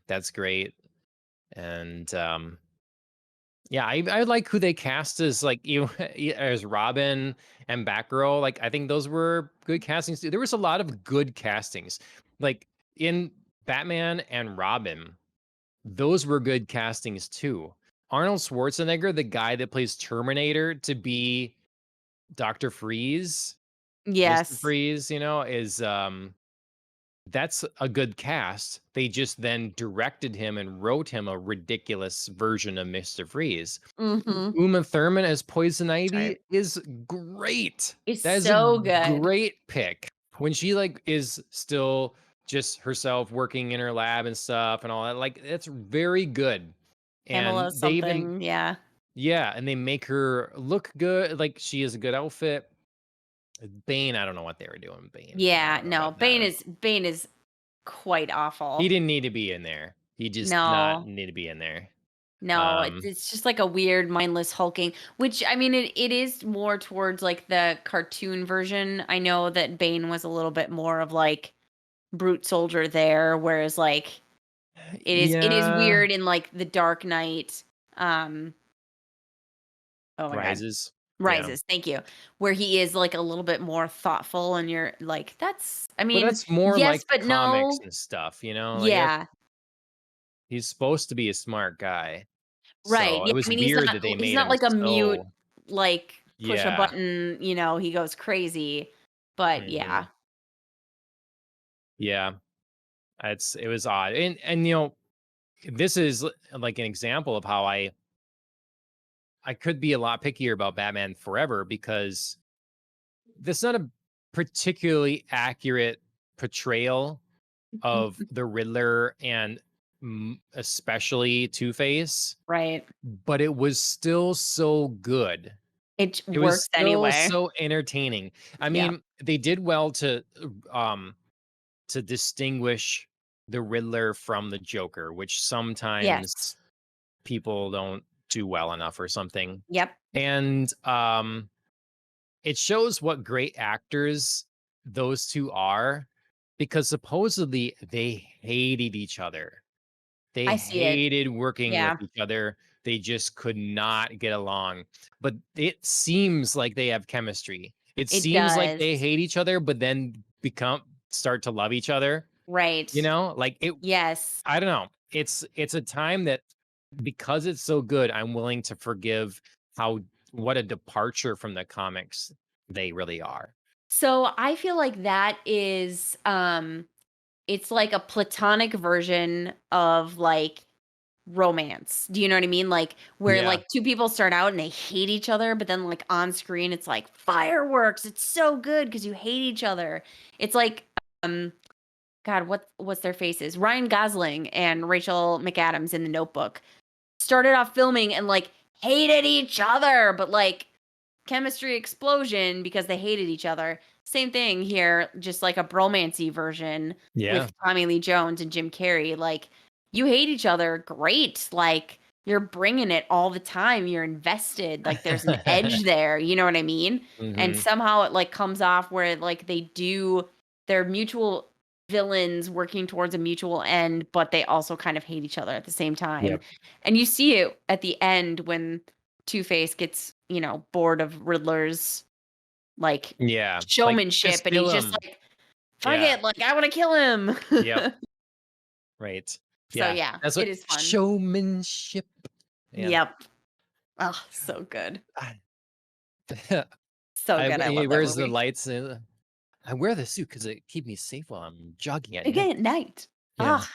That's great. And yeah, I like who they cast as like as Robin and Batgirl. Like I think those were good castings too. There was a lot of good castings. Like in Batman and Robin, those were good castings too. Arnold Schwarzenegger, the guy that plays Terminator to be Dr. Freeze, Mr. Yes. Freeze, is that's a good cast. They just then directed him and wrote him a ridiculous version of Mr. Freeze. Mhm. Uma Thurman as Poison That's right. Ivy is great. It's That is a so good. great pick. When she like is still just herself working in her lab and stuff and all that, like it's very good. And Pamela they even something, yeah. yeah, and they make her look good. Like she has a good outfit. Bane, I don't know what they were doing. Bane, I Yeah, don't know no, about that. Bane is quite He awful. didn't need to be in there. He just did not No. need to be in there. No, it's Um, it's just like a weird mindless hulking, which I mean it is more towards like the cartoon version. I know that Bane was a little bit more of like brute soldier there, whereas like it is yeah, weird in like the Dark Knight. Um oh my god. rises. Yeah. Rises, thank you. Where he is like a little bit more thoughtful and you're like, that's I But mean, that's more yes, like the but comics no. and stuff. Like Yeah. he's supposed to be a smart guy. Right. So Yeah. it I was mean weird that they he's made not him like a mute, so like push a yeah. button, he goes crazy. But Hmm. yeah. Yeah. It was odd. And this is like an example of how I could be a lot pickier about Batman Forever because that's not a particularly accurate portrayal of the Riddler and especially Two-Face, Right. but it was still so good. It It was works still anyway. so entertaining. I Yeah. mean, they did well to distinguish the Riddler from the Joker, which sometimes Yes. people don't do well enough or something. Yep. And it shows what great actors those two are because supposedly they hated each other. They I see it. hated working with Yeah. each other. They just could not get along. But it seems like they have chemistry. It It seems like does. they hate each other, but then start to love each other. Right. Like it, Yes. I don't know. it's a time that because it's so good, I'm willing to forgive how what a departure from the comics they really are. So I feel like that is it's like a platonic version of like romance. Do you know what I mean? Like where Yeah. like two people start out and they hate each other, but then like on screen it's like fireworks. It's so good because you hate each other. It's like God, what's their faces? Ryan Gosling and Rachel McAdams in The Notebook started off filming and like hated each other, but like chemistry explosion because they hated each other. Same thing here, just like a bromancy version Yeah. with Tommy Lee Jones and Jim Carrey. Like, you hate each other, great. Like, you're bringing it all the time. You're invested. Like, there's an edge there. You know what I mean? And Mhm. somehow it like comes off where like they do their mutual villains working towards a mutual end, but they also kind of hate each other at the same time. Yep. And you see it at the end when Two-Face gets, bored of Riddler's, like, Yeah. Like, showmanship, "Just and kill he's just him." like, "Fuck Yeah. it, like, I wanna kill him." Yep. Right. So, Yeah. yeah, That's it what is fun. showmanship. Man. Yep. Oh, so good. I So good, I he love that wears the movie. lights, I wear the suit because it keep me safe while I'm jogging at Again, night. at night. Yeah. Ah,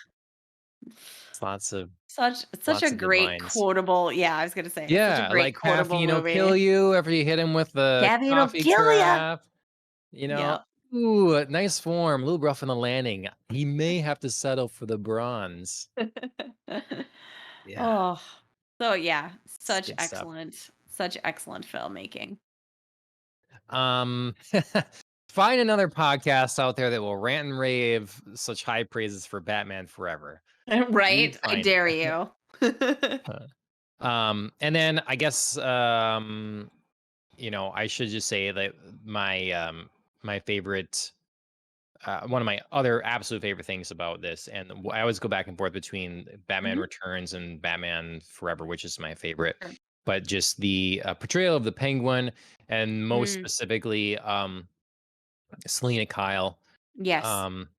It's lots of such a good great lines. quotable yeah, I was gonna say, it's such a Yeah, great like quotable caffeine will kill movie. you after you hit him with the Caffeine will coffee kill ya! carafe, you know? Yep. Ooh, nice form, a little rough on the landing. He may have to settle for the bronze. Yeah, Oh, so, yeah, it's good stuff. such excellent filmmaking. Um, find another podcast out there that will rant and rave such high praises for Batman Forever. You Right? I find dare it. you. And then I guess I should just say that my favorite one of my other absolute favorite things about this, and I always go back and forth between Batman Mhm. Returns and Batman Forever, which is my favorite, Sure. but just the portrayal of the Penguin, and most Mm, specifically, Selena Kyle, yes. um,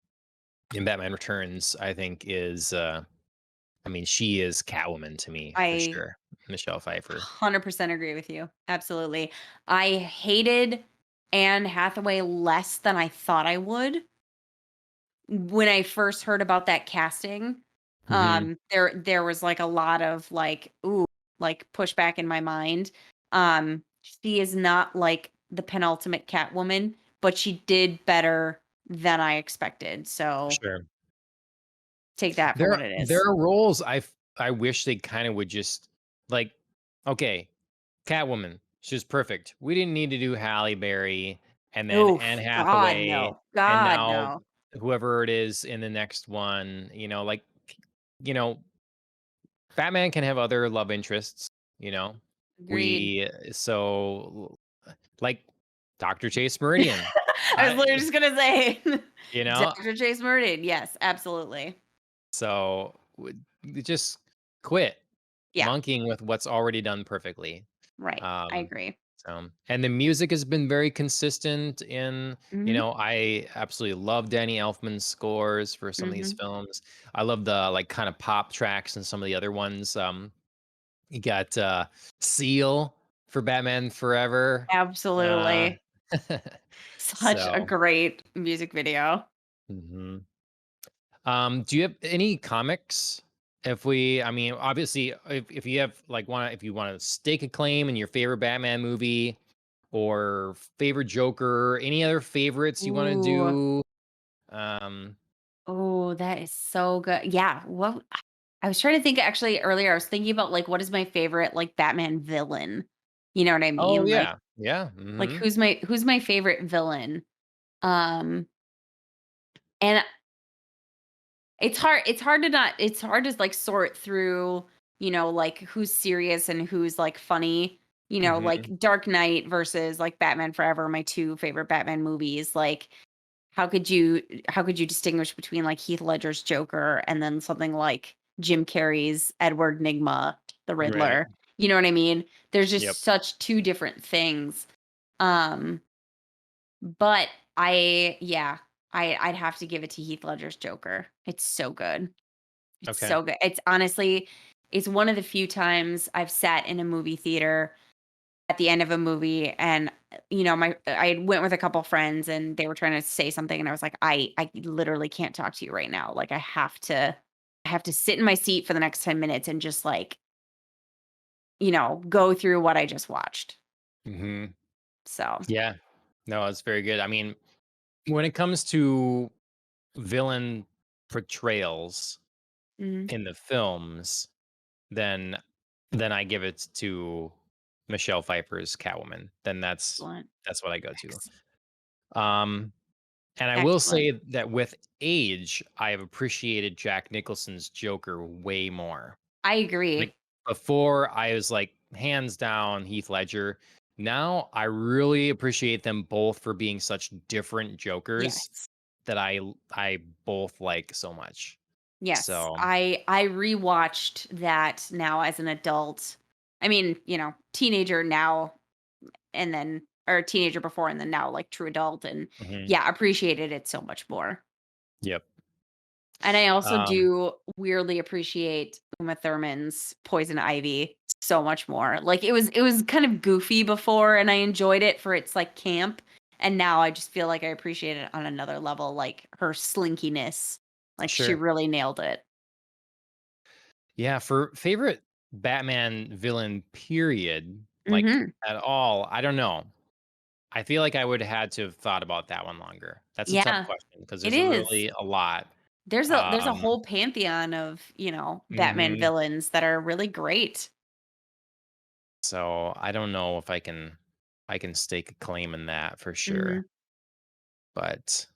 in Batman Returns, I think is, I mean, she is Catwoman to me for I sure. Michelle Pfeiffer. 100% agree with you. Absolutely. I hated Anne Hathaway less than I thought I would. When I first heard about that casting, Hmm. there was, like, a lot of, like, ooh, like, pushback in my mind. She is not, like, the penultimate Catwoman, but she did better than I expected, so Sure. take that for There what it there is. are roles I wish they kinda would just like, okay, Catwoman, she was perfect. We didn't need to do Halle Berry and then Anne Oof, God, Hathaway no. and God, now no. whoever it is in the next one, like, you know, Batman can have other love interests, you know? Agreed. We so like Dr. Chase Meridian. I was I literally just gonna say, you know? Dr. Chase Murray. Yes, absolutely. So, just quit Yeah, monkeying with what's already done perfectly. right. I Um, agree. and the music has been very consistent in, Mhm, I absolutely love Danny Elfman's scores for some of these mhm. films. I love the like kind of pop tracks and some of the other ones. You got Seal for Batman Forever. Uh, Absolutely. Such a so, great music video. mhm. Do you have any comics? I mean, obviously, if you have like if you want to stake a claim in your favorite Batman movie or favorite Joker, any other favorites you want to Ooh. do? Um, Oh, that is so good. Yeah, what I was trying to think actually earlier, I was thinking about, like, what is my favorite, like, Batman villain? You know what I oh mean? yeah, yeah, Like, mm-hmm, who's my favorite villain? Um, and it's hard to, like, sort through, like, who's serious and who's, like, funny, mm-hmm, like, Dark Knight versus, like, Batman Forever, my 2 favorite Batman movies, like, how could you distinguish between, like, Heath Ledger's Joker and then something like Jim Carrey's Edward Nygma, the right, Riddler? You know what I mean? There's yep. just such 2 different things, um, but I'd have to give it to Heath Ledger's Joker. It's so good. It's Okay. so good. It's one of the few times I've sat in a movie theater at the end of a movie and, I went with a couple friends and they were trying to say something and I was like, "I literally can't talk to you right now. Like, I have to sit in my seat for the next 10 minutes and just, like, go through what I just watched." Hmm. So, Yeah. No, it's very good. I mean, when it comes to villain portrayals mhm, in the films, then I give it to Michelle Pfeiffer's Catwoman. Then excellent. that's what I go to. Ex Um, and I will excellent. say that with age, I have appreciated Jack Nicholson's Joker way more. I Like agree. before, I was like hands down Heath Ledger. Now I really appreciate them both for being such different Jokers Yes. that I both like so much. Yes. So, I rewatched that now as an adult. I mean, teenager now and then or teenager before and then now like true adult and mhm, yeah, appreciated it so much more. yep. And I also Um, do weirdly appreciate Uma Thurman's Poison Ivy so much more. Like it was kind of goofy before and I enjoyed it for its like camp. And now I just feel like I appreciate it on another level, like her slinkiness. Like she sure. really nailed it. Yeah, for favorite Batman villain period, like Mhm. at all, I don't know. I feel like I would have had to have thought about that one longer. That's a tough Yeah, question because it there's is. really a lot. There's a Um, whole pantheon of, Batman mhm. villains that are really great. So I don't know if I can stake a claim in that for sure. Mhm. But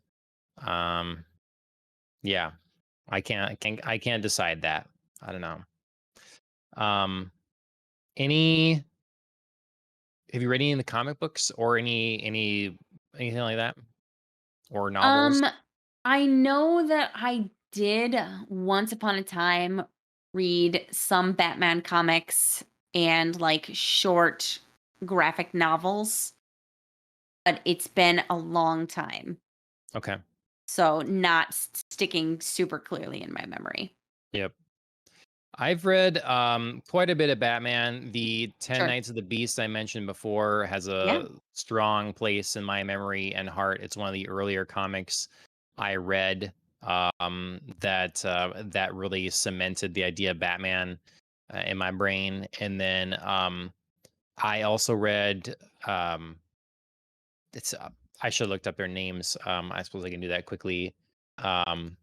um yeah, I can't decide that. I don't know. Um any have you read any of the comic books or anything like that? Or novels? Um, I know that I did once upon a time read some Batman comics and like short graphic novels, but it's been a long time. Okay. So not sticking super clearly in my memory. Yep. I've read quite a bit of Batman. The 10 Sure. Nights of the Beast I mentioned before has Yeah. a strong place in my memory and heart. It's one of the earlier comics I read that really cemented the idea of Batman in my brain. And then I also read it's I should have looked up their names. I suppose I can do that quickly. Um,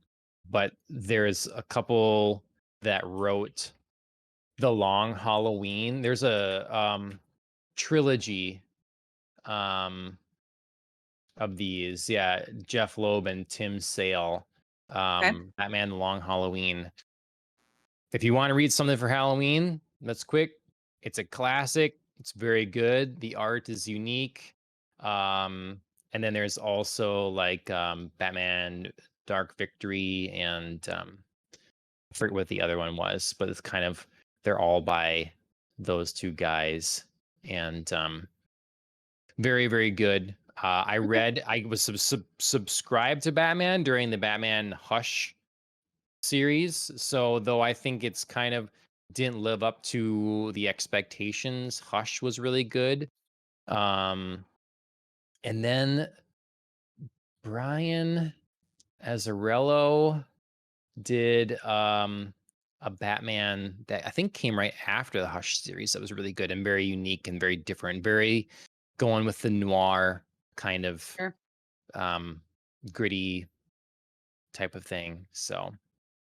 but there's a couple that wrote The Long Halloween. There's a trilogy um of these. Yeah, Jeff Loeb and Tim Sale. Okay. Batman The Long Halloween. If you want to read something for Halloween, that's quick. It's a classic. It's very good. The art is unique. Um, and then there's also like Batman Dark Victory and I forget what the other one was, but it's kind of they're all by those two guys and very very good. Okay. I was subscribed to Batman during the Batman Hush series. So though I think it's kind of didn't live up to the expectations, Hush was really good. Um, and then Brian Azzarello did a Batman that I think came right after the Hush series that was really good and very unique and very different, very going with the noir kind of Sure. um gritty type of thing. So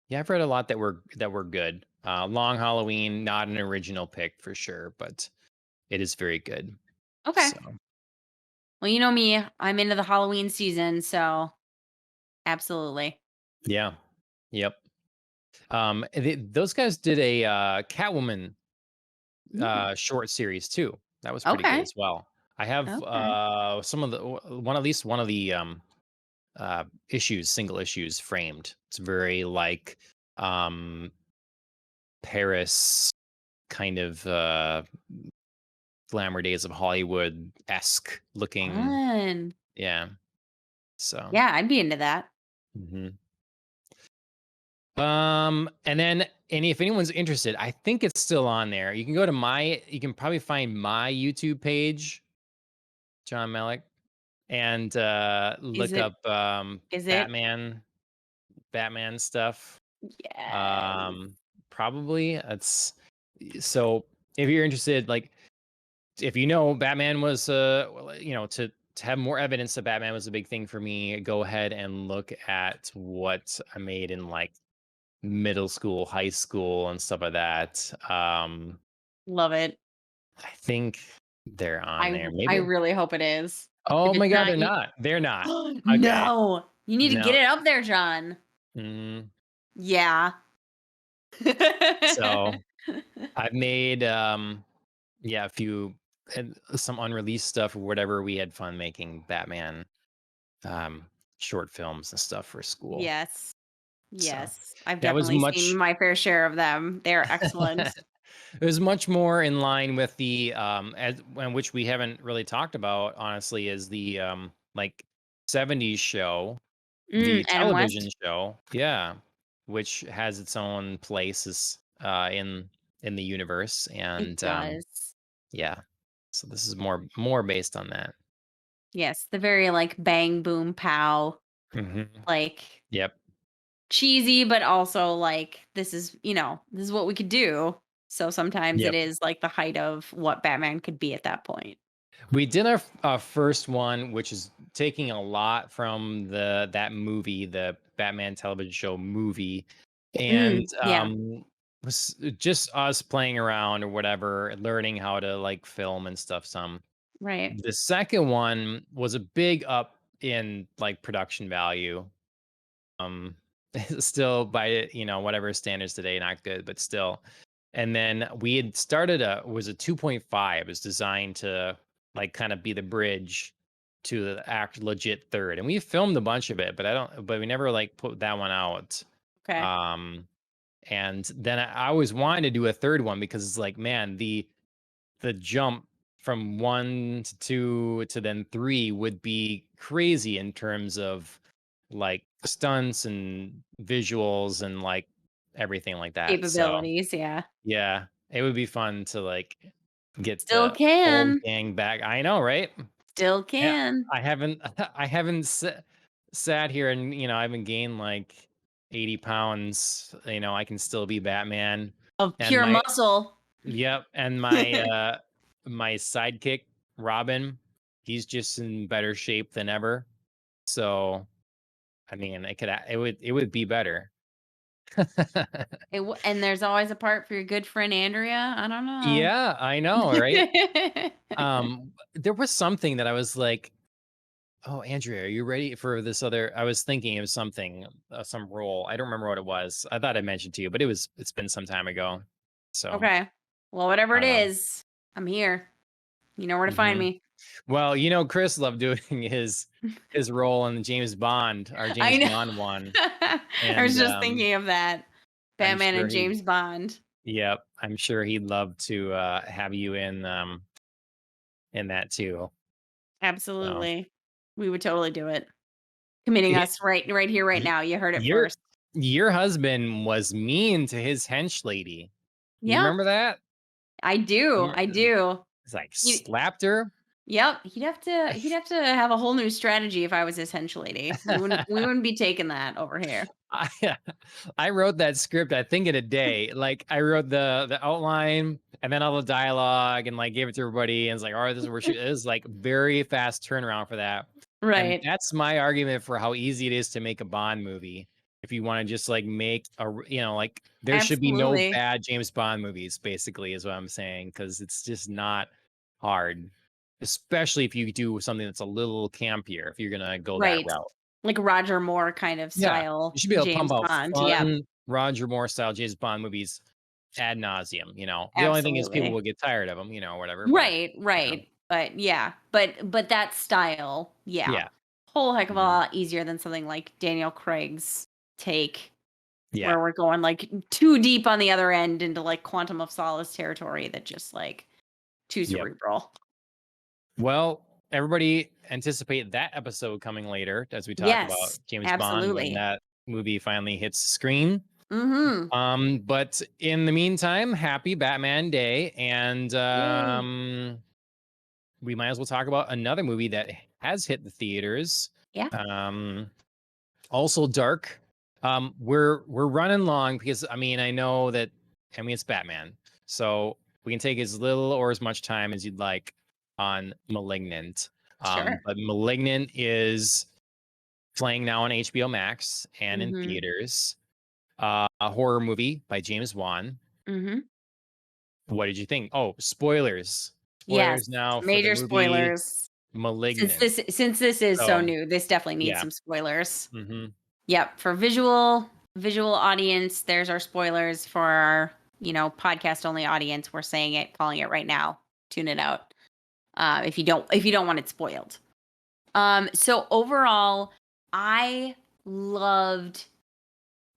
yeah, I've read a lot that were good. Long Halloween, not an original pick for sure, but it is very good. Okay. So Well, you know me, I'm into the Halloween season, so absolutely. yeah, yep. Those guys did a Catwoman Mm. short series too. That was pretty good Okay. as well. I have Okay. some of the one at least one of the issues, single issues framed. It's very like um Paris kind of glamour days of Hollywood esque looking. Fun. Yeah. So Yeah, I'd be into that. mhm. And if anyone's interested, I think it's still on there. You can go to you can probably find my YouTube page, John Malick, and Is look it? up Is it? Batman stuff. Yes. Um, Probably it's so if you're interested, like if you know Batman was to have more evidence that Batman was a big thing for me, go ahead and look at what I made in like middle school, high school, and stuff like that. Love it. I think they're on there. I Maybe. really hope it is. If Oh it's my God, not, they're not. They're not. Okay. no, you need to get No. it up there, John. Mm, Yeah. so I've made yeah, a few and some unreleased stuff or whatever. We had fun making Batman um short films and stuff for school. Yes. So Yes. I've that was definitely seen much my fair share of them. They're excellent. it was much more in line with the which we haven't really talked about, honestly, is the like 70s show, the Adam television West? show, yeah, which has its own places in the universe. It And does. yeah, so this is more based on that. Yes, the very, like, bang, boom, pow, Hmm. like, Yep. cheesy, but also, like, this is what we could do. So sometimes it Yep. is, like, the height of what Batman could be at that point. We did our first one, which is taking a lot from that movie, the Batman television show movie, and Yeah, was just us playing around or whatever, learning how to like film and stuff. Some right. the second one was a big up in like production value. Um, Still by whatever standards today, not good, but still. And then we had started was a 2.5. It was designed to like kind of be the bridge to the act legit third. And we filmed a bunch of it, but we never like put that one out. Okay. Um, and then I always wanted to do a third one because it's like, man, the jump from 1 to 2 to then 3 would be crazy in terms of like stunts and visuals and like everything like that. So Capabilities, yeah. yeah, it would be fun to like get Still the old can. gang back. I know, right? Still Yeah, can. I haven't I haven't sat here and I haven't gained like 80 pounds. I can still be Batman. Of And pure muscle. yep, and my sidekick, Robin, he's just in better shape than ever. So, I mean, it would be better. And there's always a part for your good friend Andrea. I don't know. Yeah, I know, right? There was something that I was like, "Oh, Andrea, are you ready for this other?" I was thinking of something, some role. I don't remember what it was. I thought I mentioned to you, but it's been some time ago. So, Okay. Well, whatever it um, is, I'm here. You know where to find mhm. me. Well, Chris loved doing his role in James Bond, our I James know. Bond one, I was and just thinking of that. I'm Batman sure and James Bond. yep, I'm sure he'd love to have you in that too. So Absolutely. We would totally do it. Committing y- us right here, right y- now. You heard it your first. your husband was mean to his hench lady. You Yeah, remember that? I do. You I do. It's like You slapped her. Yep, he'd have to have a whole new strategy if I was his hench lady. We wouldn't be taking that over here. I I wrote that script, I think, in a day. Like I wrote the outline and then all the dialogue and like gave it to everybody. And it's like, all right, this is where she is like very fast turnaround for that. And Right. that's my argument for how easy it is to make a Bond movie. If you want to just like make like there should be no Absolutely. bad James Bond movies, basically, is what I'm saying. Cause it's just not hard. Especially if you do something that's a little campier, if you're gonna go that Right. route. Like Roger Moore kind of Yeah, you style should be able to pump James out Bond. Yep. fun Roger Moore style James Bond movies ad nauseum. The only thing is people Absolutely. will get tired of them, whatever. But Right, you know, right. But yeah, but that style, yeah. yeah, Whole heck of a mhm, lot easier than something like Daniel Craig's take yeah. where we're going like too deep on the other end into like Quantum of Solace territory that just like too Yep. cerebral. Well, everybody anticipate that episode coming later as we talk about Yes, James Bond when absolutely. that movie finally hits screen. Mm-hmm. But in the meantime, happy Batman Day, and Yay. we might as well talk about another movie that has hit the theaters. Yeah, Um, Also dark. We're running long because I know that it's Batman, so we can take as little or as much time as you'd like on Malignant. sure. But Malignant is playing now on HBO Max and in Mm-hmm. theaters. A horror movie by James Wan. Mm-hmm. What did you think? Oh, spoilers! Yes. Spoilers now for the Major movie spoilers. Malignant. Since this is so So new, this definitely needs yeah. some spoilers. Hmm. Yep. For visual audience, there's our spoilers. For our, podcast only audience, we're saying it, calling it right now. Tune it out. If you don't want it spoiled. So overall, I loved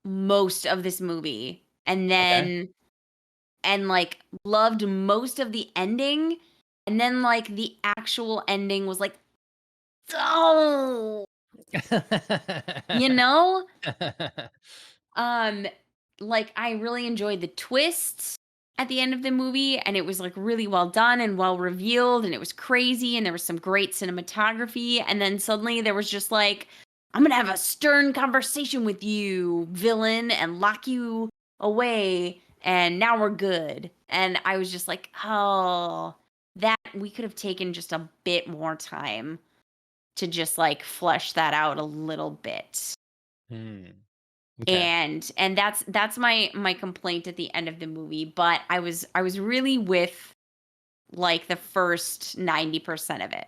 most of this movie, and Okay. then like loved most of the ending, and then like the actual ending was like, oh, you know? Um, like I really enjoyed the twists at the end of the movie, and it was like really well done and well revealed, and it was crazy, and there was some great cinematography, and then suddenly there was just like, I'm gonna have a stern conversation with you, villain, and lock you away, and now we're good. And I was just like, oh, that we could have taken just a bit more time to just like flesh that out a little bit. Hmm. Okay. And that's my complaint at the end of the movie, but I was really with like the first 90% of it.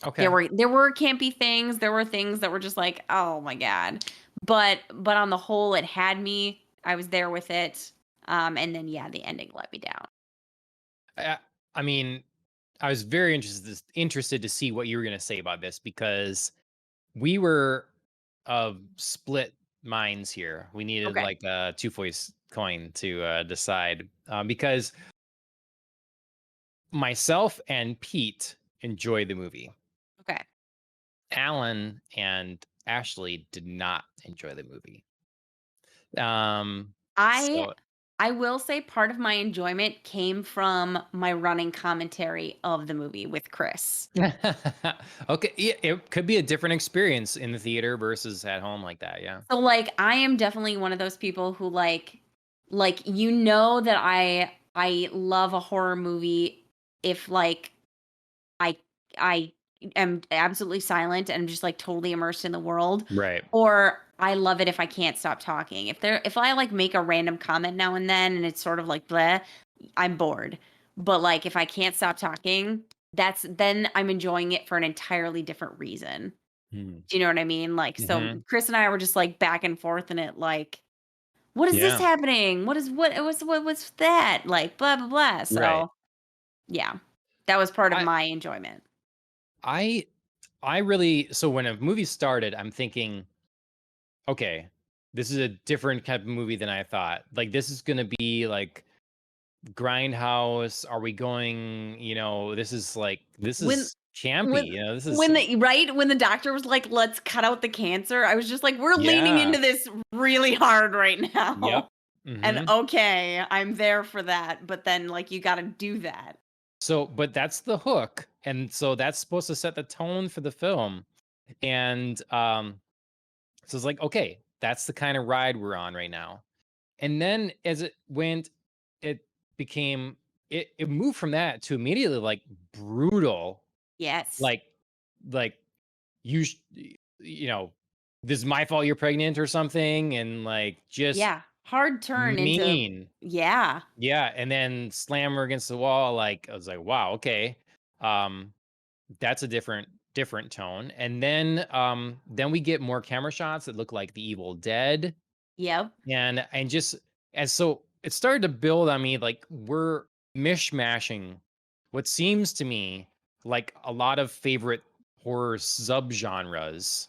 there Okay. were there were campy things, there were things that were just like, oh my god, but on the whole it had me. I was there with it. And then yeah, the ending let me down. I, I mean, I was very interested to see what you were going to say about this because we were of split minds here. We needed Okay. like a two-voice coin to decide because myself and Pete enjoyed the movie. Okay. Alan and Ashley did not enjoy the movie. Um, I so I will say part of my enjoyment came from my running commentary of the movie with Chris. okay, yeah, it could be a different experience in the theater versus at home like that. Yeah. So, like, I am definitely one of those people who that I love a horror movie if, like, I I am absolutely silent and just, like, totally immersed in the world, Right. or I love it if I can't stop talking. If I, like, make a random comment now and then and it's sort of like, "Bleh," I'm bored. But, like, if I can't stop talking, then I'm enjoying it for an entirely different reason. Do you know what I mean? Like, so Hmm. Chris and I were just like back and forth in it, like, what is this Yeah. happening? What's that? Like, blah blah blah. Right. So yeah, that was part of I my enjoyment. I I really so when a movie started, I'm thinking, okay, this is a different type of movie than I thought. Like this is gonna be like Grindhouse. Are we going, this When is campy, when this is when the right when the doctor was like, let's cut out the cancer, I was just like, we're leaning yeah. into this really hard right Yep. now. And Hmm. okay, I'm there for that, but then like you got to do that. So, but that's the hook. And so that's supposed to set the tone for the film. And so it's like, okay, that's the kind of ride we're on right now. And then as it went, it became it moved from that to immediately like brutal, Yes. like like you sh- you know, this is my fault you're pregnant or something, and like just Yeah. Hard turn into mean. yeah. Yeah, and then slam her against the wall. Like I was like, wow, okay. Um, that's a different tone. And then we get more camera shots that look like the Evil Dead. Yep. And just and so it started to build on me like we're mishmashing what seems to me like a lot of favorite horror subgenres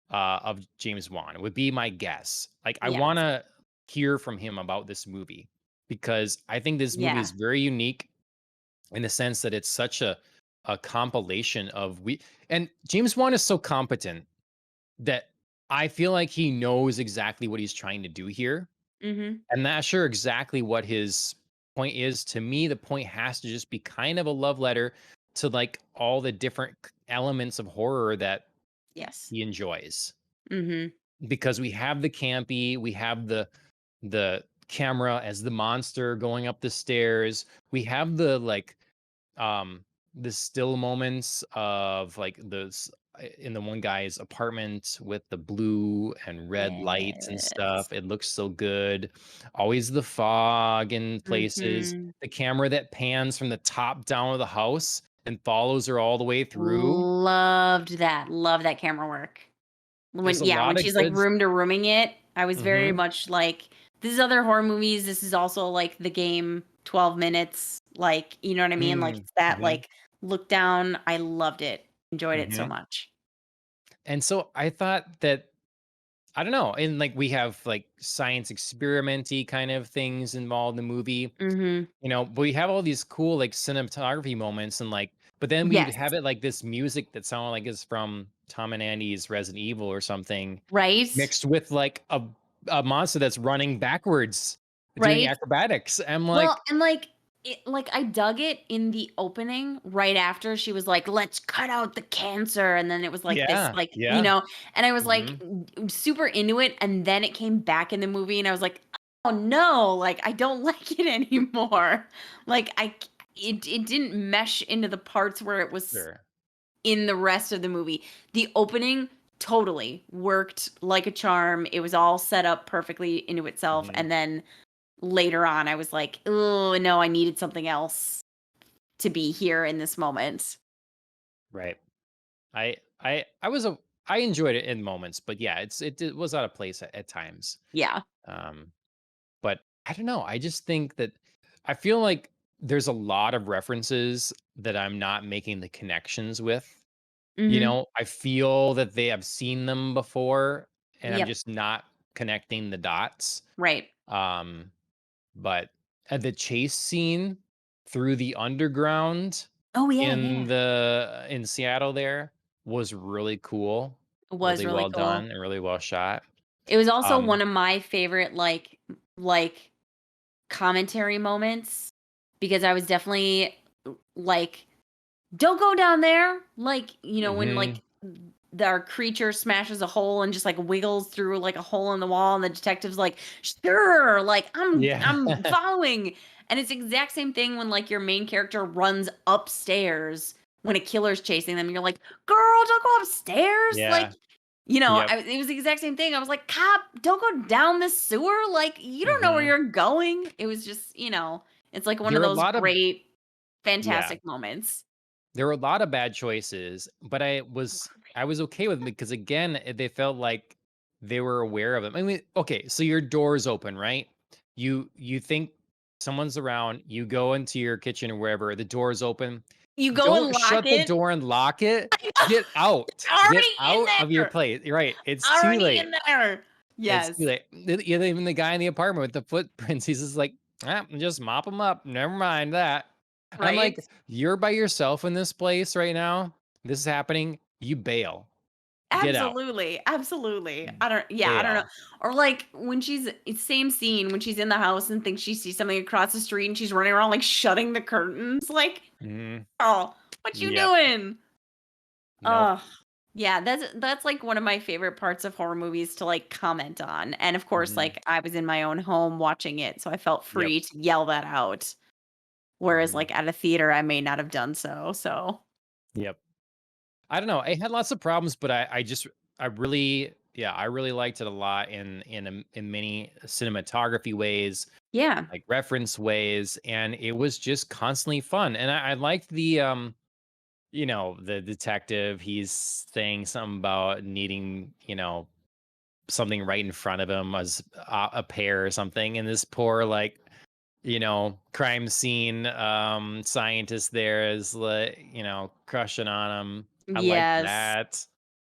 of James Wan would be my guess. Like I want Yes. to hear from him about this movie because I think this movie is Yeah. very unique in the sense that it's such a compilation of we and James Wan is so competent that I feel like he knows exactly what he's trying to do here. Mhm. I'm not sure exactly what his point is. To me, the point has to just be kind of a love letter to like all the different elements of horror that Yes. he enjoys. Mhm. Because we have the campy, we have the camera as the monster going up the stairs. We have the like the still moments of like those in the one guy's apartment with the blue and red lights and Yes. stuff. It looks so good. Always the fog in places. Mhm. The camera that pans from the top down of the house and follows her all the way through. Loved that. Love that camera work. There's a When lot of she's, like, good. room to rooming it, I was very Mhm. much like, "This is other horror movies, this is also, like, the game 12 minutes," like, you know what I mean? Like, Mm. it's that, Mhm. like, look down, I loved it, enjoyed it so Mhm. much. And so I thought that I don't know, and like we have like science experimenty kind of things involved in the movie. Mhm. But we have all these cool like cinematography moments and like but then we'd Yes. have it like this music that sounded like it's from Tom and Andy's Resident Evil or something, Right? mixed with like a monster that's running backwards doing Right? acrobatics. I'm Well, like, and, I dug it in the opening right after she was like, "Let's cut out the cancer," and then it was like this, yeah, like, yeah. and I was, like, Hmm. super into it, and then it came back in the movie, and I was like, "Oh, no, like, I don't like it anymore." Like, it didn't mesh into the parts where it was Sure. in the rest of the movie. The opening totally worked like a charm. It was all set up perfectly into itself, Hmm. and then later on, I was like, "Oh, no, I needed something else to be here in this moment." Right. I was a I enjoyed it in moments, but yeah, it was out of place at times. Yeah. Um, but I don't know. I just think that I feel like there's a lot of references that I'm not making the connections with. Mhm. I feel that they have seen them before and I'm Yep. just not connecting the dots. Right. Um, but the chase scene through the underground Oh, yeah, in yeah. Seattle there was really cool, It was really really well cool. done, and really well shot. It was also Um, one of my favorite, like, commentary moments because I was definitely, like, "Don't go down there!" Like, when, mhm, like, our creature smashes a hole and just, like, wiggles through, like, a hole in the wall, and the detective's like, "Sure, like, yeah, I'm following." And it's the exact same thing when, like, your main character runs upstairs when a killer's chasing them, and you're like, "Girl, don't go upstairs." Like, yeah, yep, it was the exact same thing. I was like, "Cop, don't go down this sewer. Like, you don't know where mhm. you're going." It was just, it's like one There of are a those lot of great, yeah, fantastic moments. there were a lot of bad choices, but I was okay with it because again, they felt like they were aware of them. I mean, okay, so your door's open, right? You think someone's around, you go into your kitchen or wherever, the door's open. You go and Don't lock shut the it. door and lock it. Get It's out. Get already in out of your there. place. You're right. It's too Already late. in there. It's too Yes. late. Even the guy in the apartment with the footprints, he's just like, just mop them up. Never mind that. I'm Right? like, you're by yourself in this place right now. This is happening. You bail. Get out. Absolutely. Absolutely. I don't know. Bail. Or like when it's same scene when she's in the house and thinks she sees something across the street and she's running around like shutting the curtains. Like, Mhm. oh, what you Yep. doing? Nope. Oh, yeah, that's like one of my favorite parts of horror movies to like comment on. And of course, Mhm. like I was in my own home watching it, so I felt Yep. free to yell that out. Whereas Mhm. like at a theater, I may not have done so. So Yep. I don't know. I had lots of problems, but I really yeah, I really liked it a lot in many cinematography ways, yeah. like reference ways, and it was just constantly fun. And I liked the detective. He's saying something about needing, something right in front of him as a pear or something, and this poor like crime scene scientist there is like, crushing on him. I like Yes. that,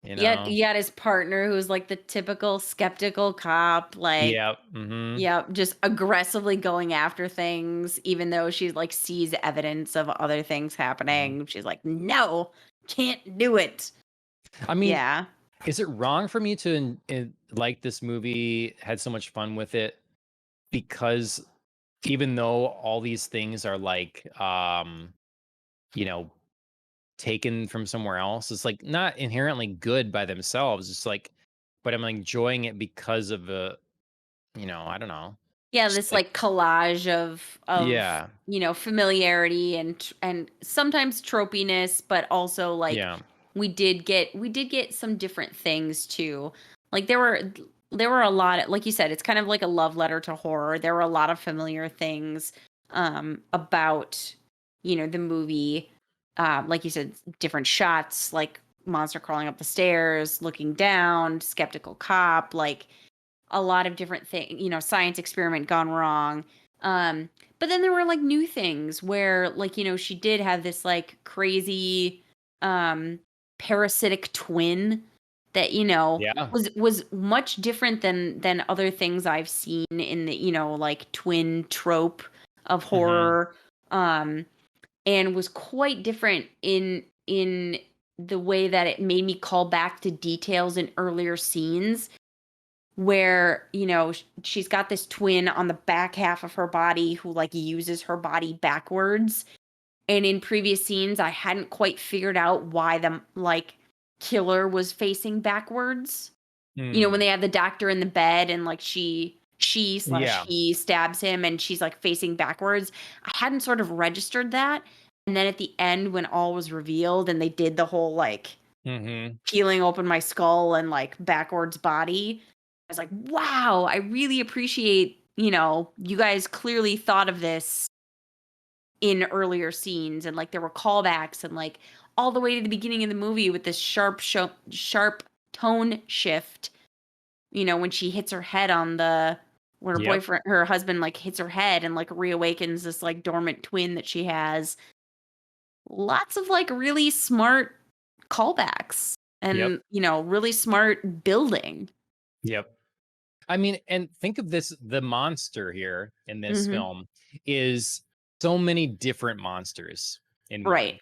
you Yet know. you had his partner who's like the typical skeptical cop, like, Yeah. Mhm. yep, just aggressively going after things, even though she like sees evidence of other things Mhm. happening. She's like, no, can't do it. I mean, Yeah. is it wrong for me to like this movie, had so much fun with it? because even though all these things are like, you know, taken from somewhere else, it's like not inherently good by themselves. It's like, but I'm enjoying it because of I don't know. Yeah, Just this like, like collage of yeah, familiarity and sometimes tropiness, but also like yeah, we did get some different things too. Like there were a lot of, like you said, it's kind of like a love letter to horror. There were a lot of familiar things about the movie. Like you said, different shots, like monster crawling up the stairs, looking down, skeptical cop, like a lot of different things, science experiment gone wrong. But then there were like new things where like, she did have this like crazy um parasitic twin that, yeah. was much different than other things I've seen in the, like twin trope of Hmm. horror. Um and was quite different in the way that it made me call back to details in earlier scenes where she's got this twin on the back half of her body who like uses her body backwards, and in previous scenes I hadn't quite figured out why the like killer was facing backwards. When Mm. they have the doctor in the bed and like she slash Yeah. he stabs him and she's like facing backwards. I hadn't sort of registered that, and then at the end when all was revealed and they did the whole like Hmm. peeling open my skull and like backwards body, I was like, wow, I really appreciate, you guys clearly thought of this in earlier scenes, and like there were callbacks and like all the way to the beginning of the movie with this sharp tone shift, when she hits her head on the when Yep. her husband like hits her head and like reawakens this like dormant twin that she has. Lots of like really smart callbacks Yep. and, really smart building. Yep. I mean, and think of this, the monster here in this Mhm. film is so many different monsters in Right.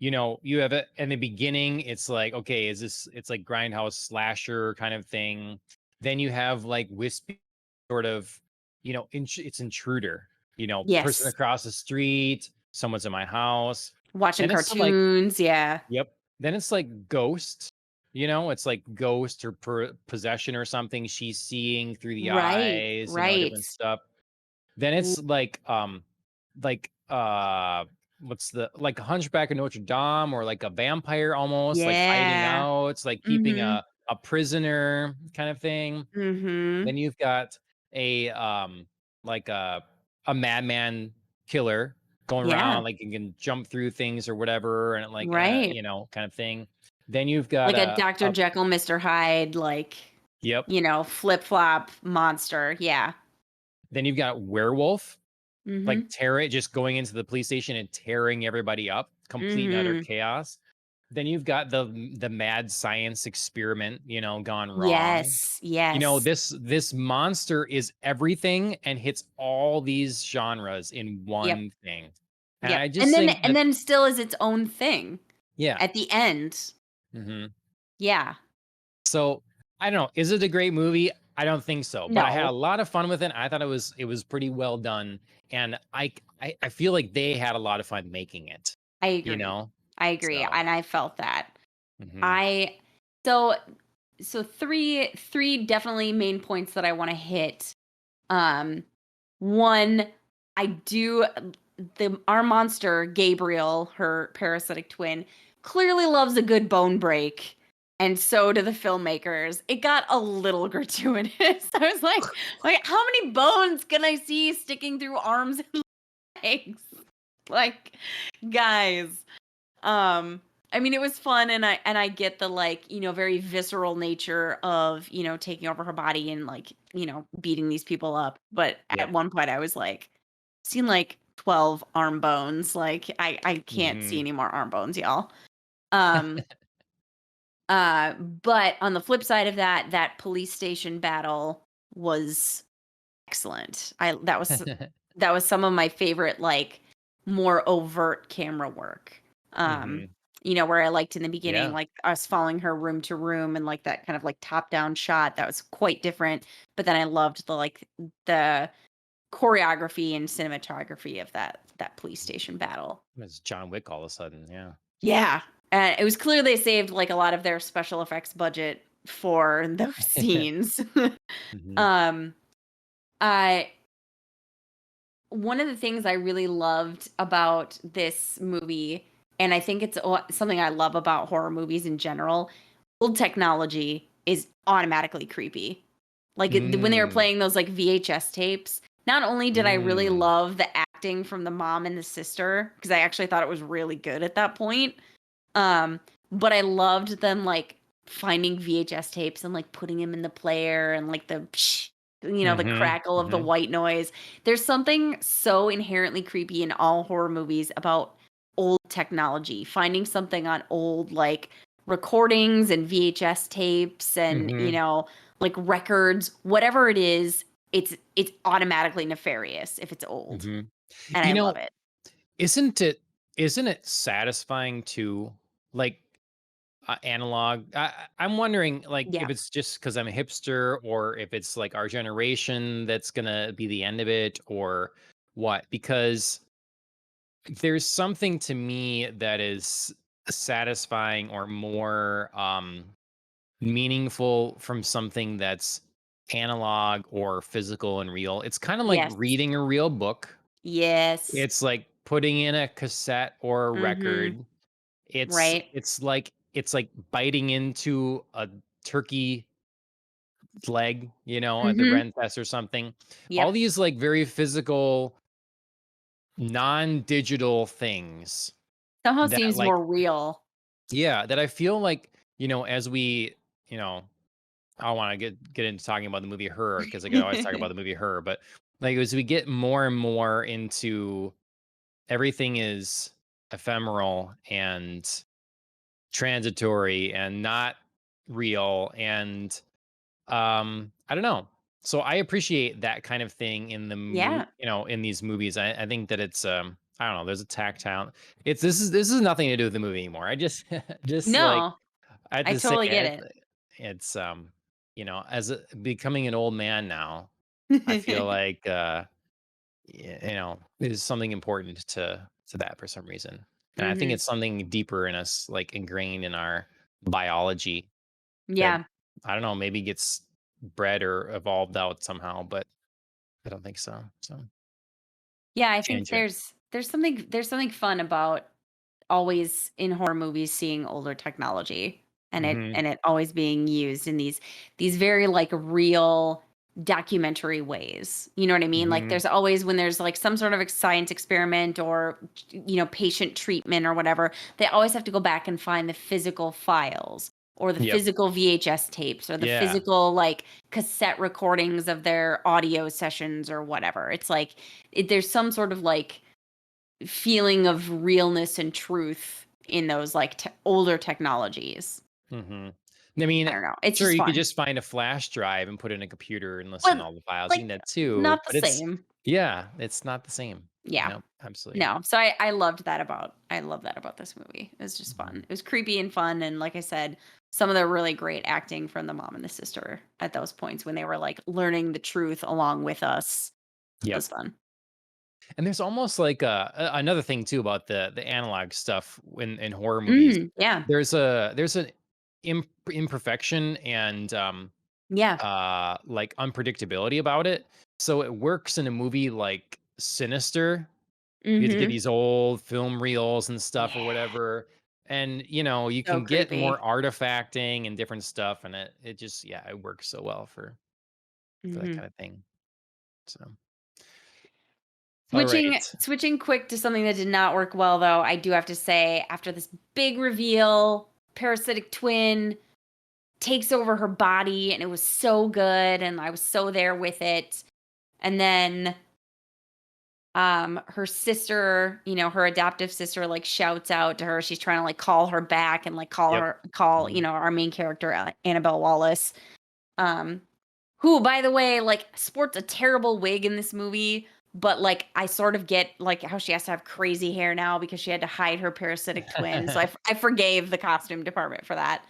one. You have it in the beginning, it's like, okay, it's like grindhouse slasher kind of thing. Then you have like wispy sort of, it's intruder, person Yes. across the street, someone's in my house. Watching Then it's like, cartoons, yeah. yep. Then it's like ghost, it's like ghost or possession or something. She's seeing through the Right, eyes, right. different stuff. Then L it's like what's the like Hunchback of Notre Dame or like a vampire almost like hiding Yeah. out. It's like keeping Mhm, a prisoner kind of thing. mhm. Then you've got a like a madman killer going Yeah, around like you can jump through things or whatever and like right. kind of thing. Then you've got Like a Dr. a Jekyll, Mr. Hyde, like, yep. flip-flop monster, yeah. Then you've got werewolf like Mhm, tear it just going into the police station and tearing everybody up, complete and utter mhm. chaos. Then you've got the mad science experiment, gone wrong. Yes, yes. This monster is everything and hits all these genres in Yep, one thing. And yep. I And just then think and that then still is its own thing yeah. at the end. Mhm. Yeah. So, I don't know, is it a great movie? I don't think so, but I had a No, lot of fun with it. I thought it was pretty well done, and I feel like they had a lot of fun making it, I you agree. know? I agree, So, and I felt that. mhm. I so so three definitely main points that I want to hit. Um One, I do the our monster Gabriel, her parasitic twin, clearly loves a good bone break. And so do the filmmakers. It got a little gratuitous. I was like, how many bones can I see sticking through arms and legs? Like, guys. Um, I mean, it was fun, and I get the like, very visceral nature of, taking over her body and like, beating these people up. But at Yep. one point I was like, seen like 12 arm bones. Like I can't see Mhm. any more arm bones, y'all. Um, but on the flip side of that, that police station battle was excellent. I that was some of my favorite, like, more overt camera work. Mhm. Where I liked in the beginning, Yeah. like, us following her room to room and, like, that kind of, like, top-down shot, that was quite different, but then I loved the choreography and cinematography of that police station battle. It's John Wick all of a sudden. Yeah. Yeah, it was clear they saved, like, a lot of their special effects budget for those scenes. Hmm. Um, I one of the things I really loved about this movie, and I think it's something I love about horror movies in general, old technology is automatically creepy. Like, when they were Mm, playing those, like, VHS tapes, not only did I really mm, love the acting from the mom and the sister, because I actually thought it was really good at that point, um, but I loved them, like, finding VHS tapes and, like, putting them in the player and, like, the hmm, crackle of the hmm, white noise. There's something so inherently creepy in all horror movies about old technology, finding something on old, like, recordings and VHS tapes and, hmm, like, records, whatever it is, it's automatically nefarious if it's old, hmm. and I You love know, it. isn't it isn't it satisfying to like analog? I'm wondering like Yeah. if it's just because I'm a hipster or if it's like our generation that's gonna be the end of it or what? Because there's something to me that is satisfying or more meaningful from something that's analog or physical and real. It's kind of like Yes. reading a real book. Yes. It's like putting in a cassette or a Mhm. record. It's Right. it's like it's like biting into a turkey leg, at the Mhm. Ren Fest or something. All Yep. these like very physical, non-digital things Somehow that seems like more real. yeah, that I feel like, as we, you know, I don't want to get into talking about the movie Her because I could always talk about the movie Her, but like as we get more and more into everything is ephemeral and transitory and not real and I don't know. So I appreciate that kind of thing in the Yeah. in these movies. I think that it's I don't know, there's a tactile. This is nothing to do with the movie anymore. I just just like No, I have I to say totally get it. it. It's as becoming an old man now, I feel like there's something important to that for some reason. And I think Mhm. it's something deeper in us, like ingrained in our biology that Yeah. I don't know, maybe gets bred or evolved out somehow, but I don't think so. So Yeah, I think tangent. there's something fun about always in horror movies seeing older technology and it Hmm. and it always being used in these very like real documentary ways. You know what I mean? Like Hmm. there's always when there's like some sort of science experiment or patient treatment or whatever, they always have to go back and find the physical files or the Yep. physical VHS tapes or the Yeah. physical like cassette recordings of their audio sessions or whatever. It's like there's some sort of like feeling of realness and truth in those like older technologies. Hmm. I mean, I don't know. It's sure, just you could fun. just find a flash drive and put it in a computer and listen to But all the files. You like can do that too, not the but it's same. yeah, it's not the same. Yeah. No, absolutely. No. So I love that about this movie. It was just fun. Mhm. It was creepy and fun and like I said, some of the really great acting from the mom and the sister at those points when they were like learning the truth along with us. It Yep. was fun. And there's almost like another thing too about the analog stuff in horror movies. Yeah. There's an imperfection and Yeah. like unpredictability about it. So it works in a movie like Sinister. You get Mhm. these old film reels and stuff or Yeah. whatever. And you So can get more creepy. artifacting and different stuff and it just it works so well for that Mhm. kind of thing. So all Switching right. switching quick to something that did not work well though, I do have to say after this big reveal, parasitic twin takes over her body and it was so good and I was so there with it. And then her sister, her adoptive sister like shouts out to her. She's trying to like call her back and like Yep. call, Mhm. our main character Annabelle Wallace. Um who, by the way, like, sports a terrible wig in this movie, but, like, I sort of get, like, how she has to have crazy hair now because she had to hide her parasitic twin, so I forgave the costume department for that.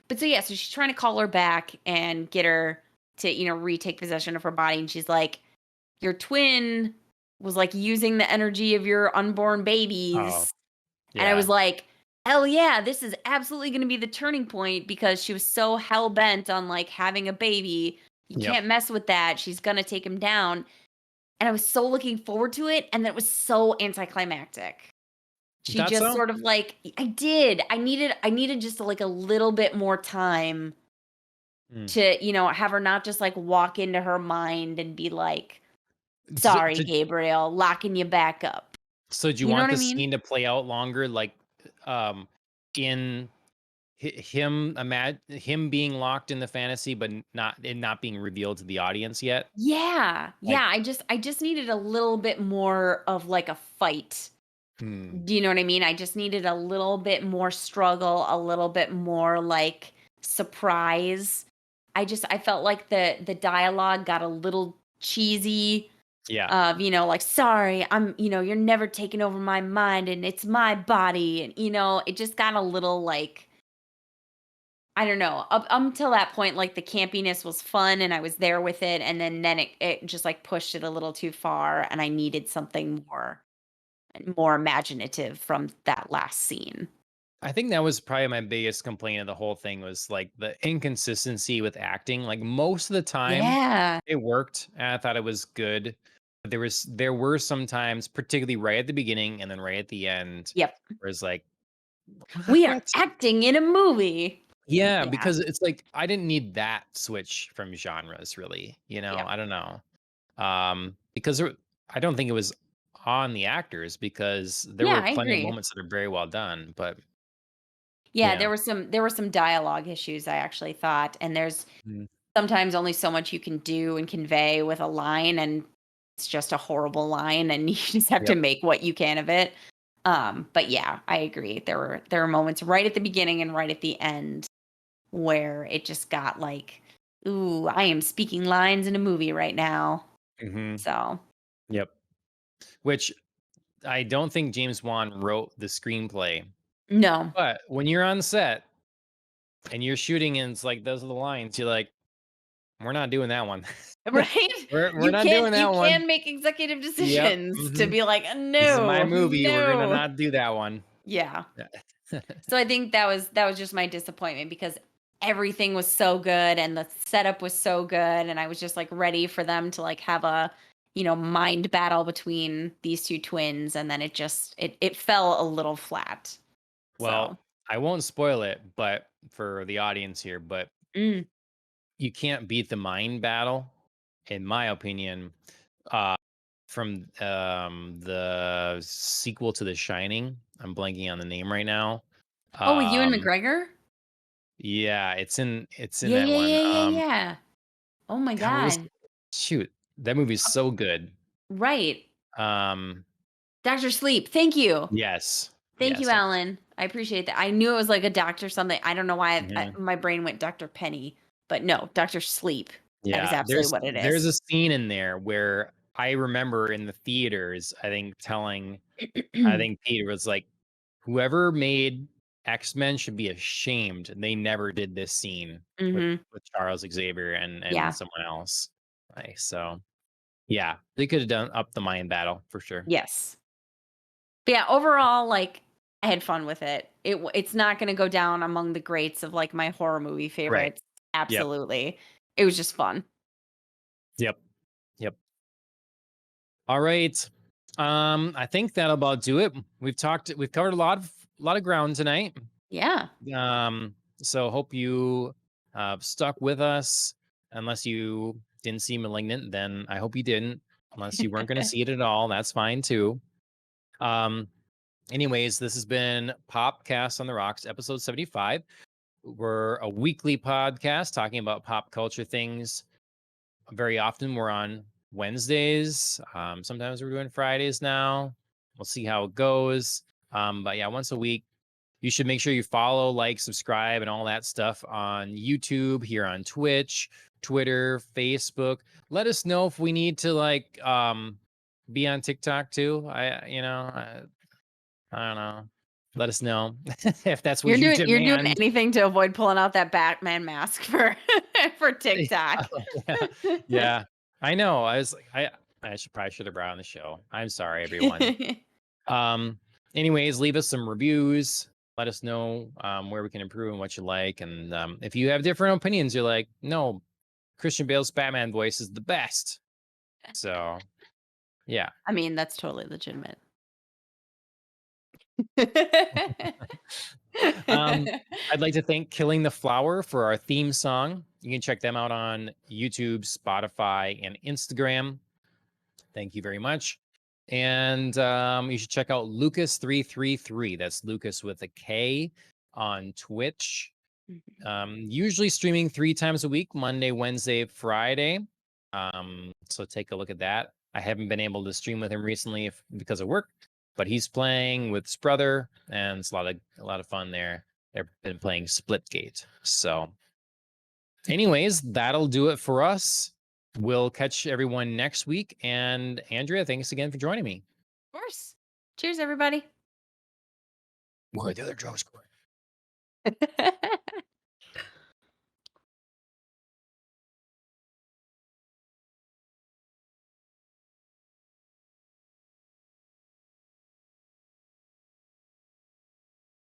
But so, yeah, so she's trying to call her back and get her to, retake possession of her body, and she's like, your twin was like using the energy of your unborn Oh, babies. And I was yeah. like, hell yeah, this is absolutely going to be the turning point because she was so hell bent on like having a baby. You Yep. can't mess with that. She's going to take him down. And I was so looking forward to it. And then it was so anticlimactic. You She thought just so? sort of like, I did. I needed just like a little bit more time Mm. to, have her not just like walk into her mind and be like, So, sorry, Gabriel, locking you back up. do you You know want what I the mean? scene to play out longer, like, in him being locked in the fantasy, but not being revealed to the audience yet? Yeah. Like, Yeah, I just needed a little bit more of like a fight. hmm, Do you know what I mean? I just needed a little bit more struggle, a little bit more like surprise. I felt like the dialogue got a little cheesy yeah. of, like, sorry, you're never taking over my mind and it's my body. And, it just got a little like, I don't know. Up until that point, like the campiness was fun and I was there with it. And then it just like pushed it a little too far. And I needed something more imaginative from that last scene. I think that was probably my biggest complaint of the whole thing was like the inconsistency with acting. Like most of the time Yeah. it worked and I thought it was good. But there were some times, particularly right at the beginning and then right at the end, Yep. where it's like, We are what? acting in a movie. Yeah, Yeah. because it's like I didn't need that switch from genres really, Yep. I don't know. Because I don't think it was on the actors because there Yeah, were I plenty of agree. moments that are very well done, but Yeah, yeah. there were some dialogue issues I actually thought, and there's Mhm. sometimes only so much you can do and convey with a line, and it's just a horrible line, and you just have to Yep. make what you can of it. But yeah, I agree. There were moments right at the beginning and right at the end where it just got like, ooh, I am speaking lines in a movie right now. Mhm. So Yep. Which I don't think James Wan wrote the screenplay, no, but when you're on set and you're shooting and it's like those are the lines, you're like, we're not doing that one. right? We're You not doing can you that one. can make executive Yep. decisions to Mhm. be like, This is my no, movie. We're gonna no. not do that one. Yeah. Yeah. So I think that was just my disappointment because everything was so good and the setup was so good and I was just like ready for them to like have a mind battle between these two twins and then it fell a little flat. So, Well, I won't spoil it, but for the audience here, but mm. you can't beat the mind battle, in my opinion, uh, from the sequel to The Shining. I'm blanking on the name right now. Oh, with Ewan Um, McGregor? yeah, it's in Yeah, that yeah, one. yeah, yeah, yeah. Oh my God, what was god. shoot, that movie's so good. Right. Um, Doctor Sleep. Thank you. yes, Thank you, yes, yes. Alan. I appreciate that. I knew it was like a doctor something. I don't know why Mhm. my brain went Dr. Penny, but no, Dr. Sleep. That is Yeah, absolutely what it there's is. a scene in there where I remember in the theaters, I think Peter was like, "Whoever made X-Men should be ashamed. They never did this scene with Mhm. Charles Xavier and Yeah. someone else." Like, so, yeah, they could have done up the mind battle for sure. Yes. But yeah, overall, like, I had fun with it. It's not gonna go down among the greats of, like, my horror movie Right. favorites. Yep. Absolutely. It was just fun. Yep. Yep. All right. I think that'll about do it. We've covered a lot of ground tonight. Yeah. So hope you stuck with us. Unless you didn't see Malignant, then I hope you didn't. Unless you weren't going to see it at all, that's fine too. Um, anyways, this has been Popcast on the Rocks, episode 75. We're a weekly podcast talking about pop culture things. Very often we're on Wednesdays. Sometimes we're doing Fridays now. We'll see how it goes. But yeah, once a week. You should make sure you follow, like, subscribe, and all that stuff on YouTube, here on Twitch, Twitter, Facebook. Let us know if we need to be on TikTok too. I don't know. Let us know if that's what You're you doing you're doing demand. anything to avoid pulling out that Batman mask for for TikTok. Yeah, yeah. I know. I was like, I should have brought on the show. I'm sorry, everyone. Um, anyways, leave us some reviews. Let us know where we can improve and what you like. And if you have different opinions, you're like, no, Christian Bale's Batman voice is the best. So, yeah. I mean, that's totally legitimate. I'd like to thank Killing the Flower for our theme song. You can check them out on YouTube, Spotify, and Instagram. Thank you very much. And you should check out Lucas333. That's Lucas with a K on Twitch. Usually streaming 3 times a week, Monday, Wednesday, Friday. So take a look at that. I haven't been able to stream with him recently because of work, but he's playing with his brother, and it's a lot of fun there. They've been playing Splitgate. So, anyways, that'll do it for us. We'll catch everyone next week. And Andrea, thanks again for joining me. Of course. Cheers, everybody. Boy, the other drugs.